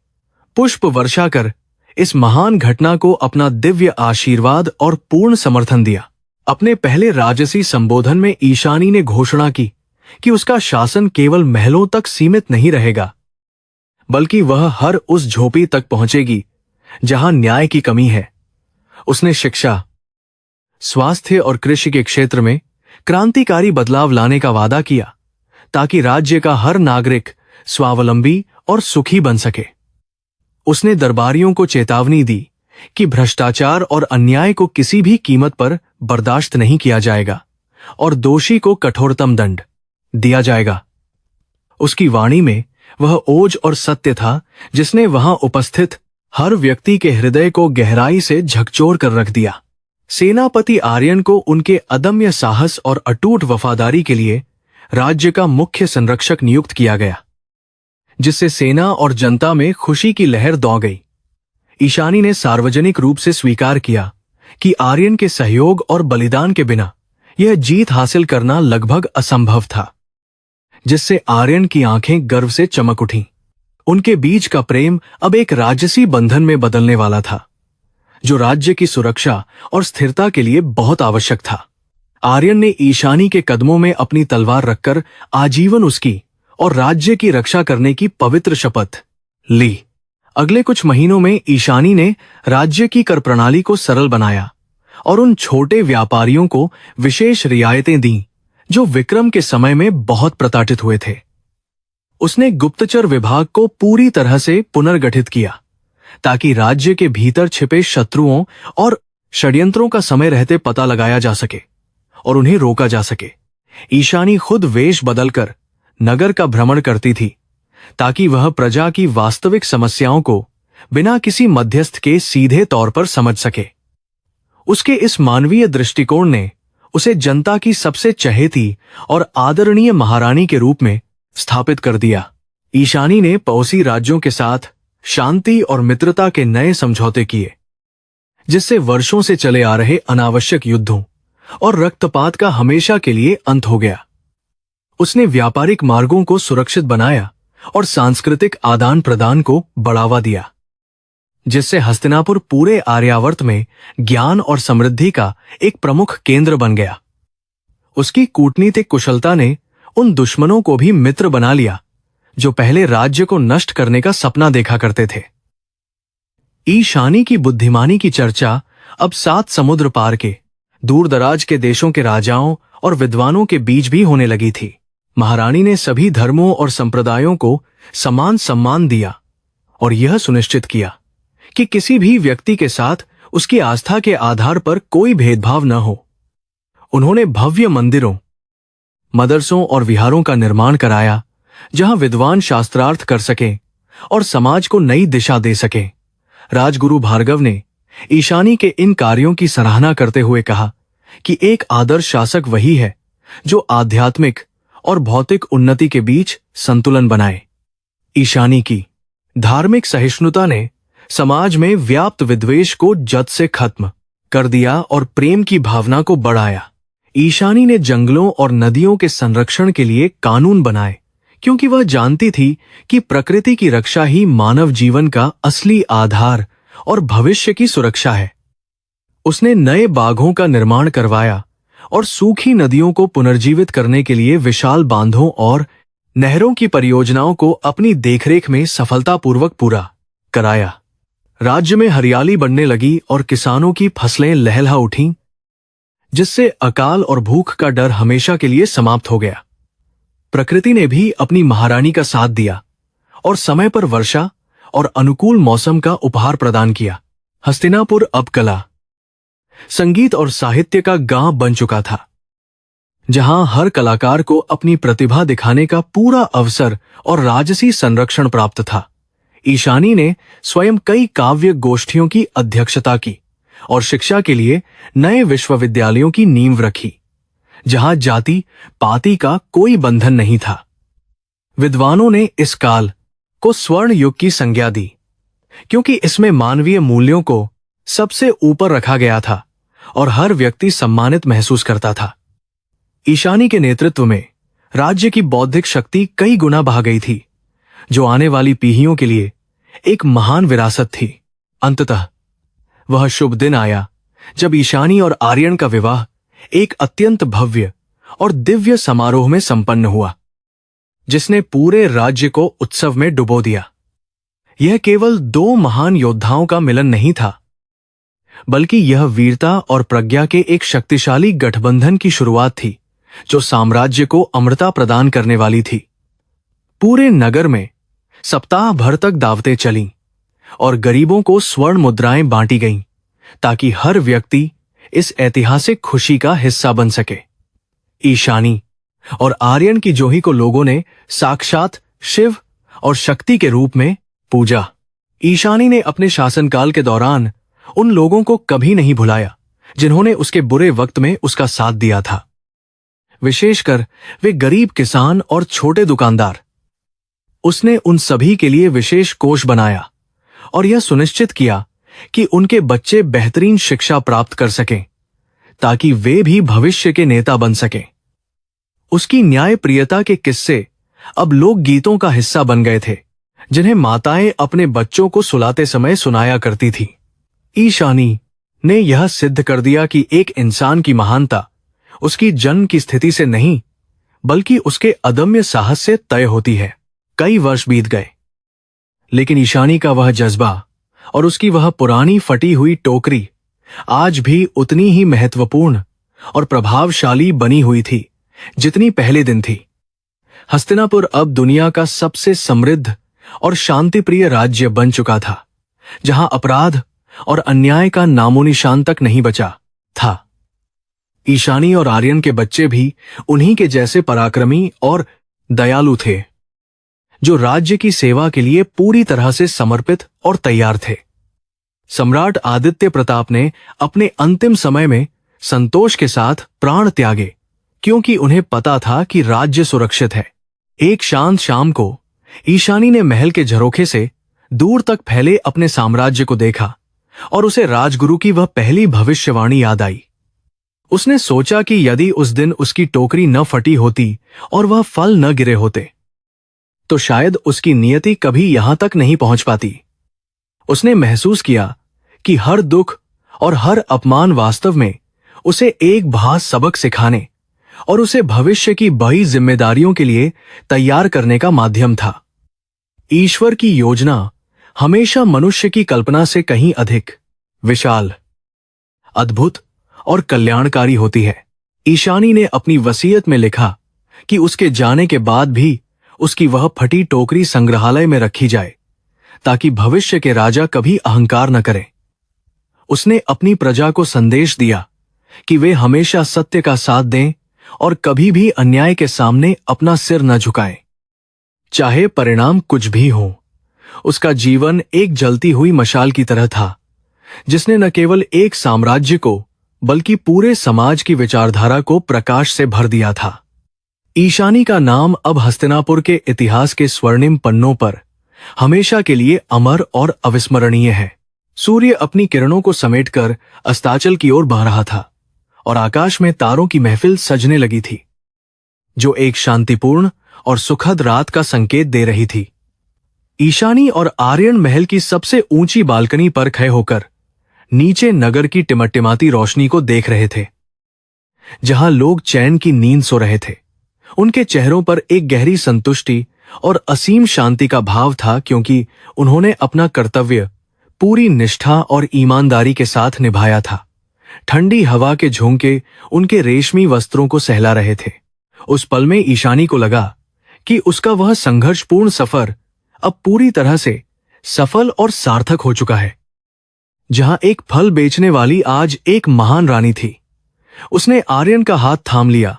पुष्प वर्षा कर इस महान घटना को अपना दिव्य आशीर्वाद और पूर्ण समर्थन दिया। अपने पहले राजसी संबोधन में ईशानी ने घोषणा की कि उसका शासन केवल महलों तक सीमित नहीं रहेगा, बल्कि वह हर उस झोपड़ी तक पहुंचेगी जहां न्याय की कमी है। उसने शिक्षा, स्वास्थ्य और कृषि के क्षेत्र में क्रांतिकारी बदलाव लाने का वादा किया ताकि राज्य का हर नागरिक स्वावलंबी और सुखी बन सके। उसने दरबारियों को चेतावनी दी कि भ्रष्टाचार और अन्याय को किसी भी कीमत पर बर्दाश्त नहीं किया जाएगा और दोषी को कठोरतम दंड दिया जाएगा। उसकी वाणी में वह ओज और सत्य था जिसने वहां उपस्थित हर व्यक्ति के हृदय को गहराई से झकझोर कर रख दिया। सेनापति आर्यन को उनके अदम्य साहस और अटूट वफादारी के लिए राज्य का मुख्य संरक्षक नियुक्त किया गया, जिससे सेना और जनता में खुशी की लहर दौड़ गई। ईशानी ने सार्वजनिक रूप से स्वीकार किया कि आर्यन के सहयोग और बलिदान के बिना यह जीत हासिल करना लगभग असंभव था, जिससे आर्यन की आंखें गर्व से चमक उठीं। उनके बीच का प्रेम अब एक राजसी बंधन में बदलने वाला था, जो राज्य की सुरक्षा और स्थिरता के लिए बहुत आवश्यक था। आर्यन ने ईशानी के कदमों में अपनी तलवार रखकर आजीवन उसकी और राज्य की रक्षा करने की पवित्र शपथ ली। अगले कुछ महीनों में ईशानी ने राज्य की कर प्रणाली को सरल बनाया और उन छोटे व्यापारियों को विशेष रियायतें दी जो विक्रम के समय में बहुत प्रताड़ित हुए थे। उसने गुप्तचर विभाग को पूरी तरह से पुनर्गठित किया ताकि राज्य के भीतर छिपे शत्रुओं और षड्यंत्रों का समय रहते पता लगाया जा सके और उन्हें रोका जा सके। ईशानी खुद वेश बदलकर नगर का भ्रमण करती थी ताकि वह प्रजा की वास्तविक समस्याओं को बिना किसी मध्यस्थ के सीधे तौर पर समझ सके। उसके इस मानवीय दृष्टिकोण ने उसे जनता की सबसे चहेती और आदरणीय महारानी के रूप में स्थापित कर दिया। ईशानी ने पड़ोसी राज्यों के साथ शांति और मित्रता के नए समझौते किए, जिससे वर्षों से चले आ रहे अनावश्यक युद्धों और रक्तपात का हमेशा के लिए अंत हो गया। उसने व्यापारिक मार्गों को सुरक्षित बनाया और सांस्कृतिक आदान प्रदान को बढ़ावा दिया, जिससे हस्तिनापुर पूरे आर्यावर्त में ज्ञान और समृद्धि का एक प्रमुख केंद्र बन गया। उसकी कूटनीतिक कुशलता ने उन दुश्मनों को भी मित्र बना लिया जो पहले राज्य को नष्ट करने का सपना देखा करते थे। ईशानी की बुद्धिमानी की चर्चा अब 7 समुद्र पार के दूर दराज के देशों के राजाओं और विद्वानों के बीच भी होने लगी थी। महारानी ने सभी धर्मों और संप्रदायों को समान सम्मान दिया और यह सुनिश्चित किया कि किसी भी व्यक्ति के साथ उसकी आस्था के आधार पर कोई भेदभाव न हो। उन्होंने भव्य मंदिरों, मदरसों और विहारों का निर्माण कराया जहां विद्वान शास्त्रार्थ कर सकें और समाज को नई दिशा दे सकें। राजगुरु भार्गव ने ईशानी के इन कार्यों की सराहना करते हुए कहा कि एक आदर्श शासक वही है जो आध्यात्मिक और भौतिक उन्नति के बीच संतुलन बनाए। ईशानी की धार्मिक सहिष्णुता ने समाज में व्याप्त विद्वेष को जद से खत्म कर दिया और प्रेम की भावना को बढ़ाया। ईशानी ने जंगलों और नदियों के संरक्षण के लिए कानून बनाए, क्योंकि वह जानती थी कि प्रकृति की रक्षा ही मानव जीवन का असली आधार और भविष्य की सुरक्षा है। उसने नए बांधों का निर्माण करवाया और सूखी नदियों को पुनर्जीवित करने के लिए विशाल बांधों और नहरों की परियोजनाओं को अपनी देखरेख में सफलतापूर्वक पूरा कराया। राज्य में हरियाली बढ़ने लगी और किसानों की फसलें लहलहा उठीं, जिससे अकाल और भूख का डर हमेशा के लिए समाप्त हो गया। प्रकृति ने भी अपनी महारानी का साथ दिया और समय पर वर्षा और अनुकूल मौसम का उपहार प्रदान किया। हस्तिनापुर अब कला, संगीत और साहित्य का गांव बन चुका था, जहां हर कलाकार को अपनी प्रतिभा दिखाने का पूरा अवसर और राजसी संरक्षण प्राप्त था। ईशानी ने स्वयं कई काव्य गोष्ठियों की अध्यक्षता की और शिक्षा के लिए नए विश्वविद्यालयों की नींव रखी, जहां जाति पाति का कोई बंधन नहीं था। विद्वानों ने इस काल को स्वर्ण युग की संज्ञा दी, क्योंकि इसमें मानवीय मूल्यों को सबसे ऊपर रखा गया था और हर व्यक्ति सम्मानित महसूस करता था। ईशानी के नेतृत्व में राज्य की बौद्धिक शक्ति कई गुना बढ़ गई थी, जो आने वाली पीढ़ियों के लिए एक महान विरासत थी। अंततः वह शुभ दिन आया जब ईशानी और आर्यन का विवाह एक अत्यंत भव्य और दिव्य समारोह में संपन्न हुआ, जिसने पूरे राज्य को उत्सव में डुबो दिया। यह केवल 2 महान योद्धाओं का मिलन नहीं था, बल्कि यह वीरता और प्रज्ञा के एक शक्तिशाली गठबंधन की शुरुआत थी, जो साम्राज्य को अमरता प्रदान करने वाली थी। पूरे नगर में सप्ताह भर तक दावतें चलीं और गरीबों को स्वर्ण मुद्राएं बांटी गईं, ताकि हर व्यक्ति इस ऐतिहासिक खुशी का हिस्सा बन सके। ईशानी और आर्यन की जोही को लोगों ने साक्षात शिव और शक्ति के रूप में पूजा। ईशानी ने अपने शासनकाल के दौरान उन लोगों को कभी नहीं भुलाया जिन्होंने उसके बुरे वक्त में उसका साथ दिया था, विशेषकर वे गरीब किसान और छोटे दुकानदार। उसने उन सभी के लिए विशेष कोष बनाया और यह सुनिश्चित किया कि उनके बच्चे बेहतरीन शिक्षा प्राप्त कर सकें, ताकि वे भी भविष्य के नेता बन सकें। उसकी न्यायप्रियता के किस्से अब लोकगीतों का हिस्सा बन गए थे, जिन्हें माताएं अपने बच्चों को सुलाते समय सुनाया करती थी। ईशानी ने यह सिद्ध कर दिया कि एक इंसान की महानता उसकी जन्म की स्थिति से नहीं, बल्कि उसके अदम्य साहस से तय होती है। कई वर्ष बीत गए, लेकिन ईशानी का वह जज्बा और उसकी वह पुरानी फटी हुई टोकरी आज भी उतनी ही महत्वपूर्ण और प्रभावशाली बनी हुई थी जितनी पहले दिन थी। हस्तिनापुर अब दुनिया का सबसे समृद्ध और शांतिप्रिय राज्य बन चुका था, जहां अपराध और अन्याय का नामोनिशान तक नहीं बचा था। ईशानी और आर्यन के बच्चे भी उन्हीं के जैसे पराक्रमी और दयालु थे, जो राज्य की सेवा के लिए पूरी तरह से समर्पित और तैयार थे। सम्राट आदित्य प्रताप ने अपने अंतिम समय में संतोष के साथ प्राण त्यागे, क्योंकि उन्हें पता था कि राज्य सुरक्षित है। एक शांत शाम को ईशानी ने महल के झरोखे से दूर तक फैले अपने साम्राज्य को देखा और उसे राजगुरु की वह पहली भविष्यवाणी याद आई। उसने सोचा कि यदि उस दिन उसकी टोकरी न फटी होती और वह फल न गिरे होते, तो शायद उसकी नियति कभी यहां तक नहीं पहुंच पाती। उसने महसूस किया कि हर दुख और हर अपमान वास्तव में उसे एक भास सबक सिखाने और उसे भविष्य की बड़ी जिम्मेदारियों के लिए तैयार करने का माध्यम था। ईश्वर की योजना हमेशा मनुष्य की कल्पना से कहीं अधिक विशाल, अद्भुत और कल्याणकारी होती है। ईशानी ने अपनी वसीयत में लिखा कि उसके जाने के बाद भी उसकी वह फटी टोकरी संग्रहालय में रखी जाए, ताकि भविष्य के राजा कभी अहंकार न करें। उसने अपनी प्रजा को संदेश दिया कि वे हमेशा सत्य का साथ दें और कभी भी अन्याय के सामने अपना सिर न झुकाएं, चाहे परिणाम कुछ भी हो। उसका जीवन एक जलती हुई मशाल की तरह था, जिसने न केवल एक साम्राज्य को बल्कि पूरे समाज की विचारधारा को प्रकाश से भर दिया था। ईशानी का नाम अब हस्तिनापुर के इतिहास के स्वर्णिम पन्नों पर हमेशा के लिए अमर और अविस्मरणीय है। सूर्य अपनी किरणों को समेटकर अस्ताचल की ओर बह रहा था और आकाश में तारों की महफिल सजने लगी थी, जो एक शांतिपूर्ण और सुखद रात का संकेत दे रही थी। ईशानी और आर्यन महल की सबसे ऊंची बालकनी पर खड़े होकर नीचे नगर की टिमटिमाती रोशनी को देख रहे थे, जहां लोग चैन की नींद सो रहे थे। उनके चेहरों पर एक गहरी संतुष्टि और असीम शांति का भाव था, क्योंकि उन्होंने अपना कर्तव्य पूरी निष्ठा और ईमानदारी के साथ निभाया था। ठंडी हवा के झोंके उनके रेशमी वस्त्रों को सहला रहे थे। उस पल में ईशानी को लगा कि उसका वह संघर्षपूर्ण सफर अब पूरी तरह से सफल और सार्थक हो चुका है। जहां एक फल बेचने वाली आज एक महान रानी थी, उसने आर्यन का हाथ थाम लिया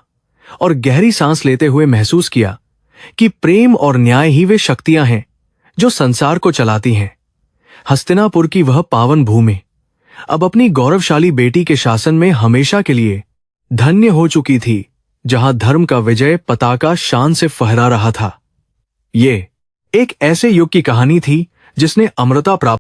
और गहरी सांस लेते हुए महसूस किया कि प्रेम और न्याय ही वे शक्तियां हैं जो संसार को चलाती हैं। हस्तिनापुर की वह पावन भूमि अब अपनी गौरवशाली बेटी के शासन में हमेशा के लिए धन्य हो चुकी थी, जहां धर्म का विजय पताका शान से फहरा रहा था। ये एक ऐसे युग की कहानी थी जिसने अमरता प्राप्त